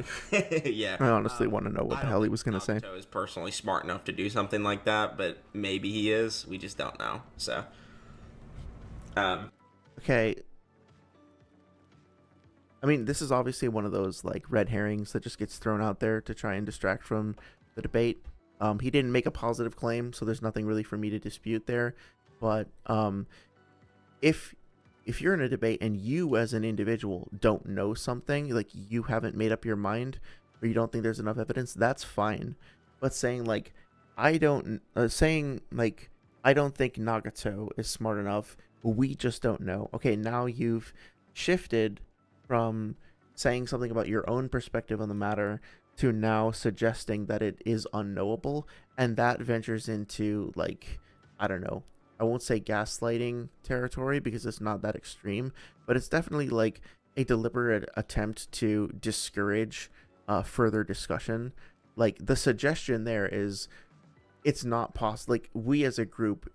Speaker 3: yeah,
Speaker 1: I honestly want to know what the hell he was gonna say.
Speaker 3: Naruto is personally smart enough to do something like that, but maybe he is. We just don't know. So,
Speaker 1: okay. I mean, this is obviously one of those like red herrings that just gets thrown out there to try and distract from the debate. He didn't make a positive claim, so there's nothing really for me to dispute there. But if you're in a debate and you as an individual don't know something, like you haven't made up your mind or you don't think there's enough evidence, that's fine. But saying like I don't think Nagato is smart enough, we just don't know. Okay, now you've shifted from saying something about your own perspective on the matter to now suggesting that it is unknowable, and that ventures into, like, I don't know, I won't say gaslighting territory because it's not that extreme, but it's definitely like a deliberate attempt to discourage further discussion. Like, the suggestion there is it's not possible, like, we as a group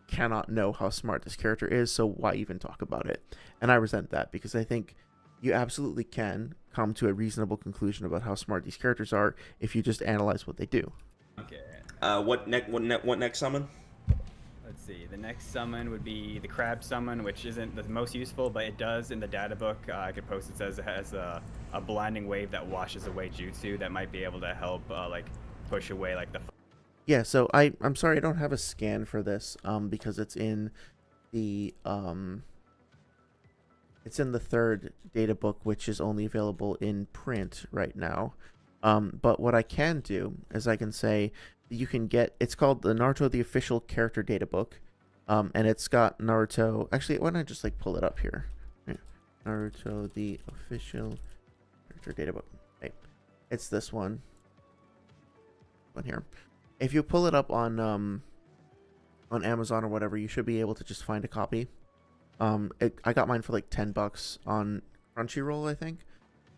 Speaker 1: cannot know how smart this character is, so why even talk about it? And I resent that because I think you absolutely can come to a reasonable conclusion about how smart these characters are if you just analyze what they do.
Speaker 2: Okay.
Speaker 3: What next summon?
Speaker 2: Let's see. The next summon would be the crab summon, which isn't the most useful, but it does in the data book. I could post it. Says it has a blinding wave that washes away jutsu that might be able to help like push away like the.
Speaker 1: Yeah. So I'm sorry I don't have a scan for this because it's in the third data book, which is only available in print right now. But what I can do is I can say you can get, it's called the Naruto the Official Character Data Book, and it's got Naruto. Actually, why don't I just like pull it up here? Naruto the Official Character Data Book. Right. It's this one here. If you pull it up on Amazon or whatever, you should be able to just find a copy. I got mine for like $10 on Crunchyroll, I think.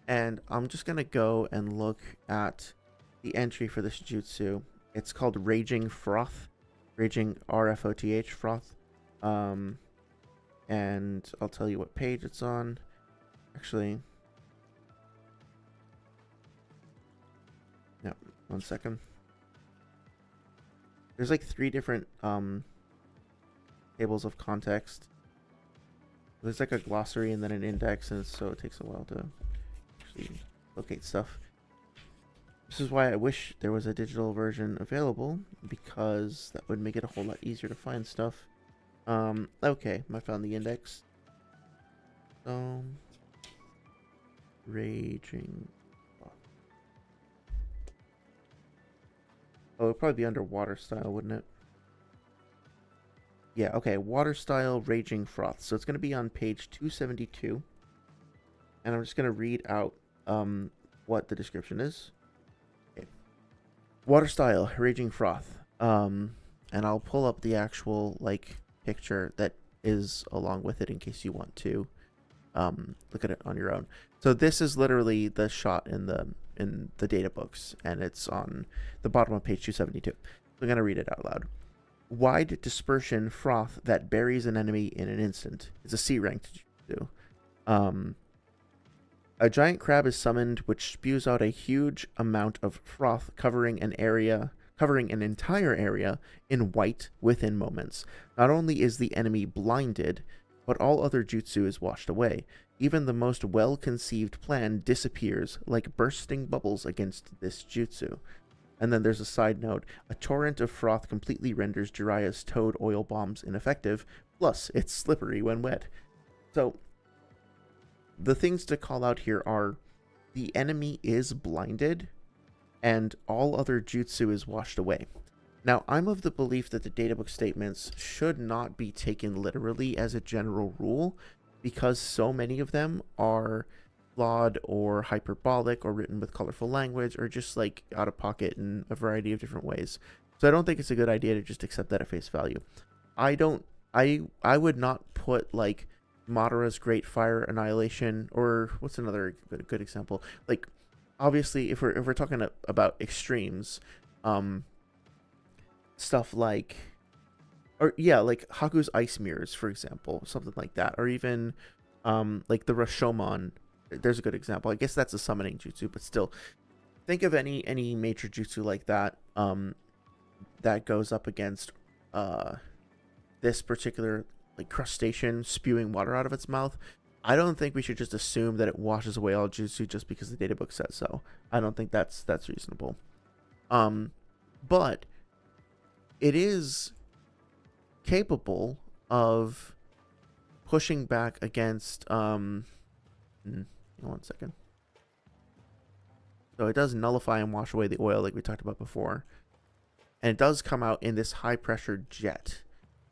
Speaker 1: And I'm just going to go and look at the entry for this jutsu. It's called Raging Froth. Raging RFOTH, Froth. And I'll tell you what page it's on. Actually. No, 1 second. There's like 3 different tables of context. There's like a glossary and then an index, and so it takes a while to actually locate stuff. This is why I wish there was a digital version available, because that would make it a whole lot easier to find stuff. Okay, I found the index. Raging. Oh, it'd probably be under water style, wouldn't it? Yeah, okay, water style Raging Froth. So it's going to be on page 272. And I'm just going to read out what the description is. Okay. Water style Raging Froth. And I'll pull up the actual, like, picture that is along with it in case you want to look at it on your own. So this is literally the shot in the data books, and it's on the bottom of page 272. I'm going to read it out loud. Wide dispersion froth that buries an enemy in an instant. It's a C-ranked jutsu. A giant crab is summoned, which spews out a huge amount of froth covering an entire area in white within moments. Not only is the enemy blinded, but all other jutsu is washed away. Even the most well-conceived plan disappears like bursting bubbles against this jutsu. And then there's a side note. A torrent of froth completely renders Jiraiya's toad oil bombs ineffective, plus it's slippery when wet. So, the things to call out here are the enemy is blinded, and all other jutsu is washed away. Now, I'm of the belief that the databook statements should not be taken literally as a general rule, because so many of them are flawed or hyperbolic or written with colorful language or just like out of pocket in a variety of different ways. So I don't think it's a good idea to just accept that at face value. I would not put like Madara's Great Fire Annihilation, or what's another good example? Like, obviously, if we're talking about extremes, stuff like, or yeah, like Haku's Ice Mirrors, for example, something like that, or even like the Rashomon. There's a good example. I guess that's a summoning jutsu, but still, think of any major jutsu like that that goes up against this particular like crustacean spewing water out of its mouth. I don't think we should just assume that it washes away all jutsu just because the databook says so. I don't think that's reasonable. But it is capable of pushing back against one second. So it does nullify and wash away the oil like we talked about before. And it does come out in this high pressure jet.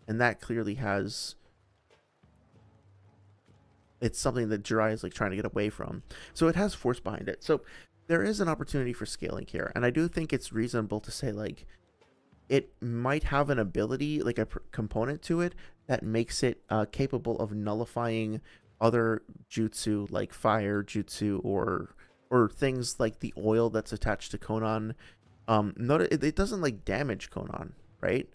Speaker 1: And that clearly has... It's something that Jiraiya is like trying to get away from. So it has force behind it. So there is an opportunity for scaling here. And I do think it's reasonable to say like it might have an ability, like a component to it that makes it capable of nullifying other jutsu like fire jutsu or things like the oil that's attached to Konan. Notice it doesn't like damage Konan, right?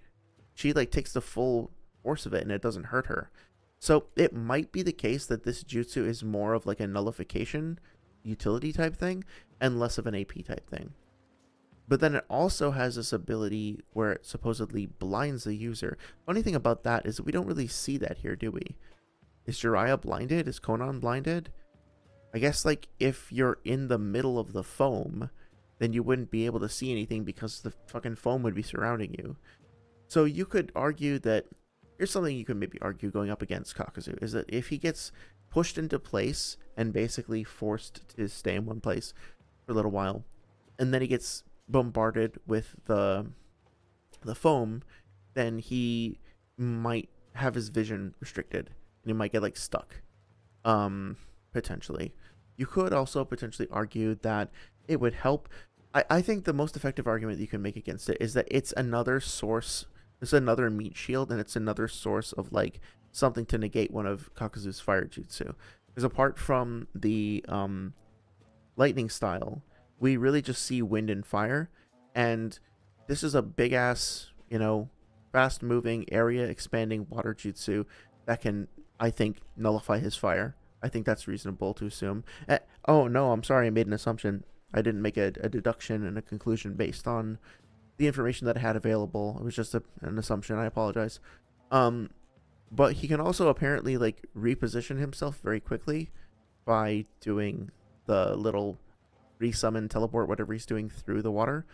Speaker 1: She like takes the full force of it and it doesn't hurt her. So it might be the case that this jutsu is more of like a nullification utility type thing and less of an AP type thing. But then it also has this ability where it supposedly blinds the user. Funny thing about that is that we don't really see that here, do we? Is Jiraiya blinded? Is Konan blinded? I guess like if you're in the middle of the foam, then you wouldn't be able to see anything because the fucking foam would be surrounding you. So you could argue that, here's something you could maybe argue going up against Kakuzu, is that if he gets pushed into place and basically forced to stay in one place for a little while, and then he gets bombarded with the foam, then he might have his vision restricted and he might get like stuck, potentially. You could also potentially argue that it would help. I think the most effective argument you can make against it is that it's another source, it's another meat shield, and it's another source of like something to negate one of Kakuzu's fire jutsu. Because apart from the lightning style, we really just see wind and fire, and this is a big ass, fast moving, area expanding water jutsu that can, I think, nullify his fire. I think that's reasonable to assume. Oh no, I'm sorry, I made an assumption. I didn't make a deduction and a conclusion based on the information that I had available. It was just an assumption. I apologize. But he can also apparently like reposition himself very quickly by doing the little resummon, teleport, whatever he's doing through the water.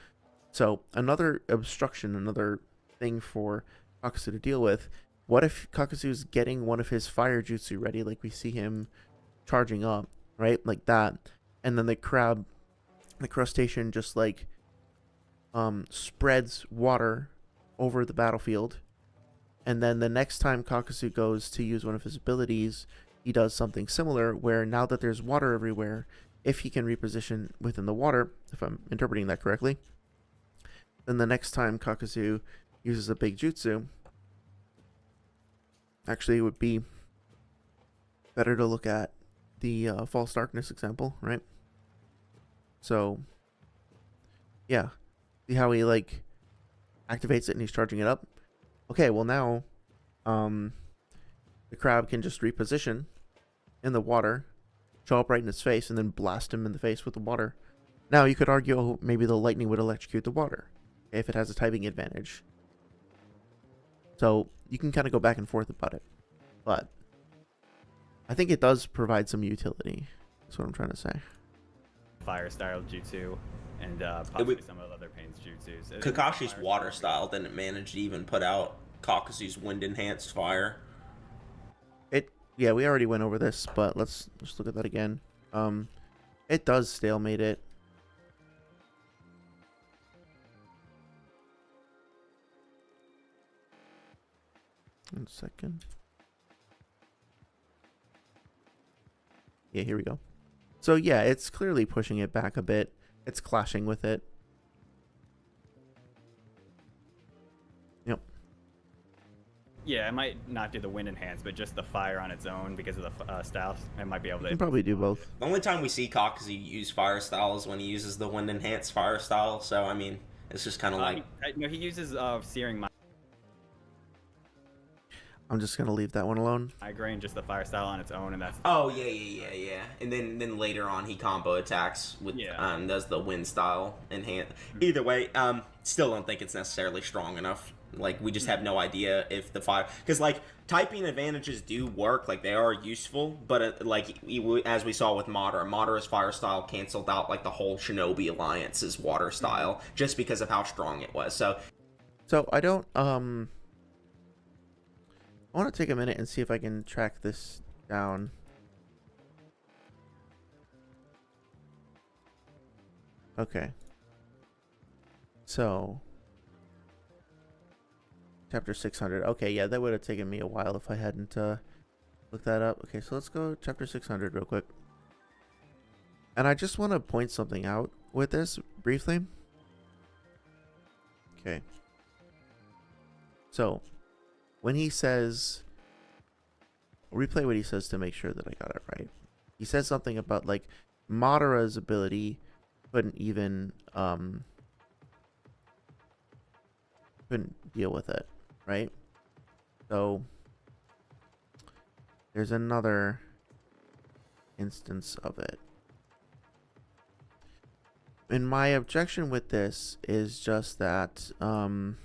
Speaker 1: So another obstruction, another thing for Kakuzu to deal with. What if Kakuzu's getting one of his fire jutsu ready, like we see him charging up, right? Like that. And then the crustacean just like spreads water over the battlefield. And then the next time Kakuzu goes to use one of his abilities, he does something similar where now that there's water everywhere, if he can reposition within the water, if I'm interpreting that correctly, then the next time Kakuzu uses a big jutsu, actually it would be better to look at the false darkness example, right? So yeah, see how he like activates it and he's charging it up. Okay, well now the crab can just reposition in the water, show up right in his face, and then blast him in the face with the water. Now you could argue, oh, maybe the lightning would electrocute the water if it has a typing advantage. So you can kind of go back and forth about it, but I think it does provide some utility. That's what I'm trying to say.
Speaker 2: Fire style jutsu, and possibly some of the other Pain's jutsus.
Speaker 3: Kakashi's water style didn't manage to even put out Kakuzu's wind enhanced fire.
Speaker 1: Yeah, we already went over this, but let's just look at that again. It does stalemate it. One second. Yeah, here we go. So yeah, it's clearly pushing it back a bit. It's clashing with it. Yep.
Speaker 2: Yeah, it might not do the wind enhance, but just the fire on its own because of the style. It might be able to.
Speaker 1: You can probably do both.
Speaker 3: The only time we see Kakuzu use fire style is when he uses the wind enhanced fire style. So I mean, it's just kind of like
Speaker 2: he uses searing
Speaker 1: I'm just gonna leave that one alone.
Speaker 2: migraine, just the fire style on its own, and that's.
Speaker 3: oh yeah. And then later on he combo attacks with does the wind style enhance. Either way, still don't think it's necessarily strong enough. Like we just have no idea if the fire, because like typing advantages do work, like they are useful, but like as we saw with Madara's fire style canceled out like the whole Shinobi Alliance's water style just because of how strong it was. So
Speaker 1: I don't I want to take a minute and see if I can track this down. Okay. So chapter 600. Okay, yeah, that would have taken me a while if I hadn't looked that up. Okay, so let's go chapter 600 real quick. And I just want to point something out with this briefly. Okay. So when he says, I'll replay what he says to make sure that I got it right. He says something about like Madara's ability couldn't even couldn't deal with it, right? So there's another instance of it. And my objection with this is just that I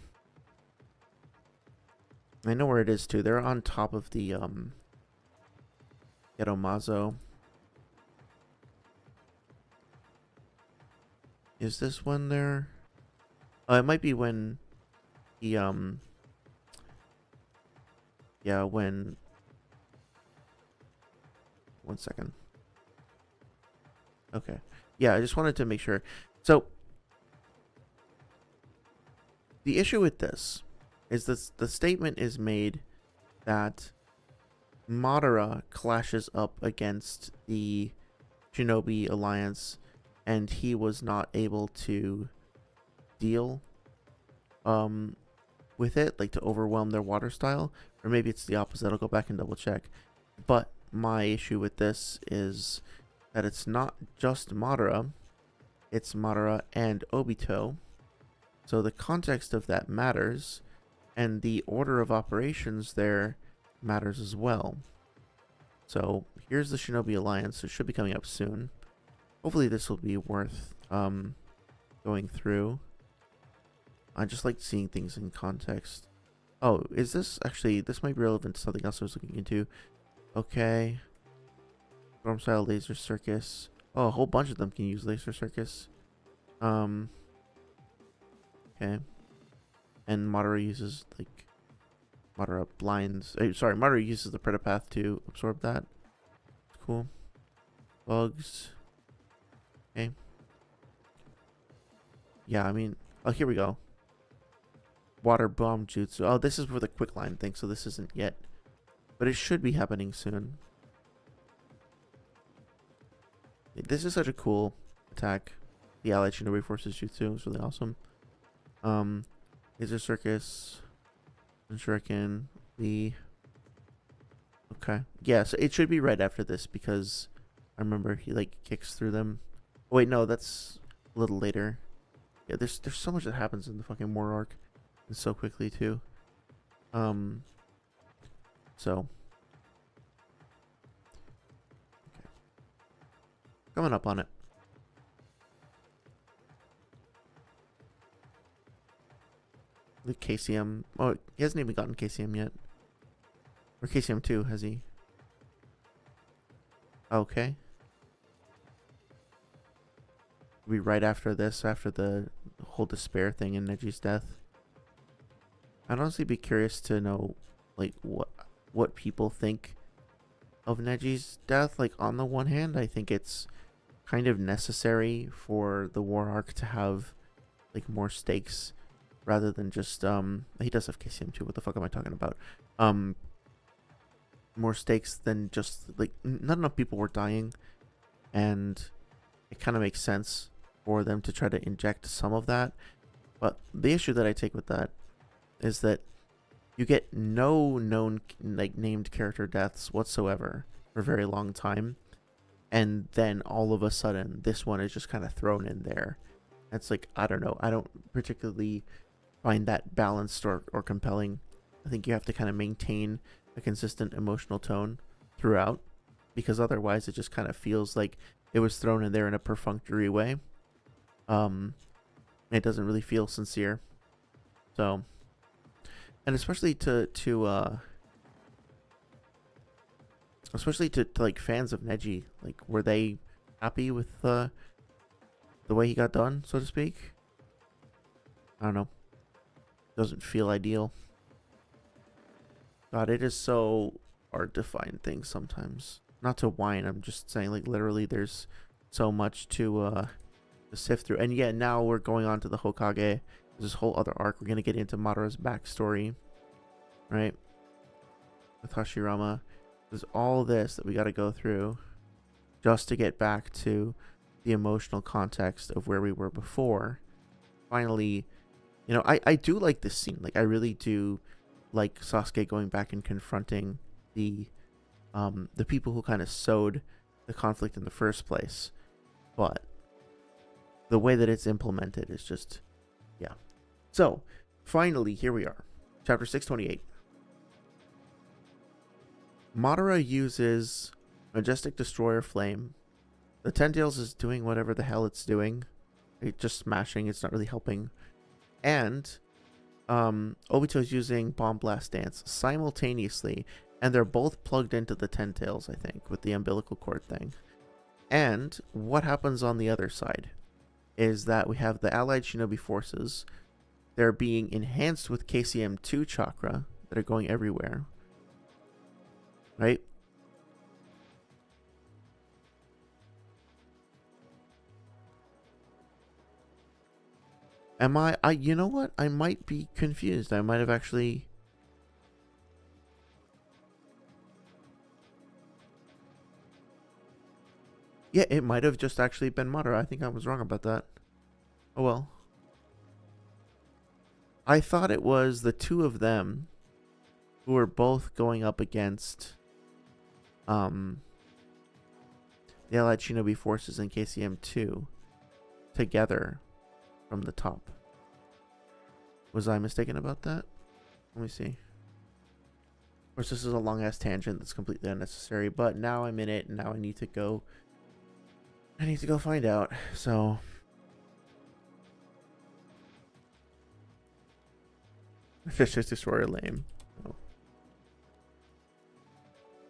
Speaker 1: know where it is too. They're on top of the Geromazo. Is this when they're it might be when he yeah, when one second. Okay. Yeah, I just wanted to make sure. So the issue with this is this, the statement is made that Madara clashes up against the Shinobi Alliance and he was not able to deal with it, like to overwhelm their water style, or maybe it's the opposite. I'll go back and double check. But my issue with this is that it's not just Madara, it's Madara and Obito. So the context of that matters, and the order of operations there matters as well. So here's the Shinobi Alliance. It should be coming up soon. Hopefully this will be worth going through. I just like seeing things in context. Oh, is this actually, this might be relevant to something else I was looking into. Okay. Storm style laser circus. Oh, a whole bunch of them can use Laser Circus. Okay. And Madara uses, like, Madara blinds. Sorry, Madara uses the Predapath to absorb that. It's cool. Bugs. Okay. Yeah, I mean, oh, here we go. Water Bomb Jutsu. Oh, this is for the quick line thing, so this isn't yet. But it should be happening soon. This is such a cool attack. The Allied Shinobi Forces Jutsu is really awesome. Laser Circus. Shuriken. Okay. Yeah, so it should be right after this because I remember he like kicks through them. Oh, wait, no, that's a little later. Yeah, there's so much that happens in the fucking war arc. And so quickly too. So okay. Coming up on it. The KCM. Oh, he hasn't even gotten KCM yet. Or KCM 2, has he? Okay. Be right after this, after the whole despair thing and Neji's death. I'd honestly be curious to know, like, what people think of Neji's death. Like, on the one hand, I think it's kind of necessary for the war arc to have, like, more stakes rather than just, he does have KCM too. What the fuck am I talking about? More stakes than just, like, not enough people were dying, and it kind of makes sense for them to try to inject some of that. But the issue that I take with that is that you get no known, like, named character deaths whatsoever for a very long time, and then all of a sudden this one is just kind of thrown in there. It's like, I don't know, I don't particularly find that balanced or compelling. I think you have to kind of maintain a consistent emotional tone throughout, because otherwise it just kind of feels like it was thrown in there in a perfunctory way. It doesn't really feel sincere. So, and especially to like fans of Neji, like, were they happy with the way he got done, so to speak? I don't know. Doesn't feel ideal. God, it is so hard to find things sometimes. Not to whine, I'm just saying, like, literally there's so much to sift through. And yeah, now we're going on to the Hokage. There's this whole other arc. We're going to get into Madara's backstory, right? With Hashirama. There's all this that we got to go through just to get back to the emotional context of where we were before. Finally, you know, I do like this scene. Like, I really do like Sasuke going back and confronting the people who kind of sowed the conflict in the first place. But the way that it's implemented is just, yeah. So, finally, here we are. Chapter 628. Madara uses Majestic Destroyer Flame. The Ten Tails is doing whatever the hell it's doing. It's just smashing. It's not really helping. And Obito is using Bomb Blast Dance simultaneously. And they're both plugged into the Ten Tails, I think, with the umbilical cord thing. And what happens on the other side is that we have the Allied Shinobi forces. They're being enhanced with KCM2 chakra that are going everywhere. Right? Am I you know what? I might be confused. I might have actually... Yeah, it might have just actually been Madara. I think I was wrong about that. Oh well. I thought it was the two of them who were both going up against the Allied Shinobi forces in KCM2 together from the top. Was I mistaken about that? Let me see. Of course, this is a long ass tangent that's completely unnecessary, but now I'm in it and now I need to go find out. So Just Destroyer lame. Oh.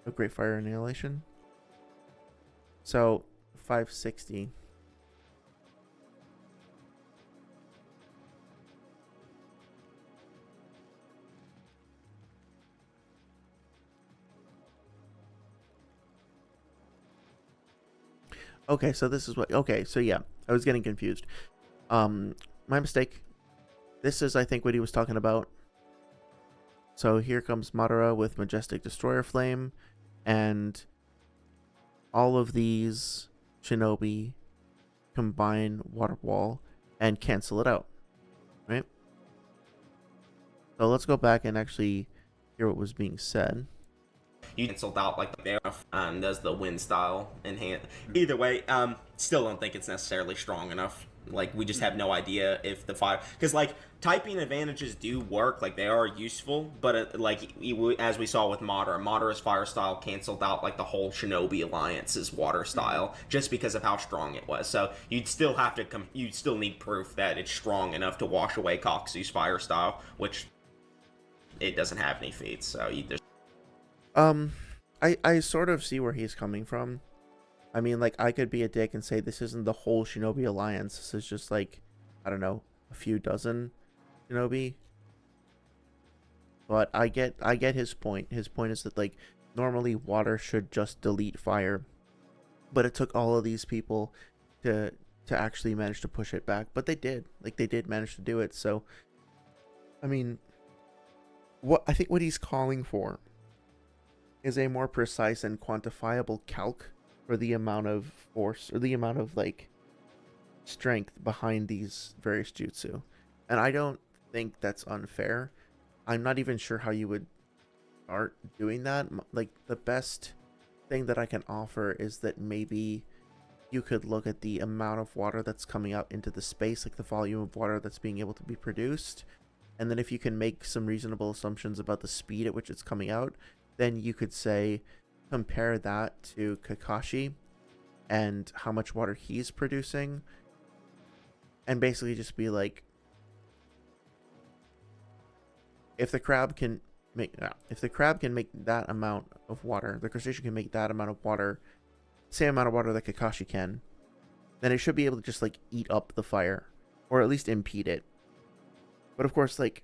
Speaker 1: A Great Fire Annihilation. So 560. Okay, so this is what... Okay, so yeah, I was getting confused. My mistake. This is, I think, what he was talking about. So here comes Madara with Majestic Destroyer Flame, and all of these Shinobi combine Water Wall and cancel it out, right? So let's go back and actually hear what was being said.
Speaker 3: You canceled out like the does the wind style enhance. Either way, still don't think it's necessarily strong enough. Like, we just have no idea if the fire, because like typing advantages do work, like they are useful, but like as we saw with Madara's fire style canceled out like the whole Shinobi Alliance's water style just because of how strong it was. So you'd still have to you'd still need proof that it's strong enough to wash away Kakuzu's fire style, which it doesn't have any feats. So you just
Speaker 1: I sort of see where he's coming from. I mean, like, I could be a dick and say this isn't the whole Shinobi Alliance. This is just, like, I don't know, a few dozen Shinobi. But I get his point. His point is that, like, normally water should just delete fire. But it took all of these people to actually manage to push it back. But they did. Like, they did manage to do it. So, I mean, I think what he's calling for is a more precise and quantifiable calc for the amount of force or the amount of like strength behind these various jutsu. And I don't think that's unfair. I'm not even sure how you would start doing that. Like, the best thing that I can offer is that maybe you could look at the amount of water that's coming out into the space, like the volume of water that's being able to be produced. And then if you can make some reasonable assumptions about the speed at which it's coming out, then you could say, compare that to Kakashi and how much water he's producing, and basically just be like, if the crab can make that amount of water, the crustacean can make that amount of water, same amount of water that Kakashi can, then it should be able to just like eat up the fire, or at least impede it. But of course, like,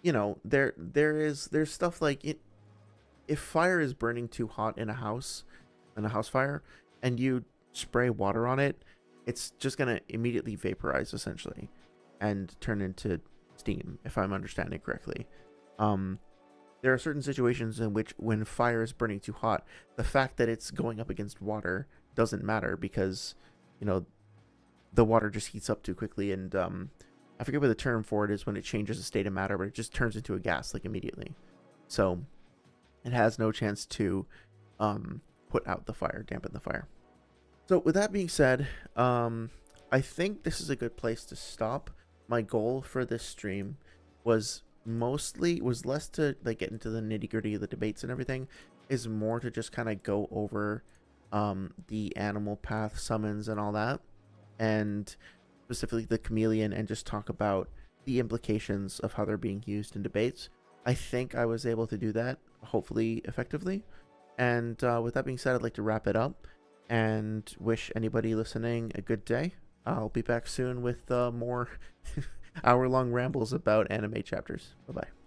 Speaker 1: you know, there's stuff like it. If fire is burning too hot in a house fire, and you spray water on it, it's just going to immediately vaporize, essentially, and turn into steam, if I'm understanding correctly. There are certain situations in which when fire is burning too hot, the fact that it's going up against water doesn't matter because, you know, the water just heats up too quickly, and I forget what the term for it is when it changes the state of matter, but it just turns into a gas, like, immediately. So it has no chance to put out the fire, dampen the fire. So with that being said, I think this is a good place to stop. My goal for this stream was less to like get into the nitty-gritty of the debates and everything, is more to just kind of go over the animal path summons and all that, and specifically the chameleon, and just talk about the implications of how they're being used in debates. I think I was able to do that, hopefully effectively. And with that being said, I'd like to wrap it up and wish anybody listening a good day. I'll be back soon with more hour-long rambles about anime chapters. Bye-bye.